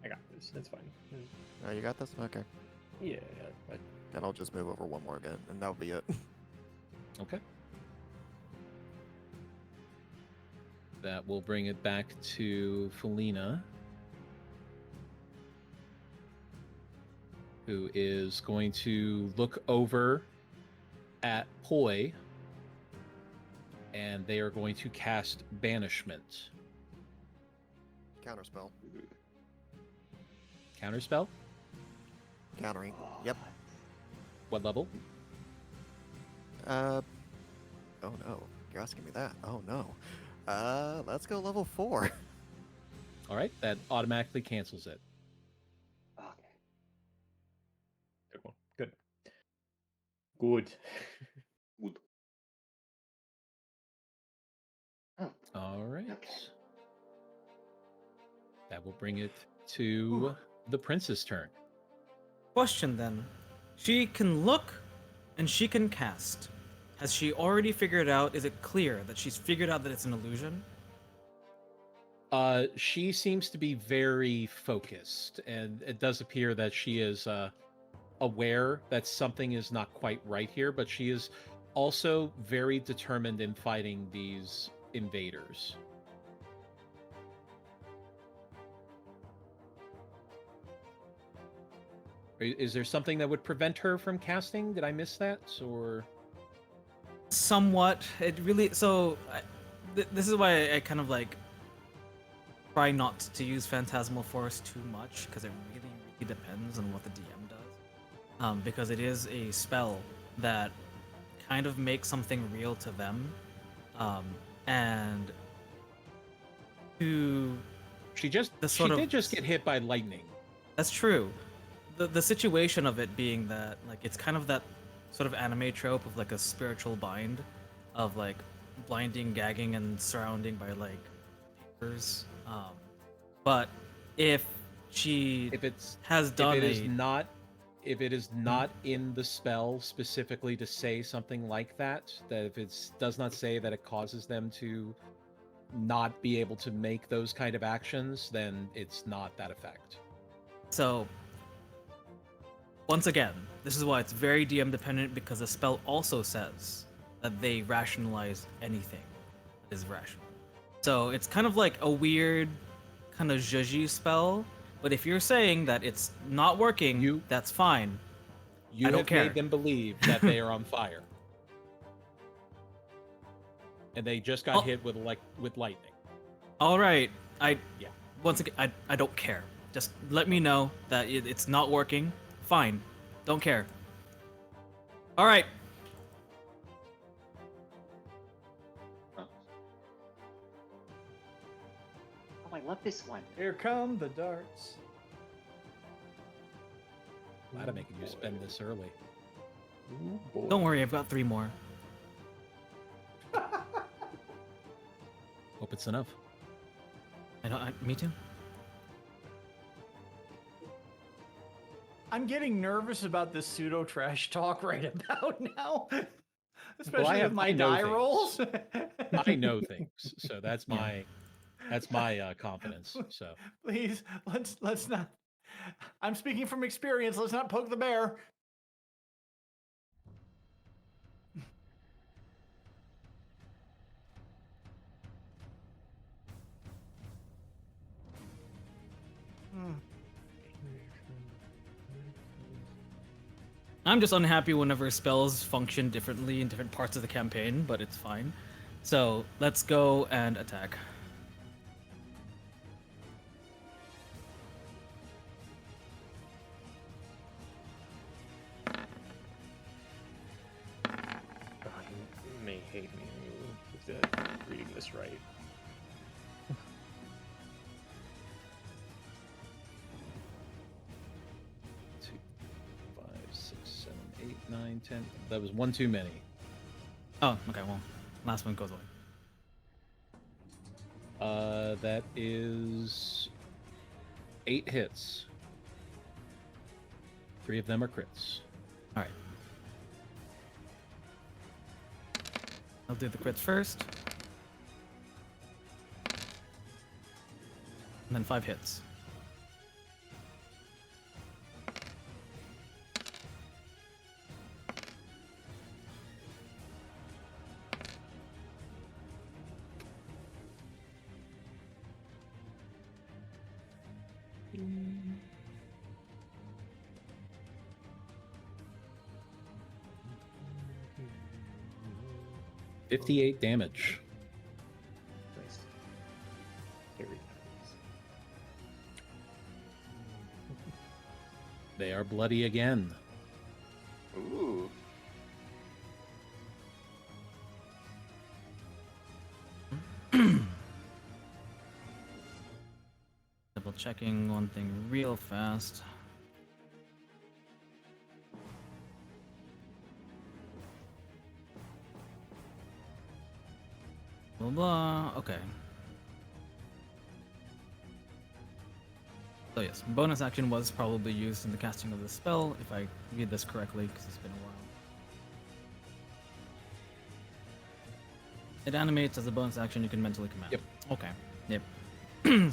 I got this. That's fine.
Oh, you got this? Okay.
Yeah, but
Then I'll just move over one more again, and that'll be it.
Okay. That will bring it back to Felina, who is going to look over at Poi, and they are going to cast Banishment.
Counterspell.
Counterspell?
Countering. Yep.
What level?
Oh no. You're asking me that. Oh no. Let's go level 4.
All right, that automatically cancels it.
Okay.
good one. Good. Good.
Good. Oh,
All right.
okay.
That will bring it to the prince's turn.
Question then. She can look and she can cast. Has she already figured out, is it clear that she's figured out that it's an illusion?
She seems to be very focused, and it does appear that she is aware that something is not quite right here, but she is also very determined in fighting these invaders. Is there something that would prevent her from casting? Did I miss that? Or
Somewhat. It really. So, this is why I kind of like try not to use Phantasmal Force too much, because it really, really depends on what the DM does. Because it is a spell that kind of makes something real to them, and to
she
The sort of-
did just get hit by lightning.
That's true. The situation of it being that like it's kind of that sort of anime trope of like a spiritual bind, of like blinding, gagging, and surrounding by like papers. But if she
If it's
has done
if it is
a
not if it is not in the spell specifically to say something like that, that if it does not say that it causes them to not be able to make those kind of actions, then it's not that effect.
So, once again, this is why it's very DM dependent, because the spell also says that they rationalize anything that is rational. So it's kind of like a weird kind of zhuzhy spell, but if you're saying that it's not working, that's fine.
You
I don't
have
care.
made them believe that they are on fire. And they just got
Oh.
hit with lightning.
All right,
Yeah.
once again, I don't care.
Just let me know that it's not working. Fine. Don't care. All right.
Oh, I love this one.
Here come the darts.
Glad I'm making you spend this early.
Ooh, boy.
Don't worry, I've got 3 more.
Hope it's enough.
Me too.
I'm getting nervous about this pseudo trash talk right about now. Especially
Well,
with my
I know
die
things.
rolls.
I know things, so that's my confidence. So
Please, let's not. I'm speaking from experience. Let's not poke the bear.
I'm just unhappy whenever spells function differently in different parts of the campaign, but it's fine. So let's go and attack.
You may hate me if I'm reading this right.
two, 5, 6, 7, 8, 9, 10. That was one too many.
Oh, okay, well, last one goes away.
That is 8 hits. 3 of them are crits.
Alright. I'll do the crits first. And then 5 hits.
Mm. 58 damage.
Nice. Very nice.
They are bloody again.
Ooh.
Double checking one thing real fast. Blah blah. Okay. So yes, bonus action was probably used in the casting of the spell, if I read this correctly, because it's been a while. It animates as a bonus action you can mentally command.
Yep.
Okay. Yep.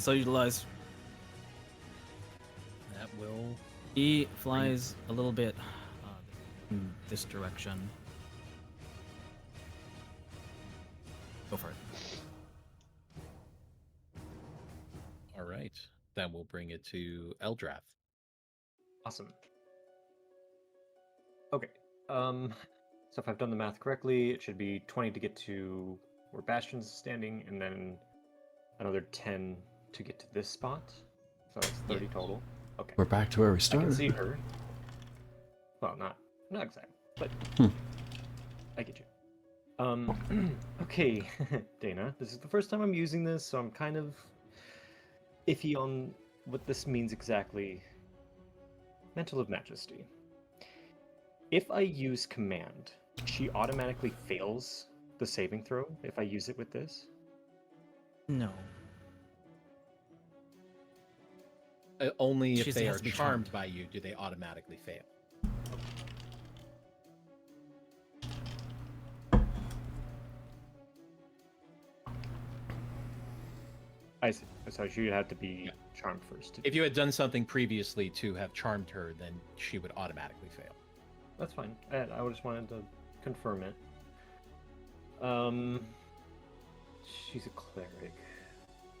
So utilize.
That will.
He flies a little bit in this direction. Go for it.
All right. That will bring it to Eldrath.
Awesome. Okay. So if I've done the math correctly, it should be 20 to get to where Bastion's standing, and then another 10 to get to this spot. So that's 30 total. Okay.
We're back to where we
I
started.
can see her. Well, not exactly, but I get you. Okay, Dana, this is the first time I'm using this, so I'm kind of iffy on what this means exactly. Mantle of Majesty. If I use command, she automatically fails the saving throw if I use it with this?
No.
Only if
She
they
has
are
to be
charmed
charmed.
by you do they automatically fail.
I see. So she would have to be
Yeah.
charmed first.
If you had done something previously to have charmed her, then she would automatically fail.
That's fine. I just wanted to confirm it. She's a cleric.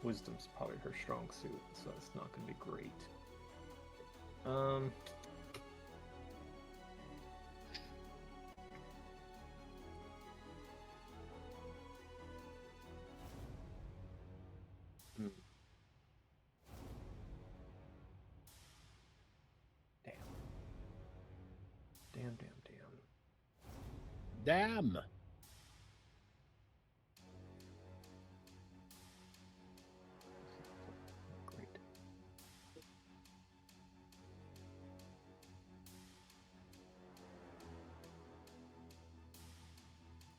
Wisdom's probably her strong suit, so it's not going to be great.
Damn.
Great.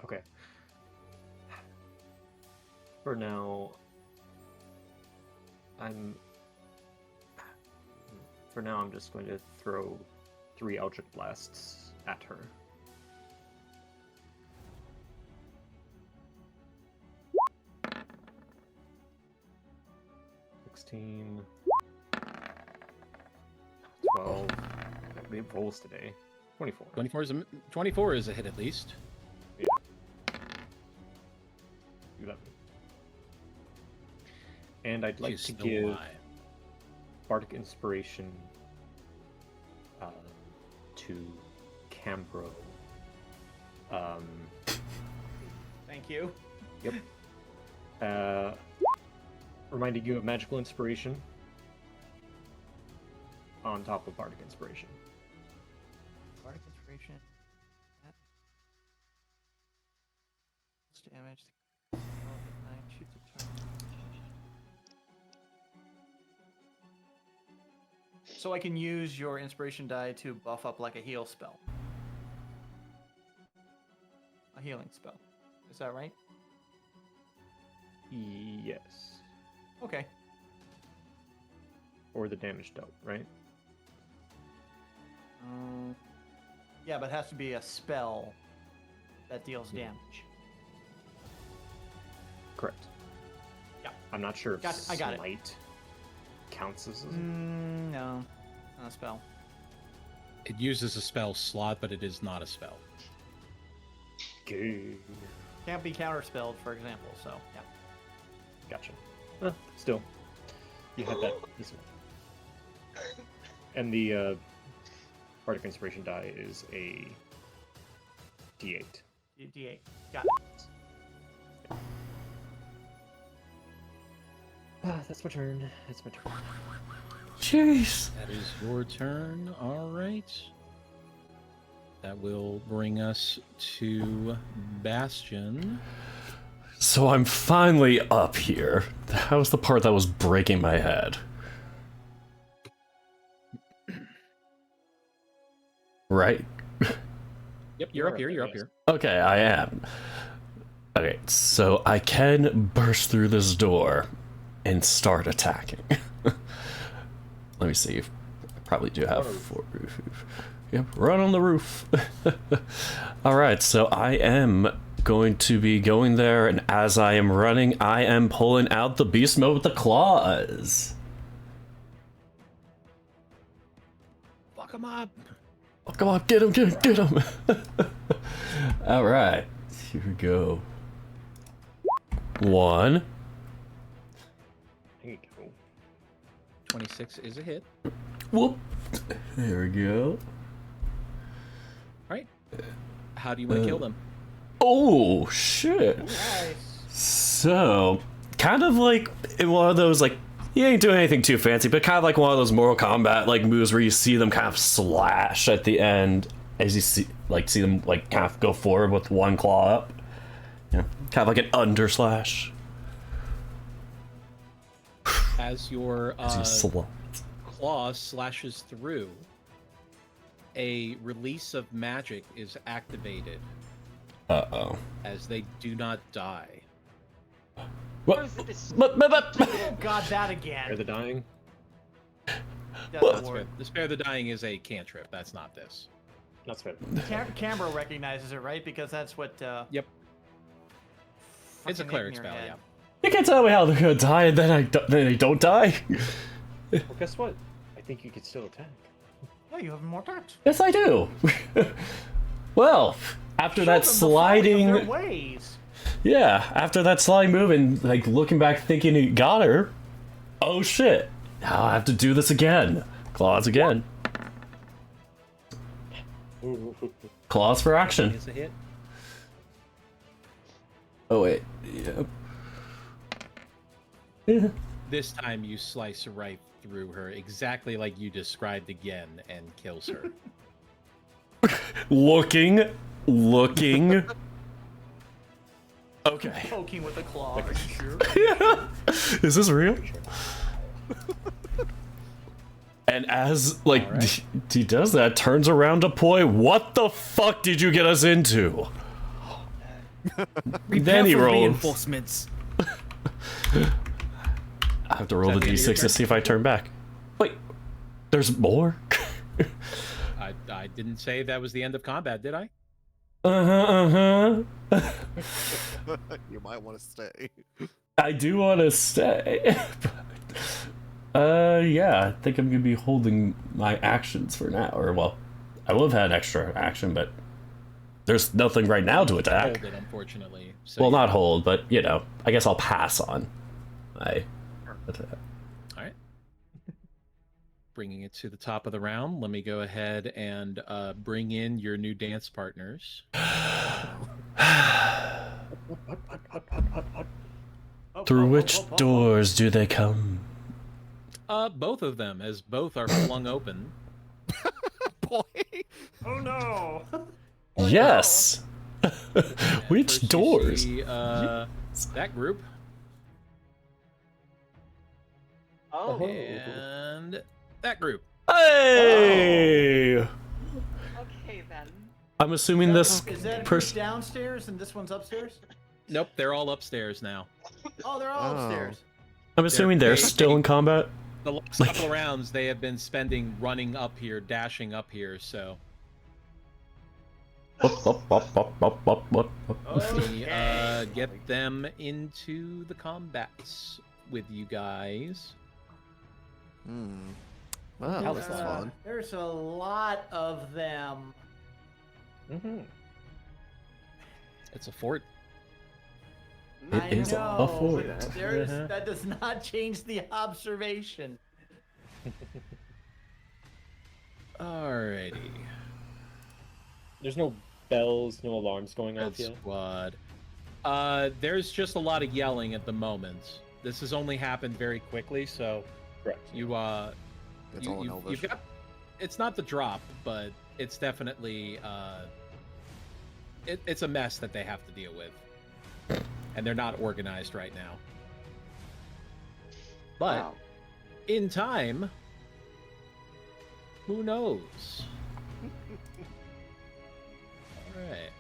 Okay. For now, I'm just going to throw 3 Eldritch Blasts at her. $16, 12. We have rolls today. 24.
24 is a hit at least.
Yeah. 11. And I'd like
She's
to
still
give
alive.
Bardic Inspiration to Cambro.
Thank you.
Yep. Reminding you of Magical Inspiration on top of Bardic Inspiration.
Bardic Inspiration. Damage. Shoots a target.
So I can use your inspiration die to buff up like a heal spell. A healing spell. Is that right?
Yes.
Okay.
Or the damage dealt, right?
Yeah, but it has to be a spell that deals damage.
Correct.
Yeah.
I'm not sure if
I got it.
Smite counts as
No, not a spell.
It uses a spell slot, but it is not a spell.
Good.
Can't be counterspelled, for example. So yeah.
Gotcha. Still, you have that this one. And the Bardic Inspiration die is a D8.
D8. Got it.
That's my turn. That's my turn.
Jeez.
That is your turn. All right. That will bring us to Bastion.
So I'm finally up here. That was the part that was breaking my head. Right?
Yep, you're up here. You're up here.
Okay, I am. Okay, so I can burst through this door and start attacking. Let me see. I probably do have 4 roof. Yep, run on the roof. Alright, so I am going to be going there, and as I am running, I am pulling out the beast mode with the claws.
Fuck him up.
Oh, come on, get him, get him. Alright, here we go. 1.
There you go.
26 is a hit.
Whoop. There we go.
All right. How do you want to kill them?
Oh, shit.
Nice.
So, kind of like in one of those, like, you ain't doing anything too fancy, but kind of like one of those Mortal Kombat like moves where you see them kind of slash at the end as you see them like kind of go forward with one claw up. Yeah, kind of like an underslash.
As your
As you slide.
claw slashes through, a release of magic is activated
Uh-oh.
as they do not die.
What?
Oh god, that again.
Are the dying?
Doesn't work.
The Spare the Dying is a cantrip. That's not this.
That's fair.
Canberra recognizes it, right? Because that's what.
Yep. It's a
fucking hit in
cleric
your
spell,
head.
yeah.
You can't tell me how they're gonna die and then they don't die.
Well, guess what? I think you could still attack.
Yeah, you have more attacks.
Yes, I do. Well, after
Show
that
them the folly of
sliding...
their ways.
Yeah, after that sliding move and like looking back thinking he got her, oh shit, now I have to do this again. Claws again. Claws for action.
Is a hit.
Oh wait, yep. Yeah.
This time you slice right through her, exactly like you described again, and kills her.
Looking looking. Okay.
Poking with a claw. Are you sure?
Is this real? And as like
Alright.
he does that, turns around to Poi. What the fuck did you get us into? Then he
Prepare for
rolls.
reinforcements.
I have to roll
Is
the
that the end of your
d6 to
turn?
see if I turn back. Wait, there's more?
I didn't say that was the end of combat, did I?
You might want to stay.
I do want to stay. Yeah, I think I'm gonna be holding my actions for now. Or, well, I will have had extra action, but there's nothing right now to attack.
Hold it, unfortunately. So
Well,
yeah.
not hold, but, you know, I guess I'll pass on my attack.
All right. Bringing it to the top of the round, let me go ahead and bring in your new dance partners.
Through which doors do they come?
Both of them, as both are flung open.
Boy.
Oh no!
Yes!
And
Which
first you
doors?
see, that group,
Oh,
and that group.
Hey!
okay then.
I'm assuming this
Is that
person.
downstairs and this one's upstairs?
Nope, they're all upstairs now.
Oh, they're all
Oh.
upstairs.
I'm assuming they're still in combat.
The last
Like-
couple of rounds they have been spending running up here, dashing up here, so let me get them into the combats with you guys.
Wow, this is fun.
There's a lot of them.
It's a fort.
It
I
is a
know,
fort.
but that does not change the observation.
Alrighty.
There's no bells, no alarms going
Red
off yet.
squad. There's just a lot of yelling at the moment. This has only happened very quickly, so
Correct.
you
It's all in Elvish.
you've got. It's not the drop, but it's definitely it's a mess that they have to deal with, and they're not organized right now. But
Wow.
in time, who knows? All right.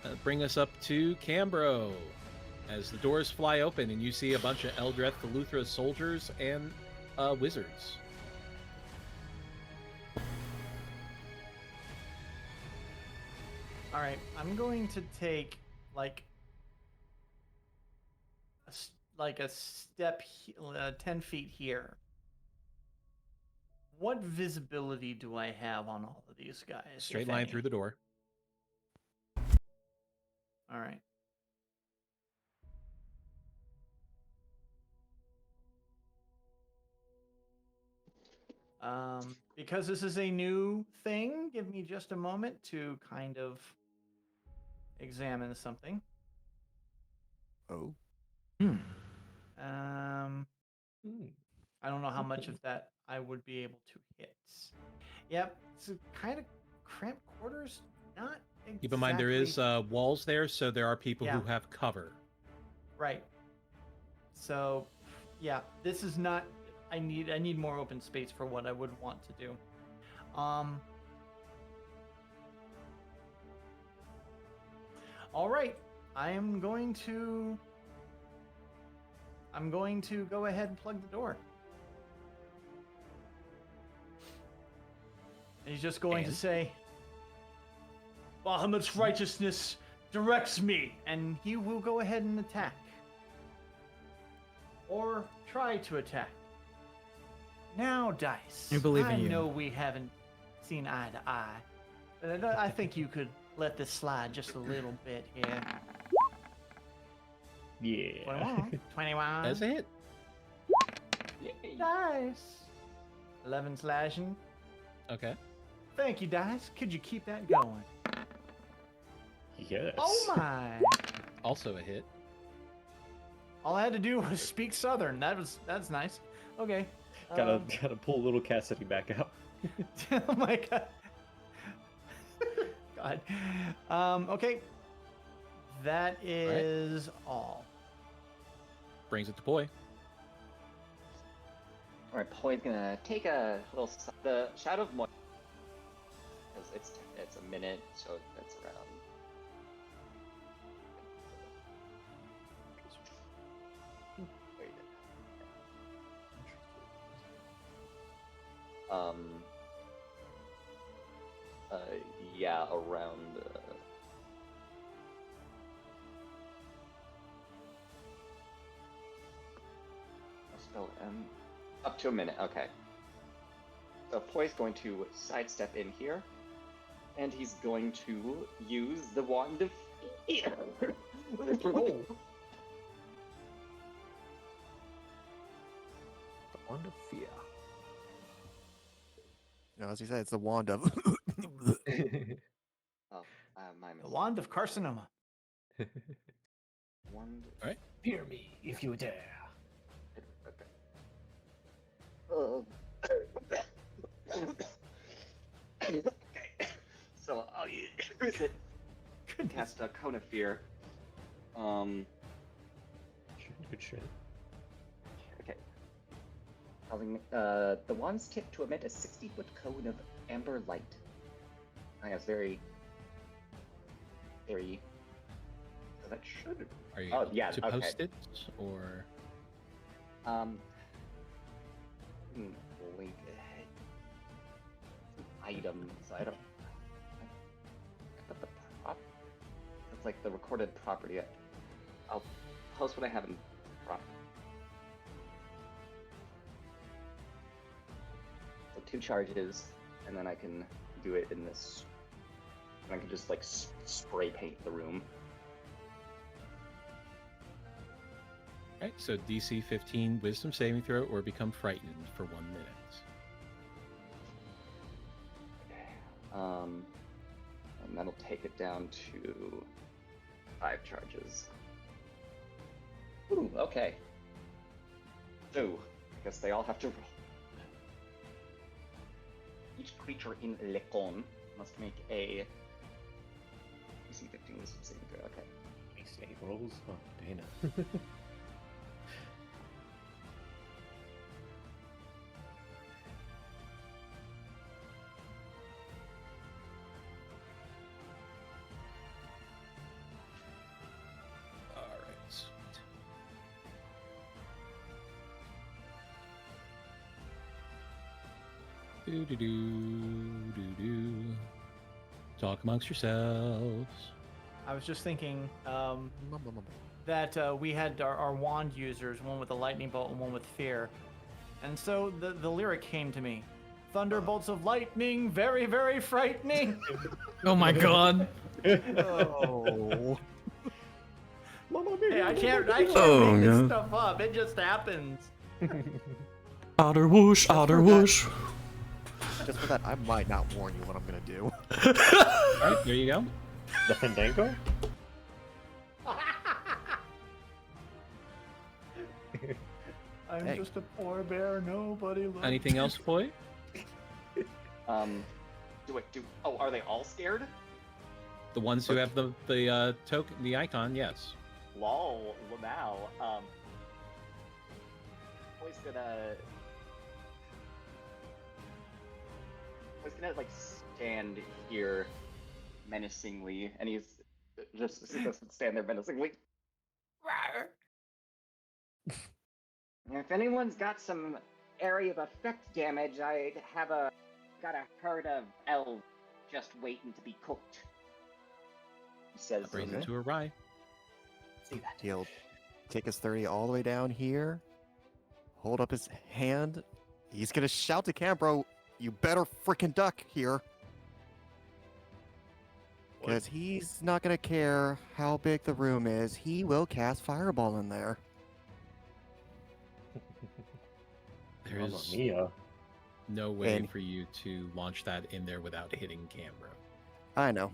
Let's bring us up to Cambro. As the doors fly open and you see a bunch of Eldrath Luthra soldiers and wizards.
All right, I'm going to take like a step 10 feet here. What visibility do I have on all of these guys?
Straight
if
line
any?
through the door.
All right. Because this is a new thing, give me just a moment to kind of examine something.
Oh.
I don't know how much of that I would be able to hit. Yep, it's kind of cramped quarters. Not exactly.
Keep in mind there is walls there, so there are people who
Yeah.
have cover.
Right. So, yeah, this is not. I need more open space for what I would want to do. All right, I'm going to go ahead and plug the door. And he's just going to
And?
say, Bahamut's righteousness directs me, and he will go ahead and attack. Or try to attack. Now, Dice.
We believe in
I
you.
know we haven't seen eye to eye, but I think you could let this slide just a little bit here.
Yeah.
21. 21.
That's a hit.
Dice. 11 slashing.
Okay.
Thank you, Dice. Could you keep that going?
Yes.
Oh my.
Also a hit.
All I had to do was speak Southern. That's nice. Okay.
Gotta pull little Cassidy back out.
Oh my god. God. Okay. That is all.
Brings it to Poi.
All right, Poi's gonna take a little the Shadow of Moy because it's a minute, so that's around. Yeah, around. Spell up to a minute. Okay. So Poi's going to sidestep in here, and he's going to use the Wand of Fear.
Oh. The Wand of Fear.
You know, as you said, it's the wand of.
Oh, my
The
mistake.
Wand of Carcinoma.
Wand.
All right.
Fear me if you dare.
Okay. So I'll use it. Cast a Cone of Fear.
Good shit.
Okay. Causing the wand's tip to emit a 60-foot cone of amber light. I guess very. So that should.
Are you
Oh,
able
yeah,
to
okay.
post it or?
Link item. So I don't. But the prop. It's like the recorded property. I'll post what I have in prop. So 2 charges, and then I can do it in this. And I can just like spray paint the room.
Right, so DC 15 Wisdom saving throw or become frightened for 1 minute.
And that'll take it down to 5 charges. Ooh, okay. So, I guess they all have to roll. Each creature in Lecon must make a DC 15 Wisdom saving throw. Okay.
Makes 8 rolls? Oh, Dana.
All right, sweet. Do. Talk amongst yourselves.
I was just thinking that we had our wand users, one with a lightning bolt and one with fear. And so the lyric came to me. Thunderbolts of lightning, very, very frightening.
Oh my god.
Oh.
Hey, I can't
Oh,
make this
God.
stuff up. It just happens.
Otter whoosh, otter whoosh.
Just for that, I might not warn you what I'm gonna do.
All right, there you go.
The Fandango?
I'm
Hey.
just a poor bear. Nobody loves
Anything else, Poi?
Oh, are they all scared?
The ones who have the token, the icon, yes.
Lol, wow. Always gonna like stand here menacingly, and he's just stand there menacingly. If anyone's got some area of effect damage, I got a herd of elves just waiting to be cooked. He says,
That brings it to a rye.
see that.
He'll take his 30 all the way down here, hold up his hand. He's gonna shout to Cambro, "You better freaking duck here." Because he's not gonna care how big the room is. He will cast Fireball in there.
There
Mamma
is
mia.
no way
And-
for you to launch that in there without hitting camera.
I know.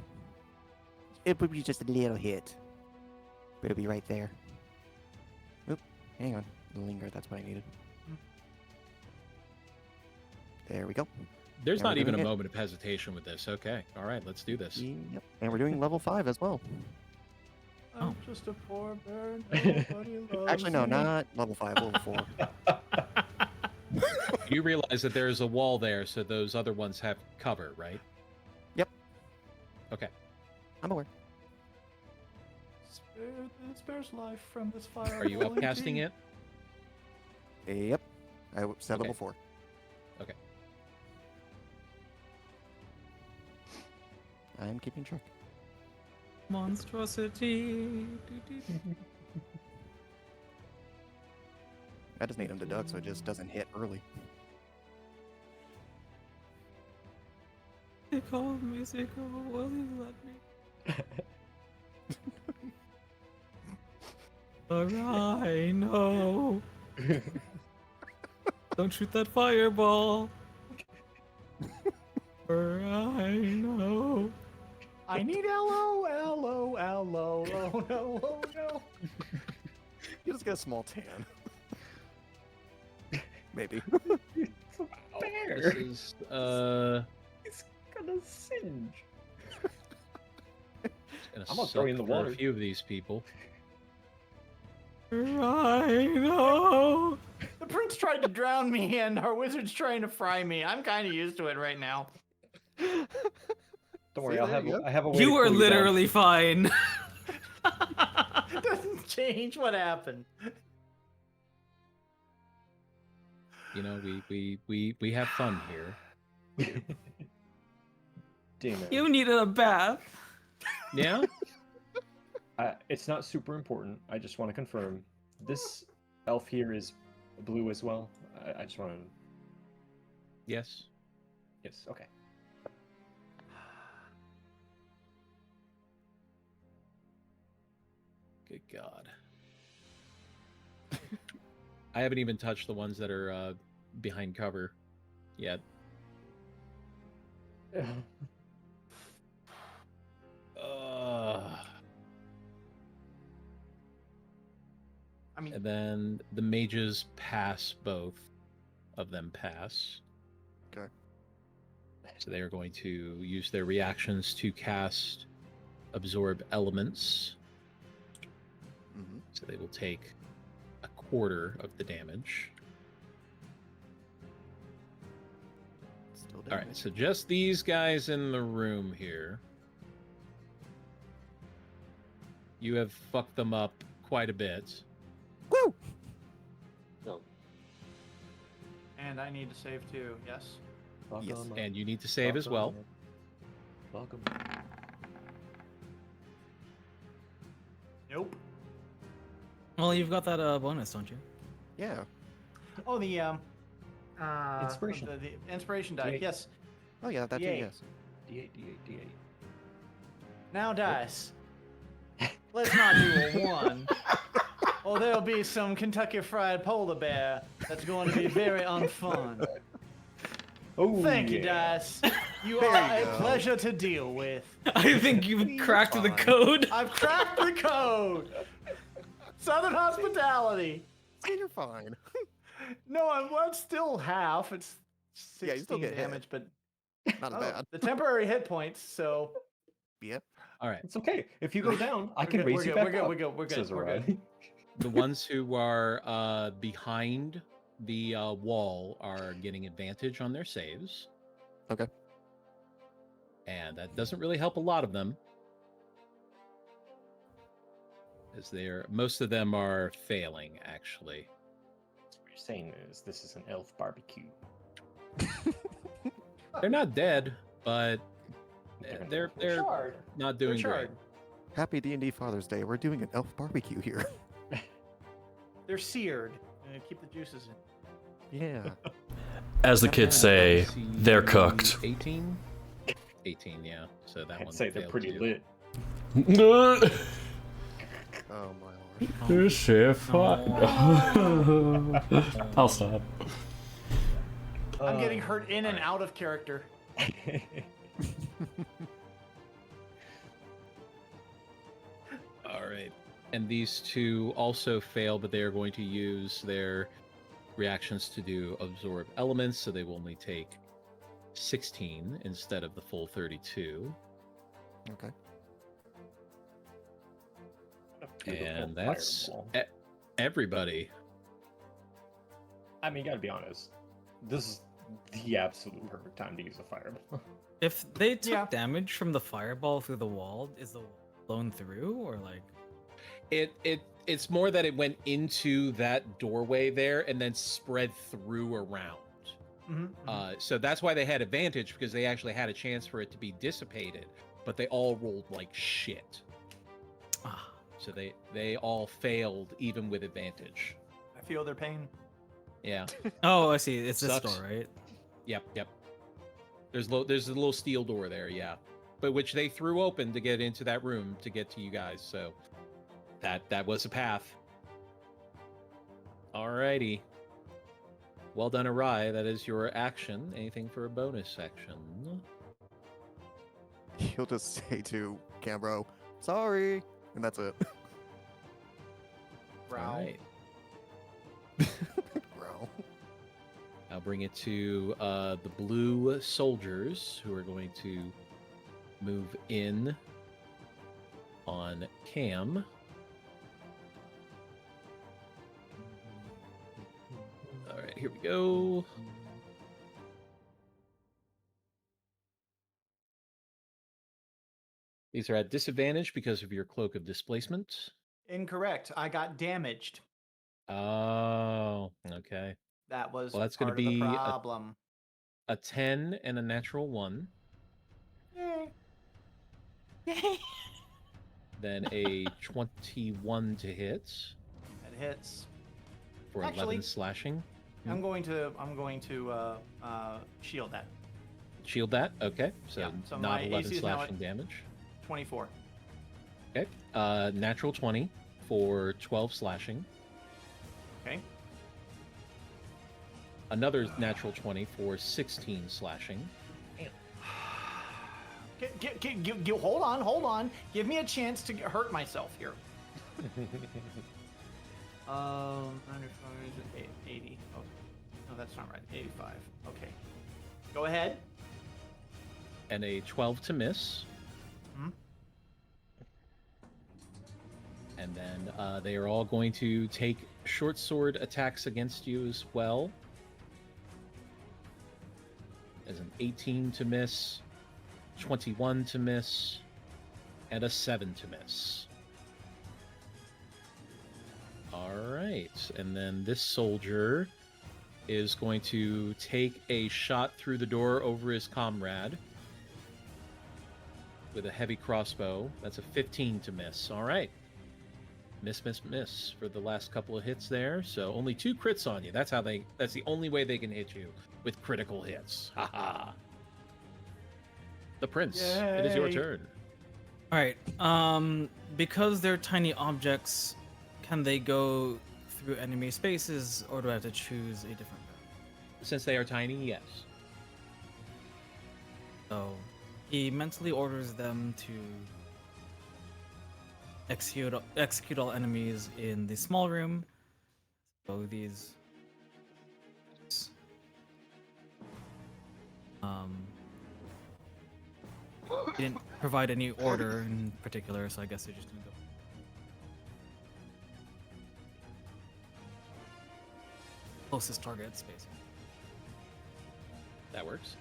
It would be just a little hit. But it'll be right there. Oop, hang on. Linger, that's what I needed. There we go.
There's
And we're
not even a
doing it-
moment of hesitation with this. Okay, all right, let's do this.
Yep. And we're doing level 5 as well.
I'm just a poor bird. Nobody loves
Actually, no,
me.
not level 5, level 4.
You realize that there's a wall there, so those other ones have cover, right?
Yep.
Okay.
I'm aware.
Spares life from this fire.
Are you upcasting it?
Yep. I said
Okay.
level 4.
Okay.
I'm keeping track.
Monstrosity.
I just need him to duck so it just doesn't hit early.
They called me Sicko. Will you let me? A rhino. Don't shoot that fireball. A rhino.
I need LO. Oh no, oh no.
You just get a small tan. Maybe.
This is
It's gonna singe.
gonna
I'm gonna
suck
throw you in the
for
water.
a few of these people.
Rhino.
The prince tried to drown me, and our wizard's trying to fry me. I'm kind of used to it right now.
Don't worry,
See,
I
there you go.
have a way to
You
cool
are
down.
literally fine.
It doesn't change what happened.
You know, we have fun here.
Damn it.
You needed a bath.
Yeah?
It's not super important. I just want to confirm. This elf here is blue as well. I just want to.
Yes.
Yes. Okay.
Good God. I haven't even touched the ones that are behind cover yet.
I mean,
And then the mages pass both of them pass.
Okay.
So they are going to use their reactions to cast absorb elements.
Mm-hmm.
So they will take a quarter of the damage.
Still
All right, so just these guys in the room here. You have fucked them up quite a bit.
Woo!
No.
and I need to save too. Yes.
Yes.
And you need to save as well.
Welcome.
Nope.
Well, you've got that bonus, don't you?
Yeah.
Oh, the
Inspiration.
The inspiration die.
D8.
Yes.
Oh yeah, that too.
D8.
Yes. D8, D8, D8.
Now dice. Let's not do a 1. Or there'll be some Kentucky Fried Polar Bear that's going to be very unfun.
Oh,
Thank you,
yeah.
Dice. You
There
are
you
a
go.
pleasure to deal with.
I think you've cracked the
fine.
code.
I've cracked the code. Southern hospitality.
You're fine.
No, I'm still half. It's
Yeah, you still
16
get hit.
damage, but
Not
oh,
bad.
the temporary hit points. So
Yep.
All right.
It's okay. If you go down, I can
good,
raise
we're
you
good,
back
we're good,
up.
we're good, we're good,
says
we're good.
Orion.
The ones who are behind the wall are getting advantage on their saves.
Okay.
And that doesn't really help a lot of them. As most of them are failing, actually.
What you're saying is this is an elf barbecue.
They're not dead, but
They're
they're
Shard.
not
They're
doing great.
charred.
Happy D&D Father's Day. We're doing an elf barbecue here.
They're seared. Keep the juices in.
Yeah.
As the kids say, they're cooked.
18? 18, yeah. So that
I'd
one
say they're
failed
pretty
too.
lit.
Oh my lord.
Chef. I'll stop.
I'm getting hurt in and out of character.
All right. And these two also fail, but they are going to use their reactions to do absorb elements, so they will only take 16 instead of the full 32.
Okay.
And that's
fireball.
everybody.
I mean, you gotta be honest. This is the absolute perfect time to use a fireball.
If they took
Yeah.
damage from the fireball through the wall, is the wall blown through or like?
It's more that it went into that doorway there and then spread through around. So that's why they had advantage, because they actually had a chance for it to be dissipated, but they all rolled like shit.
Ah,
So they all failed even with advantage.
I feel their pain.
Yeah.
oh, I see. It's this
Sucks.
door, right?
Yep. There's a little steel door there, yeah, but which they threw open to get into that room to get to you guys. So that was a path. Alrighty. Well done, Arai. That is your action. Anything for a bonus action?
He'll just say to Cambro, sorry, and that's it.
Alright.
Bro.
I'll bring it to the blue soldiers, who are going to move in on Cam. All right, here we go. These are at disadvantage because of your cloak of displacement.
Incorrect. I got damaged.
Oh, okay.
That was
Well, that's going to
part of the
be
problem.
a 10 and a natural 1.
Yay.
Then a 21 to hit
That hits.
for
Actually,
11 slashing.
I'm going to shield that.
Shield that. Okay, so,
Yeah, so
not
my
11
AC is now
slashing
at-
damage.
24.
Okay. Natural 20 for 12 slashing.
Okay.
Another natural 20 for 16 slashing.
Hold on. Give me a chance to hurt myself here. 95 is 80. Oh, no, that's not right. 85. Okay. Go ahead.
And a 12 to miss.
Hmm?
And then they are all going to take short sword attacks against you as well. As an 18 to miss, 21 to miss, and a 7 to miss. All right, and then this soldier is going to take a shot through the door over his comrade with a heavy crossbow. That's a 15 to miss. All right. Miss for the last couple of hits there. So only 2 crits on you. That's the only way they can hit you, with critical hits. Haha. The prince, it is your
Yay.
turn.
All right. Because they're tiny objects, can they go through enemy spaces, or do I have to choose a different route?
Since they are tiny, yes.
So he mentally orders them to execute all enemies in the small room. So these. He didn't provide any order in particular, so I guess they're just gonna go. Closest target space.
That works.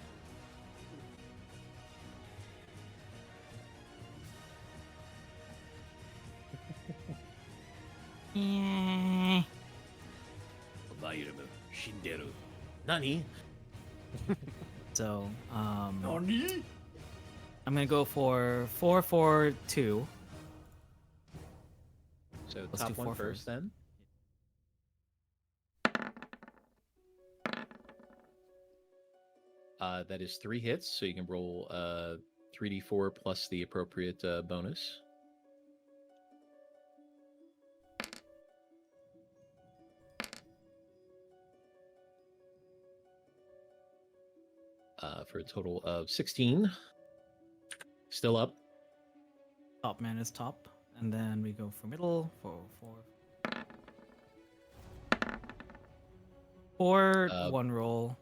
Nani?
So,
Nani?
I'm gonna go for 4-4-2.
So
Let's
top
do
one
4
first, then. That is 3 hits, so you can roll 3d4 plus the appropriate bonus. For a total of 16. Still up.
Top man is top, and then we go for middle. 4
Uh,
1 roll.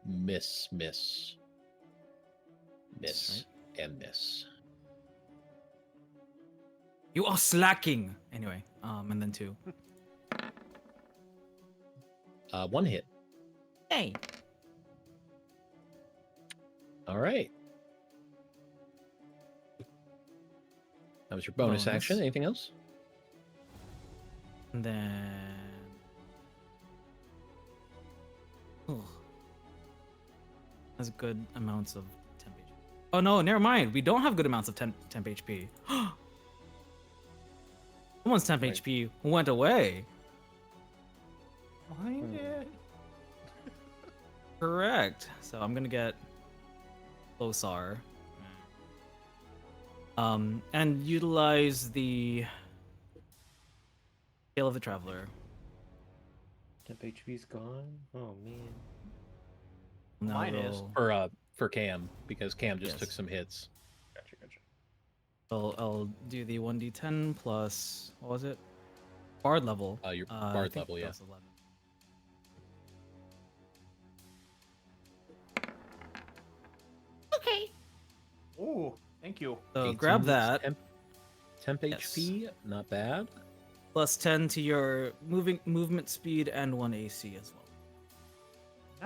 Miss. Miss and miss.
You are slacking. Anyway, and then 2.
One hit.
Hey.
All right. That was your bonus action.
Bonus.
Anything else?
And then. Oh. Has good amounts of temp HP. Oh no, never mind. We don't have good amounts of temp HP. Someone's temp
Right.
HP went away.
Mine did.
Correct. So I'm gonna get Losar. And utilize the Scale of the Traveler.
Temp HP's gone. Oh man.
Now
Mine is.
For Cam, because Cam just took
Yes.
some hits.
Gotcha.
I'll do the 1d10 plus, what was it? Bard level.
Your
I
bard
think
level, yeah.
that's 11.
Ooh, thank you.
So
18
grab that,
Temp
Yes.
HP, not bad.
plus 10 to your movement speed and 1 AC as well.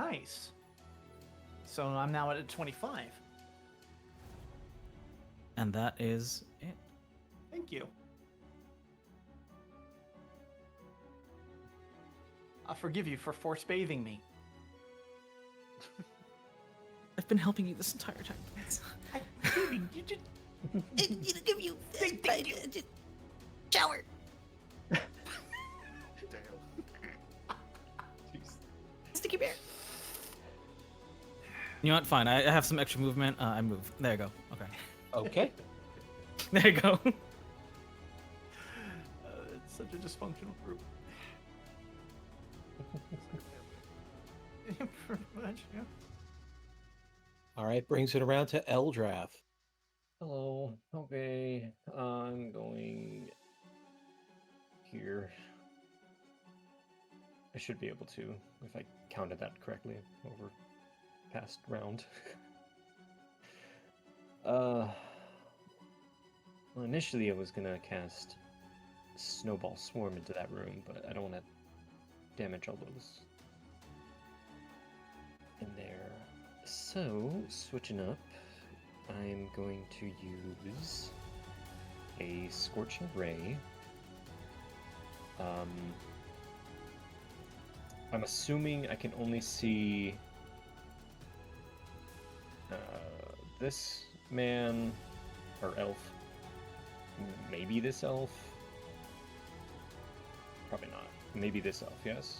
Nice. So I'm now at 25.
And that is it.
Thank you. I'll forgive you for force bathing me.
I've been helping you this entire time.
You just
give you just shower. Sticky bear.
You know what? Fine. I have some extra movement. I move. There you go. Okay.
Okay.
There you go.
it's such a dysfunctional group. Pretty much, yeah.
All right, brings it around to Eldrath.
Hello. Okay. I'm going here. I should be able to, if I counted that correctly over past round. Well, initially I was gonna cast Snowball Swarm into that room, but I don't want to damage all those in there. So, switching up, I'm going to use a Scorching Ray. I'm assuming I can only see this man or elf. Maybe this elf. Probably not. Maybe this elf, yes.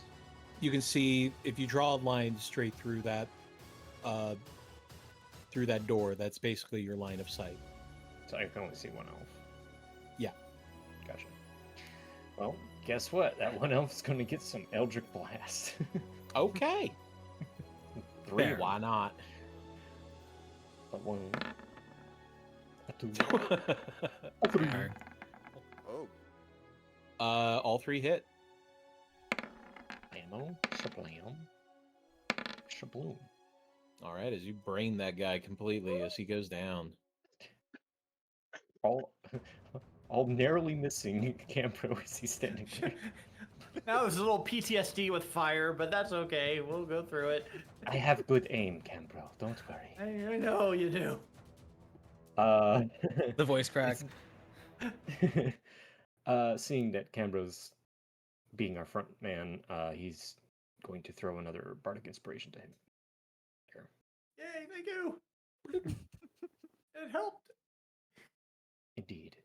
You can see if you draw a line straight through that door, that's basically your line of sight.
So I can only see one elf.
Yeah.
Gotcha. Well, guess what? That one elf's going to get some Eldritch Blast.
Okay.
3.
Fair.
Why not?
A 1. A 2.
A 3.
Oh,
All 3 hit.
Ammo. Shablam. Shabloom.
All right, as you brain that guy completely as he goes down.
All narrowly missing Campro as he's standing there.
Now there's a little PTSD with fire, but that's okay. We'll go through it.
I have good aim, Campro. Don't worry.
I know you do.
The voice crack.
Seeing that Cambro's being our front man, he's going to throw another Bardic Inspiration to him. Here.
Yay, thank you. It helped.
Indeed.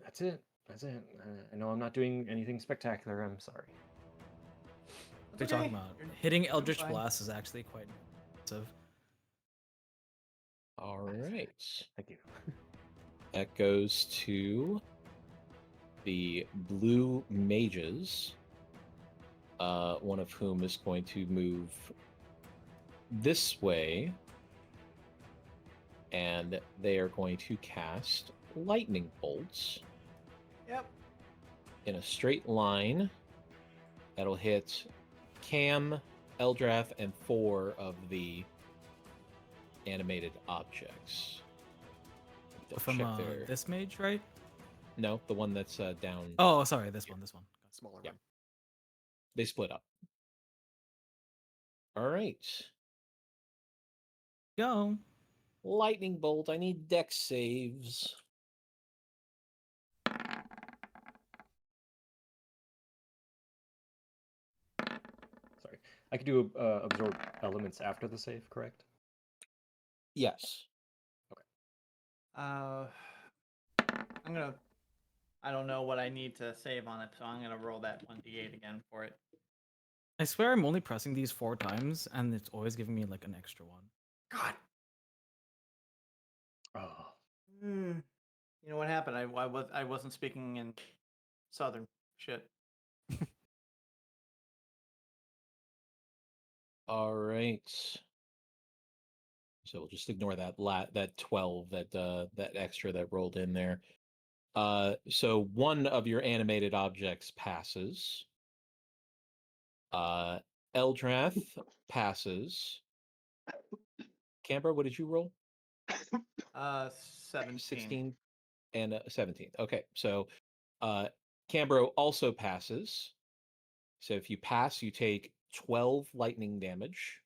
That's it. That's it. I know I'm not doing anything spectacular. I'm sorry.
What are you talking about? Hitting Eldritch
fine.
Blast is actually quite impressive.
All right.
Thank you.
That goes to the blue mages, one of whom is going to move this way, and they are going to cast lightning bolts
Yep.
in a straight line. That'll hit Cam, Eldrath, and 4 of the animated objects. Double
From
check there.
this mage, right?
No, the one that's down.
Oh, sorry, this one. This one.
Smaller
Yeah.
one.
They split up. All right.
Go.
Lightning bolt. I need dex saves.
Sorry. I could do absorb elements after the save, correct?
Yes.
I'm gonna. I don't know what I need to save on it, so I'm gonna roll that 1d8 again for it.
I swear I'm only pressing these 4 times, and it's always giving me like an extra one.
God.
Oh.
You know what happened? I wasn't speaking in Southern shit.
All right. So we'll just ignore that that 12 that extra that rolled in there. So one of your animated objects passes. Eldrath passes. Canberra, what did you roll?
17.
16 and 17. Okay, so Canberra also passes. So if you pass, you take 12 lightning damage.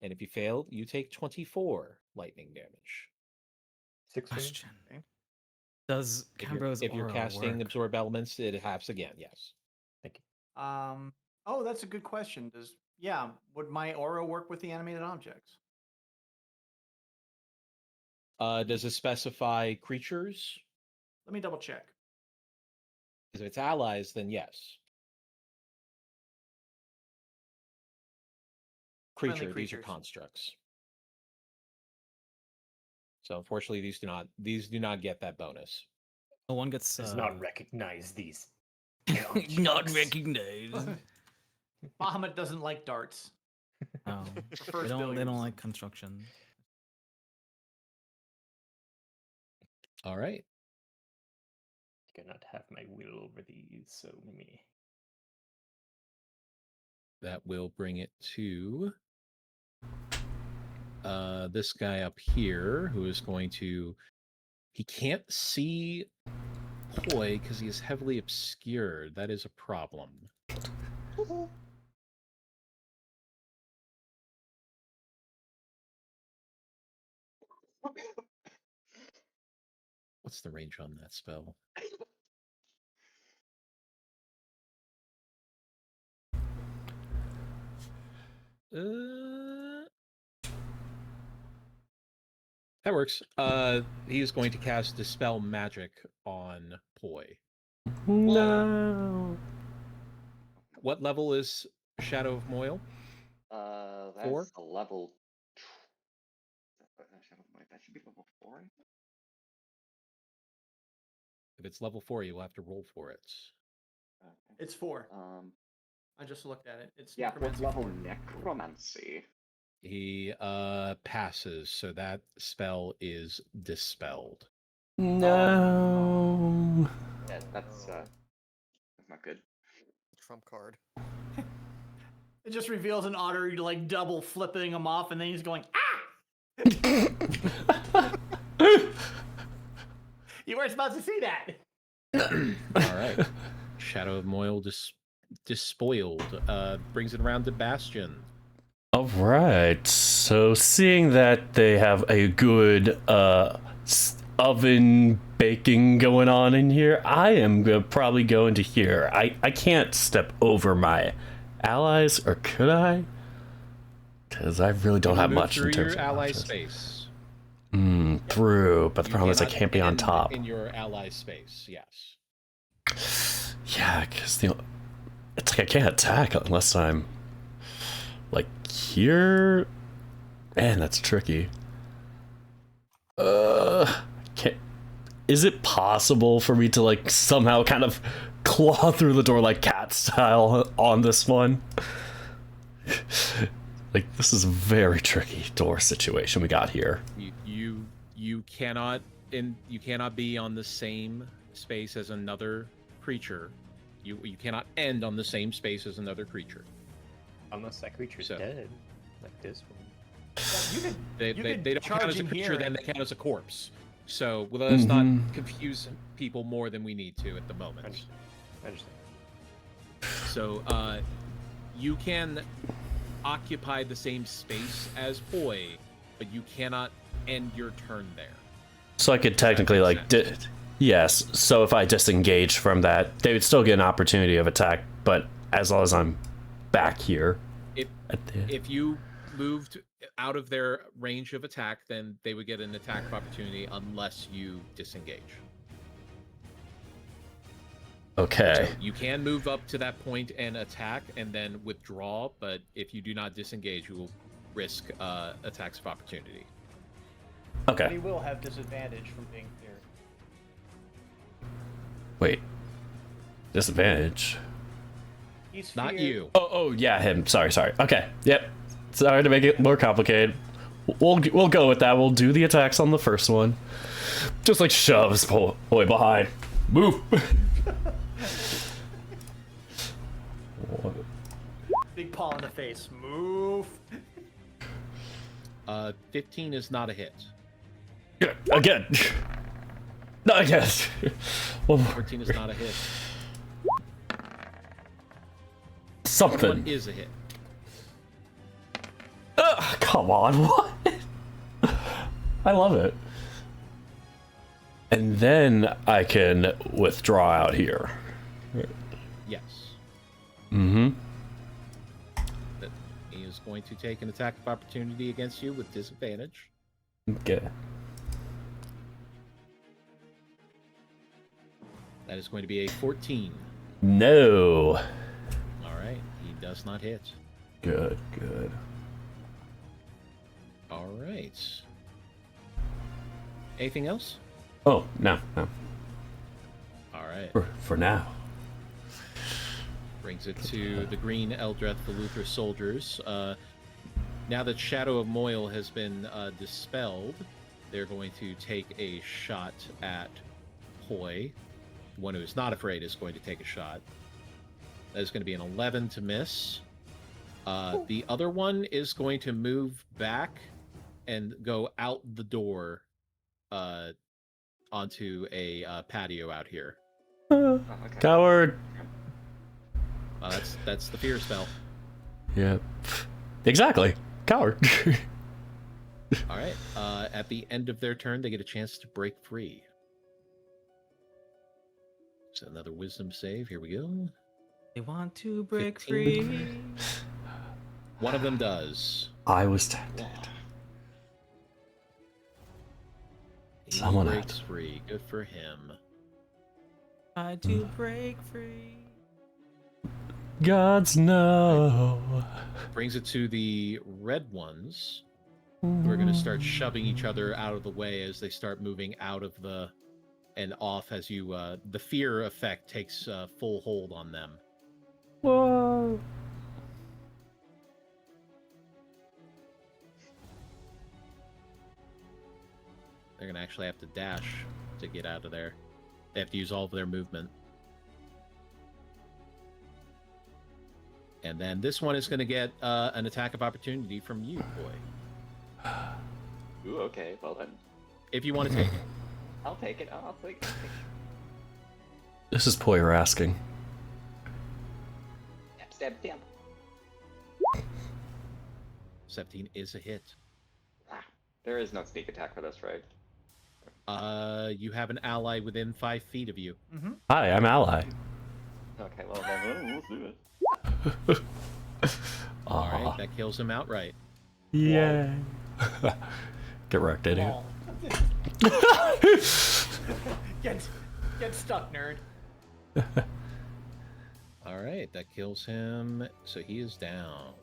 And if you fail, you take 24 lightning damage.
16?
Question. Does Cambro's
if you're
aura
casting
work?
absorb elements, it halves again, yes.
Thank you.
Oh, that's a good question. Would my aura work with the animated objects?
Does it specify creatures?
Let me double check.
If it's allies, then yes.
Friendly
These are
creatures.
constructs. So unfortunately, these do not get that bonus.
No one gets.
Does not recognize these.
Not recognized.
Bahamut doesn't like darts.
No,
Prefers
they don't
billiards.
like construction.
All right.
Cannot have my will over these, so me.
That will bring it to this guy up here, who is going to. He can't see Poi because he is heavily obscured. That is a problem. What's the range on that spell? That works. He is going to cast Dispel Magic on Poi.
No.
What level is Shadow of Moil?
That's
4?
a level. That should be level 4.
If it's level 4, you'll have to roll for it.
Okay.
It's 4. I just looked at it. It's
Yeah, fourth
necromancy
level
4.
necromancy.
He passes, so that spell is dispelled.
No.
Yeah, that's not good.
Trump card.
It just reveals an otter like double flipping him off, and then he's going, ah! You weren't supposed to see that.
All right. Shadow of Moil despoiled. Brings it around to Bastion.
All right. So seeing that they have a good oven baking going on in here, I am probably going to here. I can't step over my allies, or could I? Because I really don't have
Move
much
through
in terms
your
of
ally
options.
space.
Through, but the
You
problem is I
cannot
can't be on
end
top.
in your ally space. Yes.
Yeah, because it's like I can't attack unless I'm like here. Man, that's tricky. Can't. Is it possible for me to like somehow kind of claw through the door like cat style on this one? Like, this is a very tricky door situation we got here.
You cannot be on the same space as another creature. You cannot end on the same space as another creature.
Unless that creature's
So-
dead, like this one.
You could,
They don't count
charge
as a
in
creature,
here.
then they count as a corpse. So let us not
Mhm.
confuse people more than we need to at the moment.
I understand.
So you can occupy the same space as Poi, but you cannot end your turn there.
So I could technically
makes
like,
sense.
yes. So if I disengage from that, they would still get an opportunity of attack, but as long as I'm back here.
If if you moved out of their range of attack, then they would get an attack of opportunity unless you disengage.
Okay.
So you can move up to that point and attack and then withdraw, but if you do not disengage, you will risk attacks of opportunity.
He
Okay.
will have disadvantage from being here.
Wait. Disadvantage.
He's
Not
feared.
you.
Oh, yeah, him. Sorry. Okay. Yep. Sorry to make it more complicated. We'll go with that. We'll do the attacks on the first one. Just like shoves boy behind. Move.
Big paw in the face. Move.
15 is not a hit.
Again. Not again. Well,
14 is not a hit.
something.
1 is a hit.
Come on, what? I love it. And then I can withdraw out here.
Yes.
Mm-hmm.
That he is going to take an attack of opportunity against you with disadvantage.
Okay.
That is going to be a 14.
No.
All right. He does not hit.
Good.
All right. Anything else?
Oh, no.
All right.
For now.
Brings it to the green Eldrath, the Luther soldiers. Now that Shadow of Moyle has been dispelled, they're going to take a shot at Poi. The one who is not afraid is going to take a shot. That is going to be an 11 to miss. The other one is going to move back and go out the door onto a patio out here.
Oh, okay.
Coward.
That's the fear spell.
Yeah. Exactly. Coward.
All right. At the end of their turn, they get a chance to break free. So another wisdom save. Here we go.
They want to break
15.
free.
One of them does.
I was tempted.
He
Someone
breaks
had.
free. Good for him.
Try to break free.
Gods know.
Brings it to the red ones. We're going to start shoving each other out of the way as they start moving out of the and off as you the fear effect takes full hold on them.
Whoa.
They're going to actually have to dash to get out of there. They have to use all of their movement. And then this one is going to get an attack of opportunity from you, boy.
Ooh, okay. Well then,
If you want to take it.
I'll take it. I'll take it.
This is Poyer asking.
Stab, stab.
17 is a hit.
Ah, there is no sneak attack for this, right?
You have an ally within 5 feet of you.
Mm-hmm.
Hi, I'm Ally.
Okay, well then we'll do it.
All
Aw.
right, that kills him outright.
Yeah. Get wrecked, idiot.
Get stuck, nerd.
All right, that kills him. So he is down.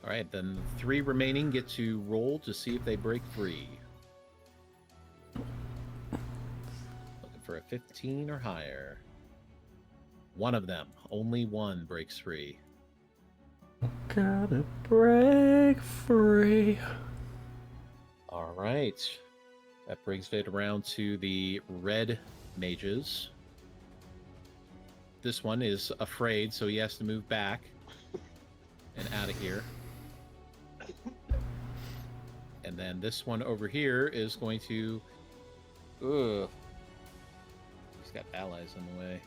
All right, then the 3 remaining get to roll to see if they break free. Looking for a 15 or higher. One of them, only one, breaks free.
Gotta break free.
All right. That brings it around to the red mages. This one is afraid, so he has to move back. and out of here. And then this one over here is going to... Ugh. He's got allies in the way.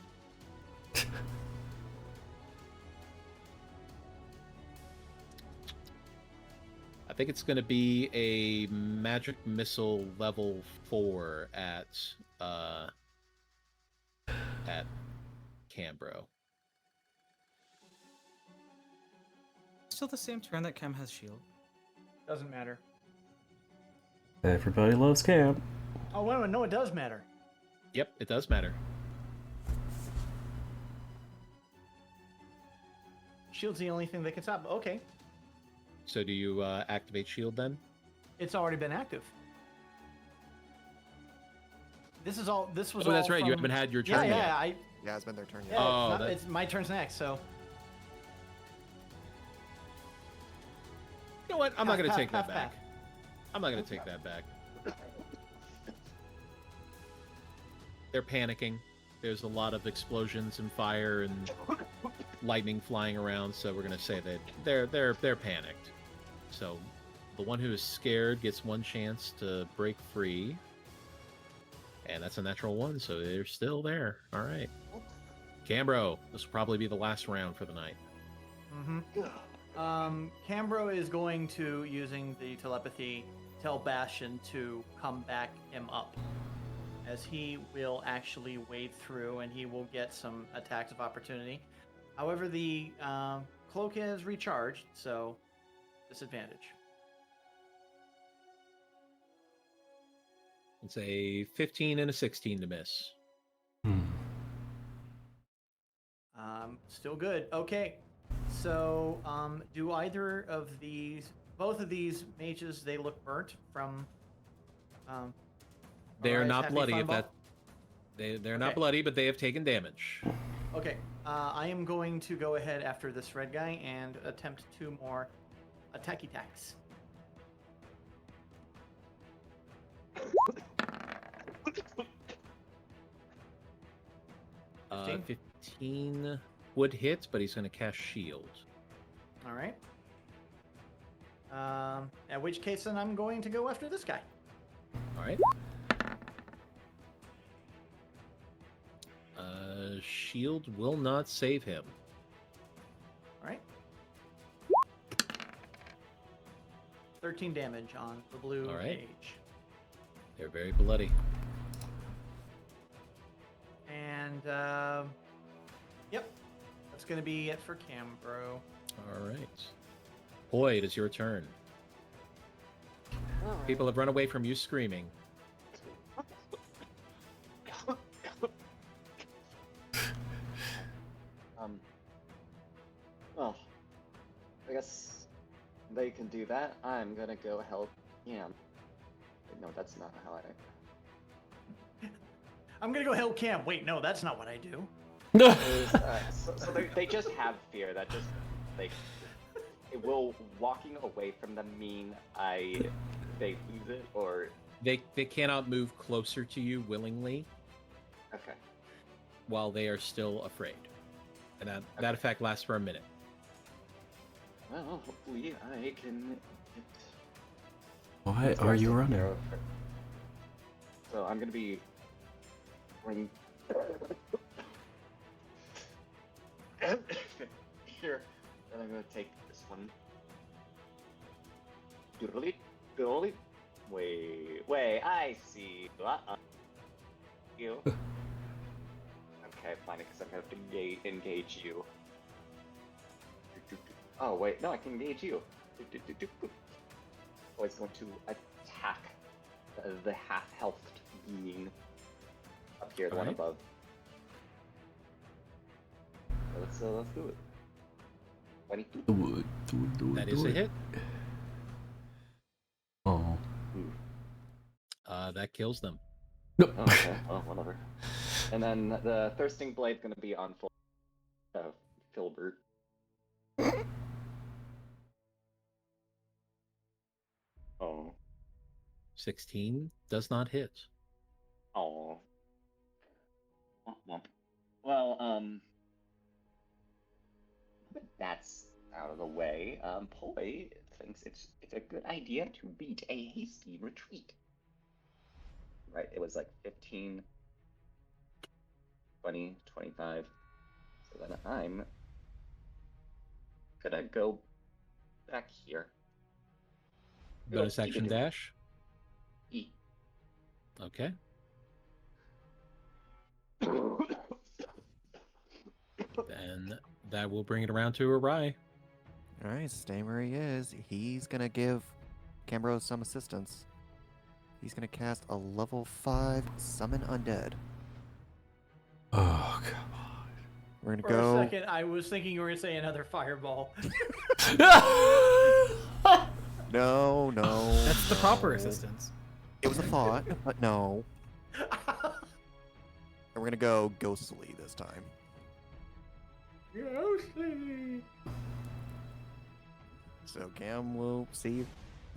I think it's going to be a magic missile level 4 at Cambro.
Still the same turn that Cam has shield.
Doesn't matter.
Everybody loves Cam.
Oh, wait a minute. No, it does matter.
Yep, it does matter.
Shield's the only thing that can stop. Okay.
So do you activate shield then?
It's already been active. This is all. This was.
Oh, that's
all
right.
From...
You haven't had your
Yeah,
turn
yeah.
yet.
Yeah, it's been their turn.
Yeah,
Yet.
Oh,
it's my turn's next. So.
You know what? I'm not going to
Path,
take that
path,
back.
path.
I'm not going to take that back. They're panicking. There's a lot of explosions and fire and lightning flying around, so we're going to say that they're panicked. So the one who is scared gets one chance to break free. And that's a natural 1, so they're still there. All right. Cambro, this will probably be the last round for the night.
Mm-hmm. Cambro is going to, using the telepathy, tell Bastion to come back him up, as he will actually wade through and he will get some attacks of opportunity. However, the cloak is recharged, so disadvantage.
It's a 15 and a 16 to miss.
Still good. Okay. So, do either of these, both of these mages, they look burnt from?
They are
Arise
not
Happy
bloody.
Fun
If
Ball?
that they're not
Okay.
bloody, but they have taken damage.
Okay. I am going to go ahead after this red guy and attempt 2 more attacky attacks.
Uh,
15?
15 would hit, but he's going to cast shield.
All right. At which case, then I'm going to go after this guy.
All right. Shield will not save him.
All right. 13 damage on the blue
All right.
mage.
They're very bloody.
And, yep. That's going to be it for Cambro.
All right. Boy, it is your turn. People have run away from you screaming.
Well, I guess they can do that. I'm gonna go help Cam. Wait, no, that's not how I...
I'm going to go help Cam. Wait, no, that's not what I do.
So they just have fear. That just, like, it will walking away from them mean they lose it, or...
They cannot move closer to you willingly
Okay.
while they are still afraid. And that effect lasts for a minute.
Well, hopefully I can get...
Why are you running?
So I'm gonna be running here, and I'm gonna take this one. Doodly, doodly. Wait, I see. You. Okay, fine, because I'm gonna have to engage you. Oh, wait, no, I can engage you. Oh, it's going to attack the half-health being up here, the one
Alright.
above. Let's do it. 22.
Do it.
That is a hit.
Oh.
That kills them.
No.
Oh, okay, oh, whatever. And then the Thirsting Blade's gonna be on full Filbert. Oh.
16 does not hit.
Oh. Well, that's out of the way, Poi thinks it's a good idea to beat a hasty retreat. Right, it was like 15, 20, 25. So then I'm gonna go back here.
Bonus action dash.
E.
Okay. Then that will bring it around to Arai.
All right, stay where he is. He's gonna give Cambro some assistance. He's gonna cast a level 5 summon undead.
Oh, come
We're gonna
For
go.
a second, I was thinking you were going to say another fireball.
on.
No, no.
That's the proper
no.
assistance.
It was a thought, but no. And we're gonna go ghostly this time. So Cam will see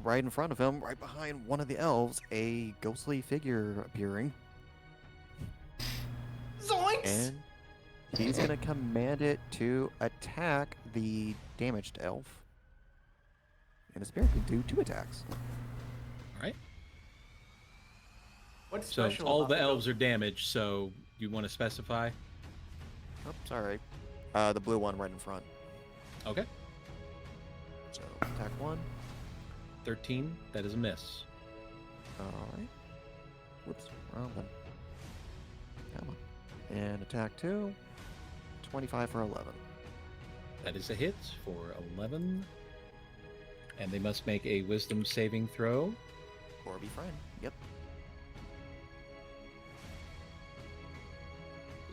right in front of him, right behind one of the elves, a ghostly figure appearing.
Zoinks!
And he's gonna command it to attack the damaged elf. And the spirit can do 2 attacks.
All right.
What's
So
special
all
about
the elves are damaged. So you want to specify?
Oh, sorry. The blue one right in front.
Okay.
So attack 1.
13. That is a miss.
Alright. Whoops. Wrong one. Come on. And attack 2. 25 for 11.
That is a hit for 11. And they must make a wisdom saving throw.
Or befriend. Yep.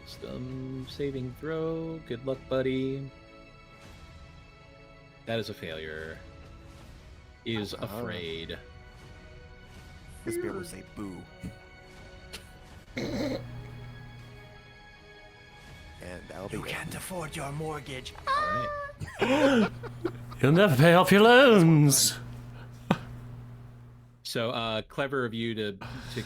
Wisdom saving throw. Good luck, buddy. That is a failure. He is afraid.
The spirit will say boo. And that'll be
You
it.
can't afford your mortgage.
All right.
You'll never pay off your loans.
So clever of you to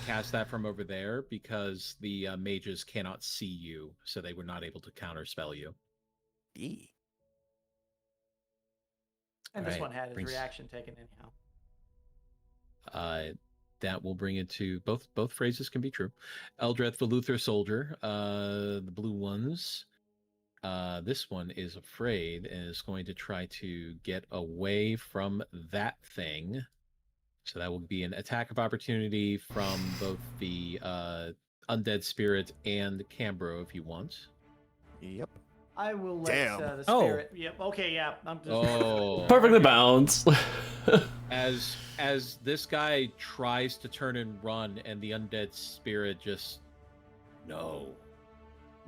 cast that from over there because the mages cannot see you, so they were not able to counterspell you.
E.
And this
Alright,
one had his
brings-
reaction taken anyhow.
That will bring it to both phrases can be true. Eldrath, the Luther soldier, the blue ones. This one is afraid and is going to try to get away from that thing. So that will be an attack of opportunity from both the undead spirit and Cambro if you want.
Yep.
I will let
Damn.
the
Oh.
spirit. Yep. Okay. Yeah. I'm just.
Oh.
Perfectly balanced.
As this guy tries to turn and run, and the undead spirit just no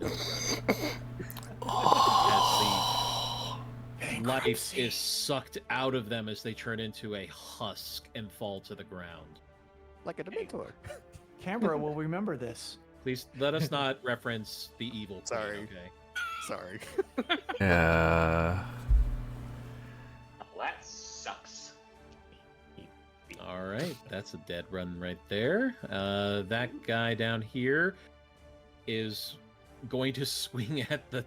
running. As the life is sucked out of them as they turn into a husk and fall to the ground.
Like a Dementor.
Canberra will remember this.
Please let us not reference the evil queen,
Sorry.
okay?
Sorry.
Yeah.
Oh, that sucks.
All right, that's a dead run right there. That guy down here is going to swing at the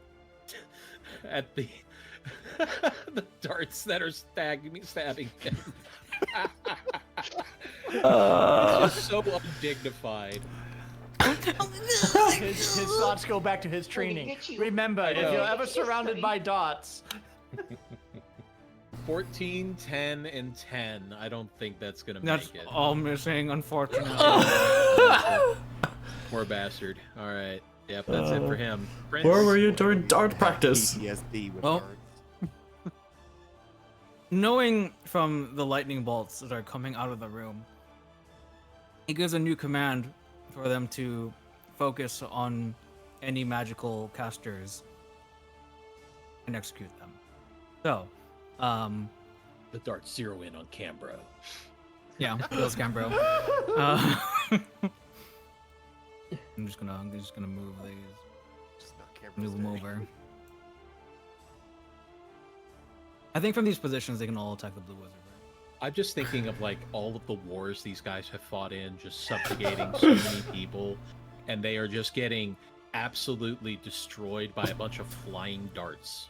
the darts that are stabbing him. It's just so undignified.
His thoughts go back to his training.
get you.
Remember, if
know.
you're ever surrounded by dots.
14, 10, and 10. I don't think that's gonna
That's
make it.
all missing, unfortunately.
Poor bastard. All right. Yep, that's it for him. Prince,
Where were you during dart practice?
PTSD with
Well-
darts.
Knowing from the lightning bolts that are coming out of the room, it gives a new command for them to focus on any magical casters and execute them. So,
the darts zero in on Cambro.
yeah, kills Cambro. I'm just gonna move these,
Just not Cameron's
move them
day.
over. I think from these positions they can all attack the blue wizard. Right?
I'm just thinking of like all of the wars these guys have fought in, just subjugating so many people, and they are just getting absolutely destroyed by a bunch of flying darts.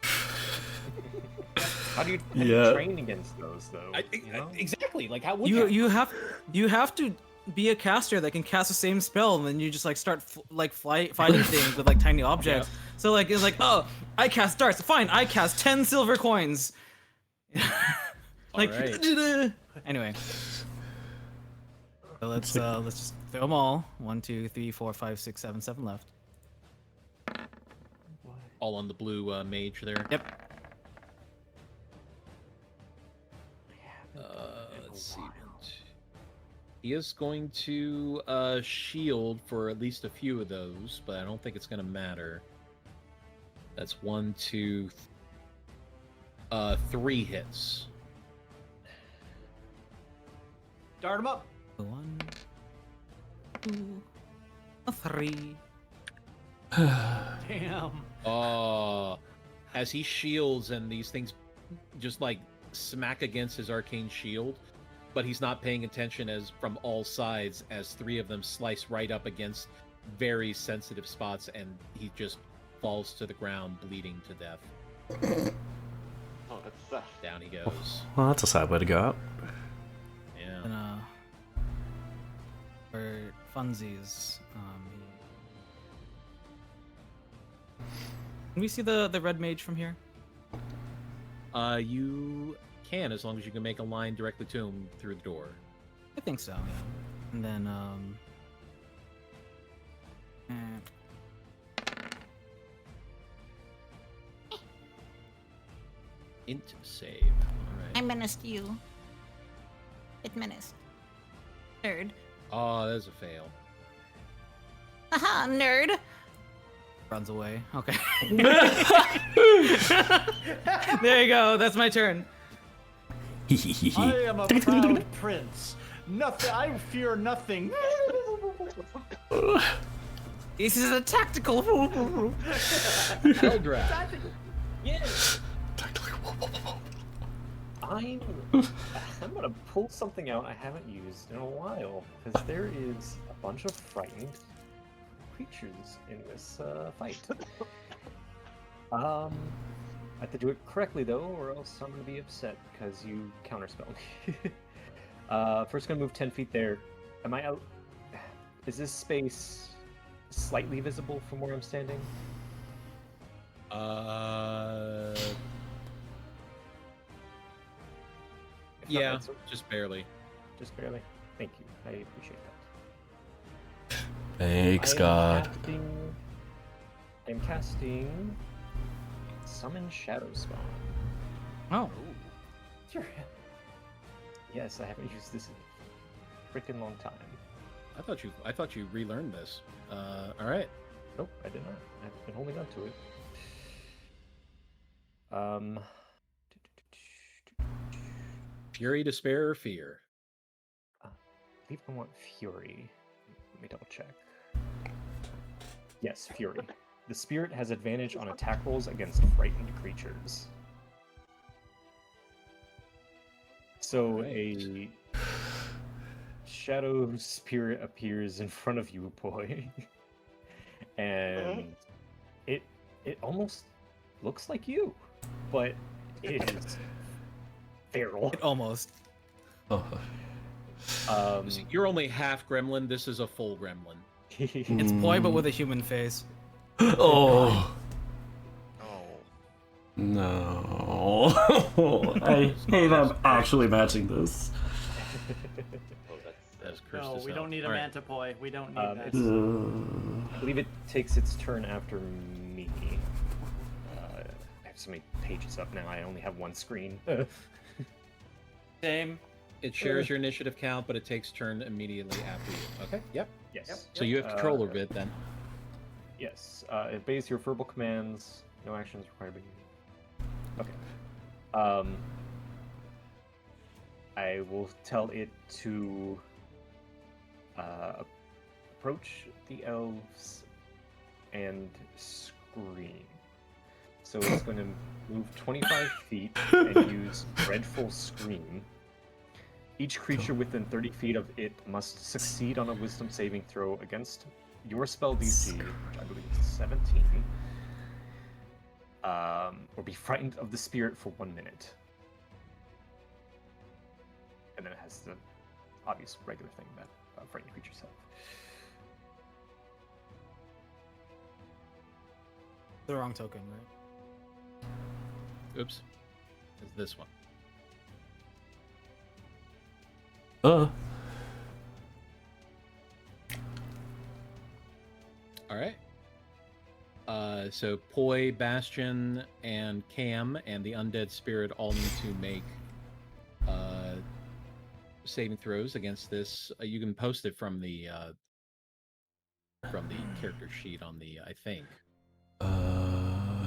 How do you
Yeah.
train against those, though? you know?
Exactly. Like, how would
You have to be a caster that can cast the same spell, and then you just like start fighting things with like tiny objects. So like it's like, oh, I cast darts. Fine, I cast 10 silver coins. Like
Alright.
anyway. So let's just throw them all. 1, 2, 3, 4, 5, 6, 7, 7 left.
all on the blue mage there.
Yep.
Let's see. He is going to shield for at least a few of those, but I don't think it's going to matter. That's 1, 2, 3 hits.
Dart him up.
1, 2, 3.
Damn.
As he shields and these things just like smack against his arcane shield, but he's not paying attention as from all sides as 3 of them slice right up against very sensitive spots, and he just falls to the ground bleeding to death.
Oh, that's
Down he goes.
Well, that's a sad way to go out.
Yeah.
And for funsies, can we see the red mage from here?
You can, as long as you can make a line directly to him through the door.
I think so, yeah. And then
Int save. Alright.
I menaced you. It menaced. Nerd.
Oh, that's a fail.
Haha, nerd.
runs away. Okay. There you go. That's my turn.
I am a proud prince. Nothing. I fear nothing.
This is a tactical.
Eldrath.
Yes.
I'm gonna pull something out I haven't used in a while, because there is a bunch of frightened creatures in this fight. I have to do it correctly though, or else I'm gonna be upset because you counterspell me. First gonna move 10 feet there. Am I out? Is this space slightly visible from where I'm standing? If not,
Yeah,
that's o-
just barely.
just barely. Thank you. I appreciate that.
Thanks, God.
I'm casting Summon Shadow Spawn.
Oh.
Sure. Yes, I haven't used this in a freaking long time.
I thought you relearned this. All right.
Nope, I did not. I've been holding on to it.
Fury, despair, or fear.
I believe I want Fury. Let me double check. Yes, Fury. The spirit has advantage on attack rolls against frightened creatures. So a shadow spirit appears in front of you, boy. And it almost looks like you, but it is feral.
It almost.
Oh.
See, you're only half gremlin. This is a full gremlin.
It's Poi, but with a human face.
Oh.
Oh.
No. I hate I'm actually matching this.
Oh,
That's cursed
No,
as
we
hell.
don't need a
All right.
mantipoi. We don't need that.
I believe it takes its turn after me. I have so many pages up now, I only have one screen.
Same.
It shares your initiative count, but it takes turn immediately after you. Okay. Yep.
Yes.
So you have control over it then.
Yes. It obeys your verbal commands. No actions required by you. Okay. I will tell it to approach the elves and scream. So it's going to move 25 feet and use Dreadful Scream. Each creature within 30 feet of it must succeed on a Wisdom saving throw against your spell DC, which I believe is 17.
or be frightened of the spirit for 1 minute. And then it has the obvious regular thing that frightened creatures have.
The wrong token, right?
Oops. It's this one. All right. So Poi, Bastion, and Cam, and the Undead Spirit all need to make saving throws against this. You can post it from the character sheet on the, I think.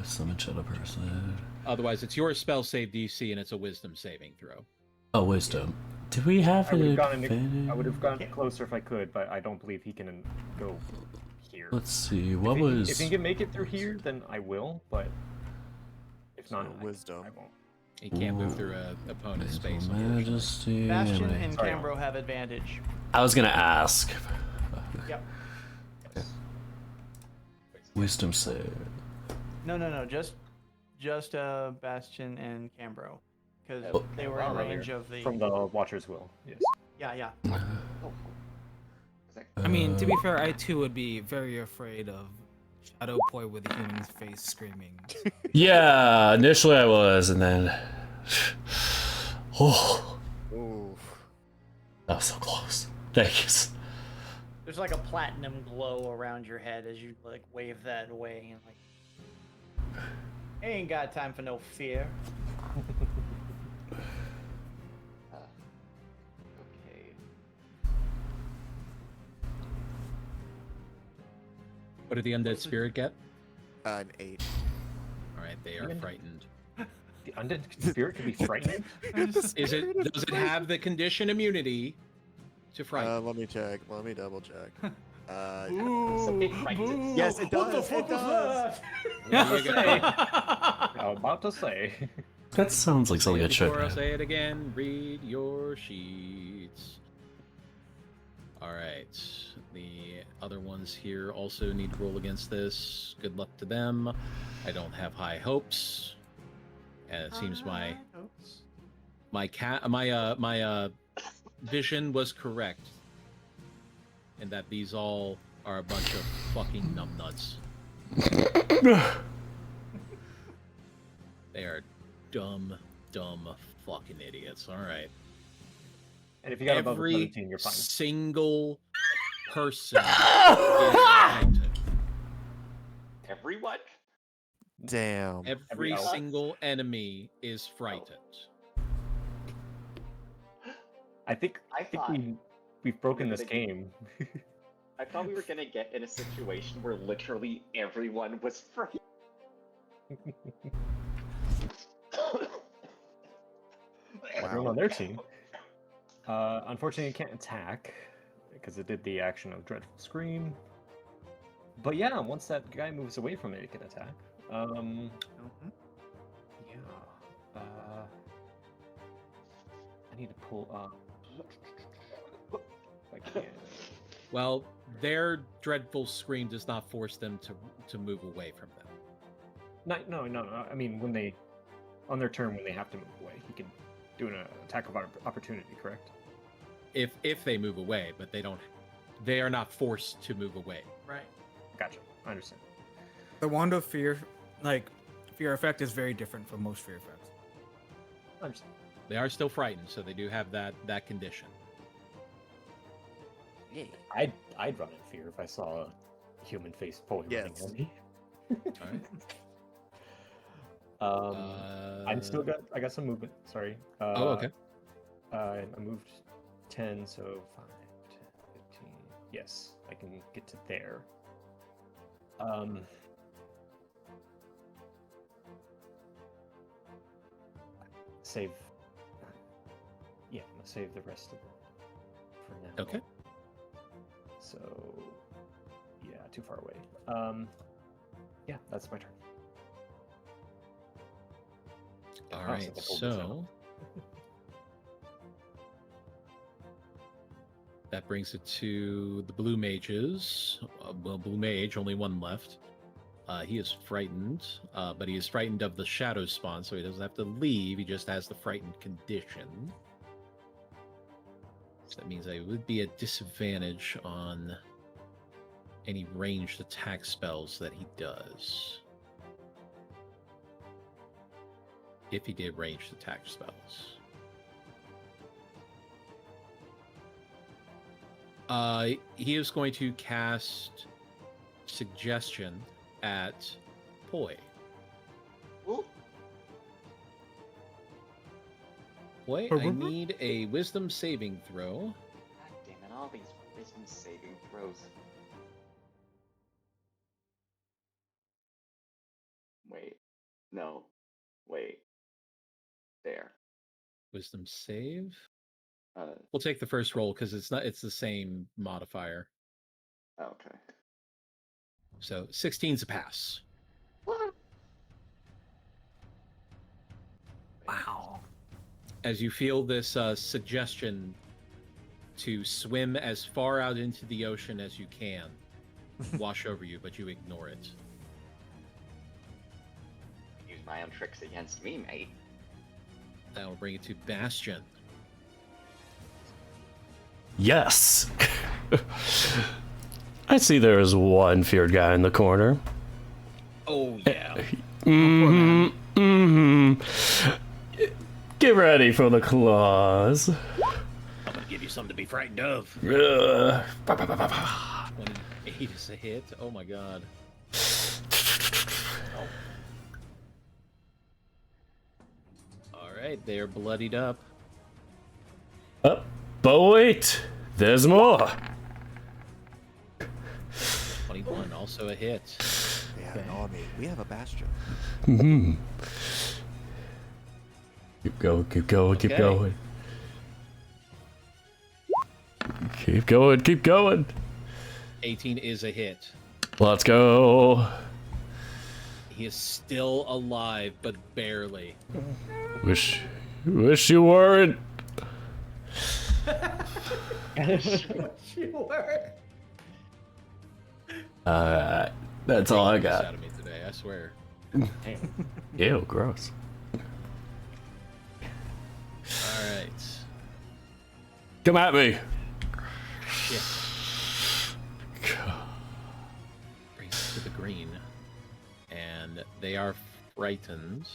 Summon shadow person.
Otherwise, it's your spell save DC, and it's a Wisdom saving throw.
Oh, wisdom. Do we have
I would
an
have gone closer if I could, but I don't believe he can go here.
Let's see.
If he can make it through here, then I will. But if not,
wisdom.
I won't.
He can't move through an opponent's space.
Majesty.
Bastion and Cambro have advantage.
I was gonna ask.
Yep.
Wisdom save.
No. Just Bastion and Cambro, because they were in range of the.
From the Watcher's Will. Yes.
Yeah.
I mean, to be fair, I too would be very afraid of Shadow Poi with a human's face screaming.
Yeah, initially I was, and then. Oh.
Ooh.
That was so close. Thanks.
There's like a platinum glow around your head as you like wave that away and like. I ain't got time for no fear.
Okay.
What did the Undead Spirit get?
An 8.
All right, they are frightened.
The Undead Spirit can be frightened?
Does it have the condition immunity to frighten?
Let me check. Let me double check.
Yes, it does.
What the fuck was
There you go.
I'm about to say.
That sounds like something I should
Before I
have.
say it again, read your sheets. All right, the other ones here also need to roll against this. Good luck to them. I don't have high hopes. And it seems my vision was correct, and that these all are a bunch of fucking numbnuts. They are dumb fucking idiots. All right.
And if you got above
Every
17, you're fine.
single person is frightened.
Everyone?
Damn.
Every single enemy is frightened.
I think we've broken this game.
I thought we were gonna get in a situation where literally everyone was frightened.
Everyone on their team. Unfortunately, it can't attack because it did the action of Dreadful Scream. But yeah, once that guy moves away from it, it can attack. Yeah. I need to pull up. I can't.
Well, their dreadful scream does not force them to move away from them.
No. I mean, when they, on their turn, when they have to move away, you can do an attack of opportunity, correct?
If they move away, but they don't. They are not forced to move away.
Right.
Gotcha. I understand.
The Wand of Fear, fear effect is very different from most fear effects.
I understand.
They are still frightened, so they do have that condition.
Yeah. I'd run in fear if I saw a human face pulling running
Yes.
at me.
All right.
I'm still got. I got some movement. Sorry.
Okay.
I moved 10, so 5, 10, 15. Yes, I can get to there. Save. Yeah, I'm gonna save the rest of it for now.
Okay.
So, yeah, too far away. Yeah, that's my turn.
All
Oh,
right.
since I pulled this out.
So that brings it to the blue mages. Well, blue mage, only one left. He is frightened, but he is frightened of the shadow spawn, so he doesn't have to leave. He just has the frightened condition. So that means I would be at disadvantage on any ranged attack spells that he does. If he did ranged attack spells. He is going to cast Suggestion at Poi.
Ooh.
Poi, I need a wisdom saving throw.
God damn it, all these wisdom saving throws. Wait. No. Wait. There.
Wisdom save?
Uh,
We'll take the first roll because it's the same modifier.
okay.
So 16's a pass.
Wow.
As you feel this suggestion to swim as far out into the ocean as you can wash over you, but you ignore it.
Use my own tricks against me, mate.
That will bring it to Bastion.
Yes. I see there is one feared guy in the corner.
Oh, yeah.
Get ready for the claws.
I'm going to give you something to be frightened of. 28 is a hit. Oh, my God. All right, they're bloodied up.
But wait, there's more.
21, also a hit.
They have an army. We have a bastion.
Keep going, keep going, keep
Okay.
going. Keep going, keep going.
18 is a hit.
Let's go.
He is still alive, but barely.
Wish you weren't.
Sure.
Alright, that's all I
This
got.
out of me today, I swear.
Ew, gross.
All right.
Come at me.
Yes. Brings us to the green, and they are frightened.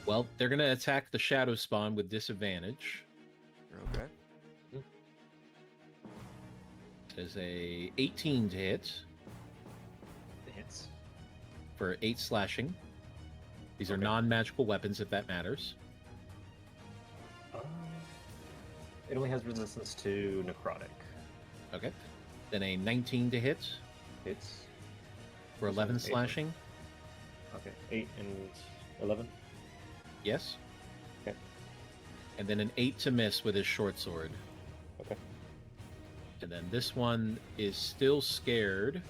Well, they're going to attack the shadow spawn with disadvantage.
Okay.
There's a 18 to hit
Hits.
for 8 slashing. These are non-magical weapons, if that matters.
It only has resistance to necrotic.
Okay. Then a 19 to hit
Hits.
for 11
Eight.
slashing.
Okay, 8 and 11.
Yes.
Okay.
And then an 8 to miss with his short sword.
Okay.
And then this one is still scared.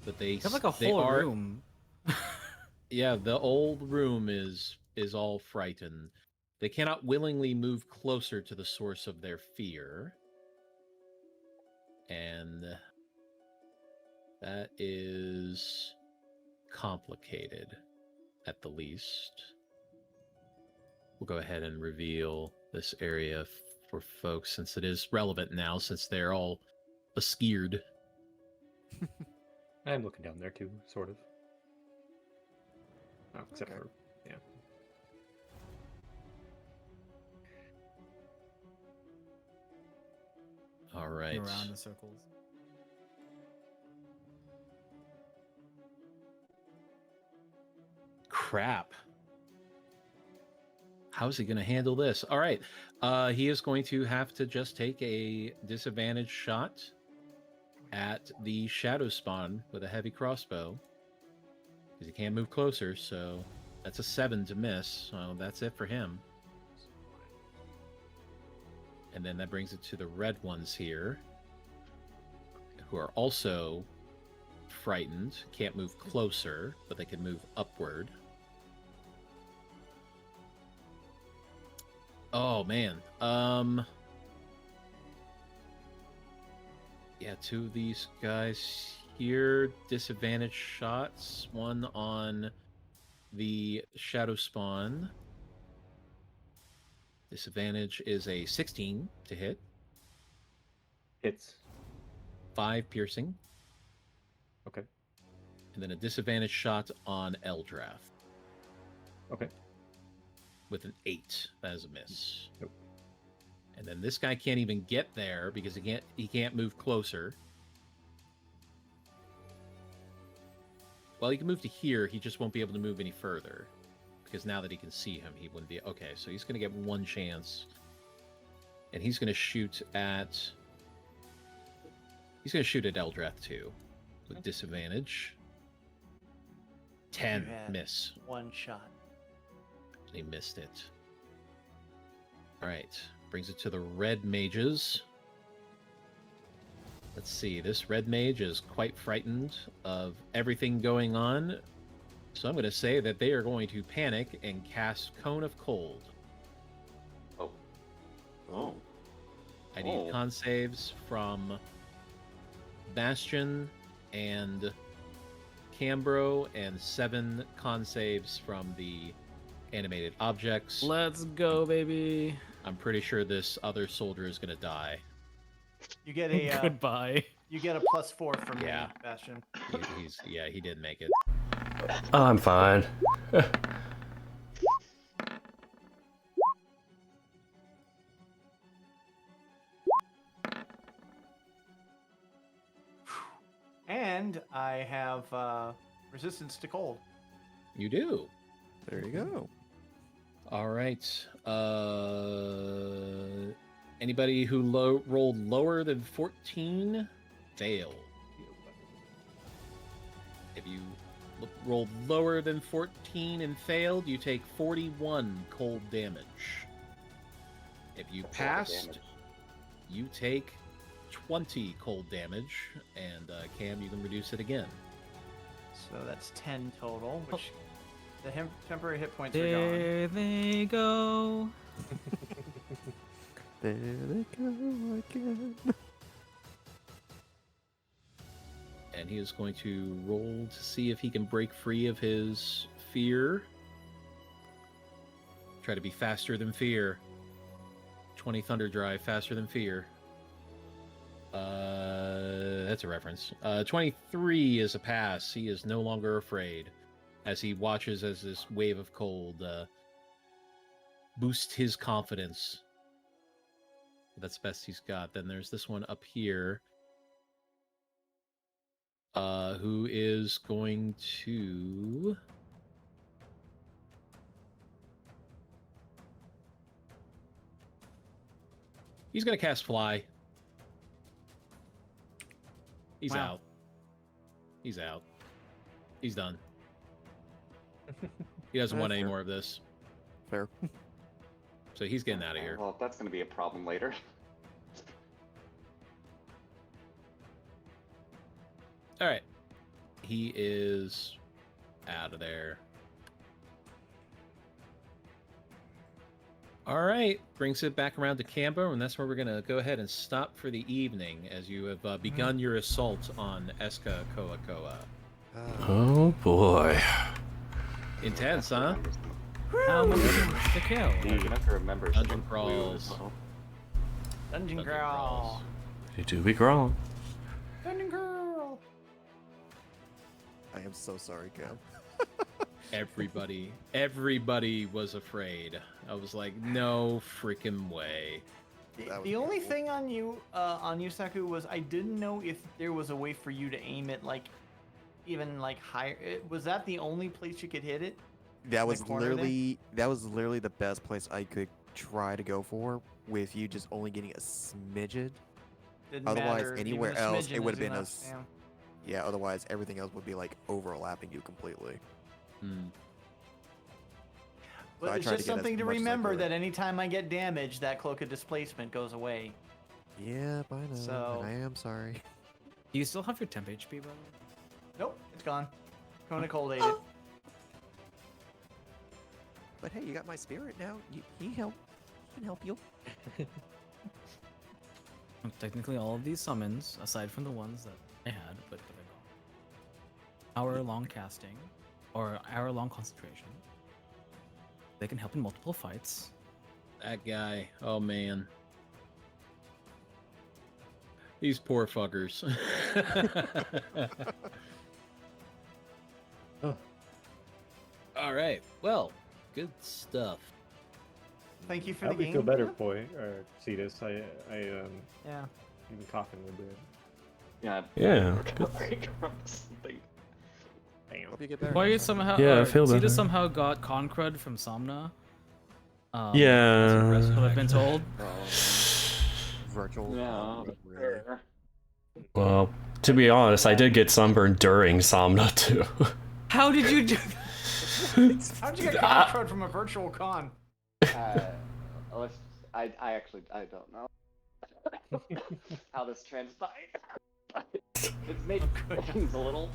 But they
Have like a
they
whole
are,
room.
Yeah, the old room is all frightened. They cannot willingly move closer to the source of their fear. And that is complicated, at the least. We'll go ahead and reveal this area for folks, since it is relevant now, since they're all scared.
I'm looking down there too, sort of. Oh, except
Okay.
for, yeah.
All right.
Around in circles.
Crap. How's he going to handle this? All right. He is going to have to just take a disadvantage shot at the shadow spawn with a heavy crossbow, because he can't move closer. So that's a 7 to miss. So that's it for him. And then that brings it to the red ones here, who are also frightened. Can't move closer, but they can move upward. Oh man. Yeah, two of these guys here, disadvantage shots. One on the Shadow Spawn. Disadvantage is a 16 to hit.
Hits.
5 piercing.
Okay.
And then a disadvantage shot on Eldrath.
Okay.
With an 8. That is a miss.
Nope.
And then this guy can't even get there because he can't move closer. Well, he can move to here, he just won't be able to move any further. Because now that he can see him, he wouldn't be... Okay, so he's going to get one chance. And he's going to shoot at... He's going to shoot at Eldrath, too. With disadvantage. 10.
You had
Miss.
One shot.
He missed it. Alright. Brings it to the red mages. Let's see. This red mage is quite frightened of everything going on. So I'm going to say that they are going to panic and cast Cone of Cold.
Oh. Oh.
I need con saves from Bastion and Cambro, and 7 con saves from the animated objects.
Let's go, baby.
I'm pretty sure this other soldier is going to die.
You get a
Goodbye.
You get a +4 from me, Bastion.
He did make it.
I'm fine.
And I have resistance to cold.
You do.
There you go.
All right. Anybody who rolled lower than 14 failed. If you rolled lower than 14 and failed, you take 41 cold damage. If you passed, you take 20 cold damage, and Cam, you can reduce it again.
So that's 10 total, which the temporary hit points are gone.
There they go.
There they go again.
And he is going to roll to see if he can break free of his fear. Try to be faster than fear. 20 Thunder Drive, faster than fear. That's a reference. 23 is a pass. He is no longer afraid as he watches as this wave of cold boosts his confidence. That's the best he's got. Then there's this one up here. Who is going to... He's going to cast Fly. He's out. He's out. He's done. He doesn't want any more of this.
Fair.
So he's getting out of here.
Well, that's going to be a problem later.
All right. He is out of there. All right. Brings it back around to Cambo, and that's where we're going to go ahead and stop for the evening as you have begun your assault on Eska Koakoa.
Oh boy.
Intense, huh?
How many to kill?
Yeah, you have to remember
Dungeon
some
crawls.
clues, though.
Dungeon crawl.
You do be crawling.
Dungeon crawl.
I am so sorry, Cam.
Everybody was afraid. I was like, no freaking way.
The only thing on you, Saku, was I didn't know if there was a way for you to aim it like, even like higher. Was that the only place you could hit it?
That
In
was
the corner there?
literally the best place I could try to go for, with you just only getting a smidgen.
Didn't
Otherwise,
matter,
anywhere
even a
else,
smidgen
it would have
is
been
enough, yeah.
Yeah, otherwise everything else would be like overlapping you completely.
But
I
it's
tried to
just
get as
something to
much as I
remember
could.
that anytime I get damaged, that cloak of displacement goes away.
Yep, I know.
So-
and I am sorry.
Do you still have your temp HP, brother?
Nope, it's gone. Kona Cold ate
Oh.
it.
But hey, you got my spirit now. He can help you.
Technically, all of these summons, aside from the ones that I had, but that I got, hour-long casting, or hour-long concentration. They can help in multiple fights.
That guy. Oh man. These poor fuckers. All right. Well, good stuff.
Thank you for
I
the
hope you
game.
feel better,
Yeah.
boy, or Cetus. I
Yeah.
you've been coughing a little bit.
Yeah.
Yeah.
Recovering from something.
Damn.
Hope you get better.
Why you somehow?
Yeah, I feel
Cetus
better.
somehow got Concrud from Somna.
Yeah.
That's what I've been told.
Virtual.
No.
Really.
Well, to be honest, I did get sunburned during Somna too.
How did you do?
How'd you get Concrud from a virtual con?
I actually don't know how this transpired. It's made things a little.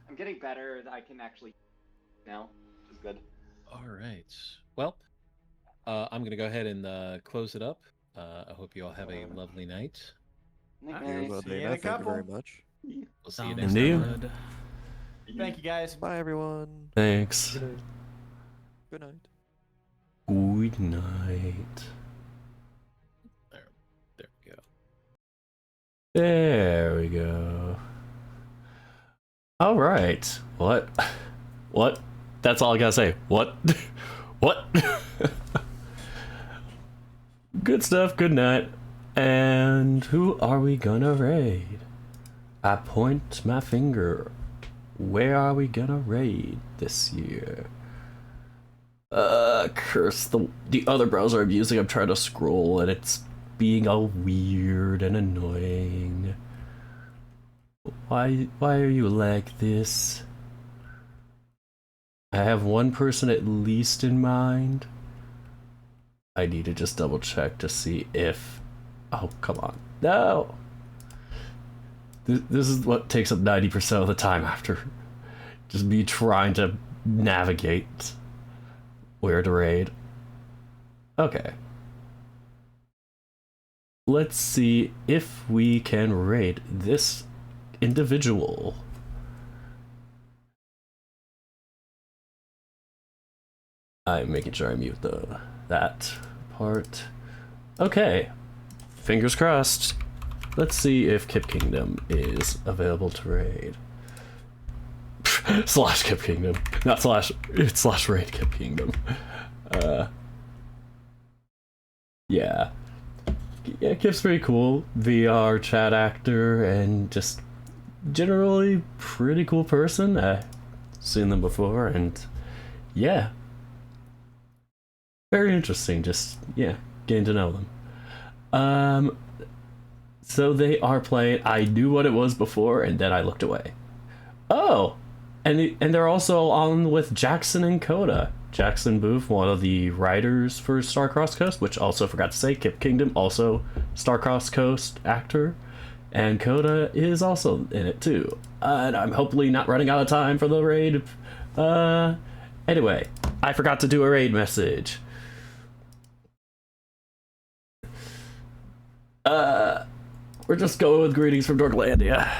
I'm getting better. I can actually now, which is good.
All right. Well, I'm gonna go ahead and close it up. I hope you all have a lovely night.
You will,
See you in
Dana.
a
Thank you very
couple.
much.
We'll see you
Sounds
next
Indeed.
time.
good.
Thank you, guys.
Bye, everyone.
Thanks.
Good night.
Good night.
There we go.
There we go. All right. What? What? That's all I gotta say. What? What? Good stuff. Good night. And who are we gonna raid? I point my finger. Where are we gonna raid this year? Curse the other browser I'm using. I'm trying to scroll and it's being all weird and annoying. Why are you like this? I have one person at least in mind. I need to just double check to see if... Oh, come on. No! This is what takes up 90% of the time after just me trying to navigate where to raid. Okay. Let's see if we can raid this individual. I'm making sure I mute that part. Okay. Fingers crossed. Let's see if Kip Kingdom is available to raid. Slash Kip Kingdom. Not slash, it's slash raid Kip Kingdom. Yeah. Yeah, Kip's pretty cool. VR chat actor and just generally pretty cool person. I've seen them before and yeah. Very interesting, just, yeah, getting to know them. So they are playing, I knew what it was before, and then I looked away. Oh! And they're also on with Jackson and Coda. Jackson Booth, one of the writers for Starcross Coast, which also forgot to say, Kip Kingdom, also Starcross Coast actor. And Coda is also in it too. And I'm hopefully not running out of time for the raid. Anyway, I forgot to do a raid message. We're just going with greetings from Dorklandia.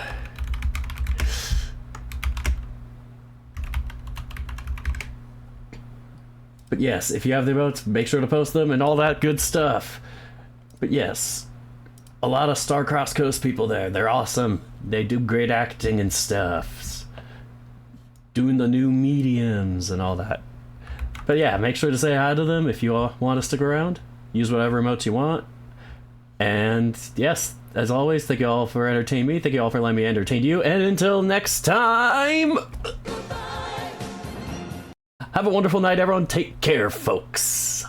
But yes, if you have the emotes, make sure to post them and all that good stuff. But yes, a lot of Starcross Coast people there. They're awesome. They do great acting and stuff. Doing the new mediums and all that. But yeah, make sure to say hi to them if you all want to stick around. Use whatever emotes you want. And yes, as always, thank you all for entertaining me. Thank you all for letting me entertain you. And until next time, have a wonderful night, everyone. Take care, folks.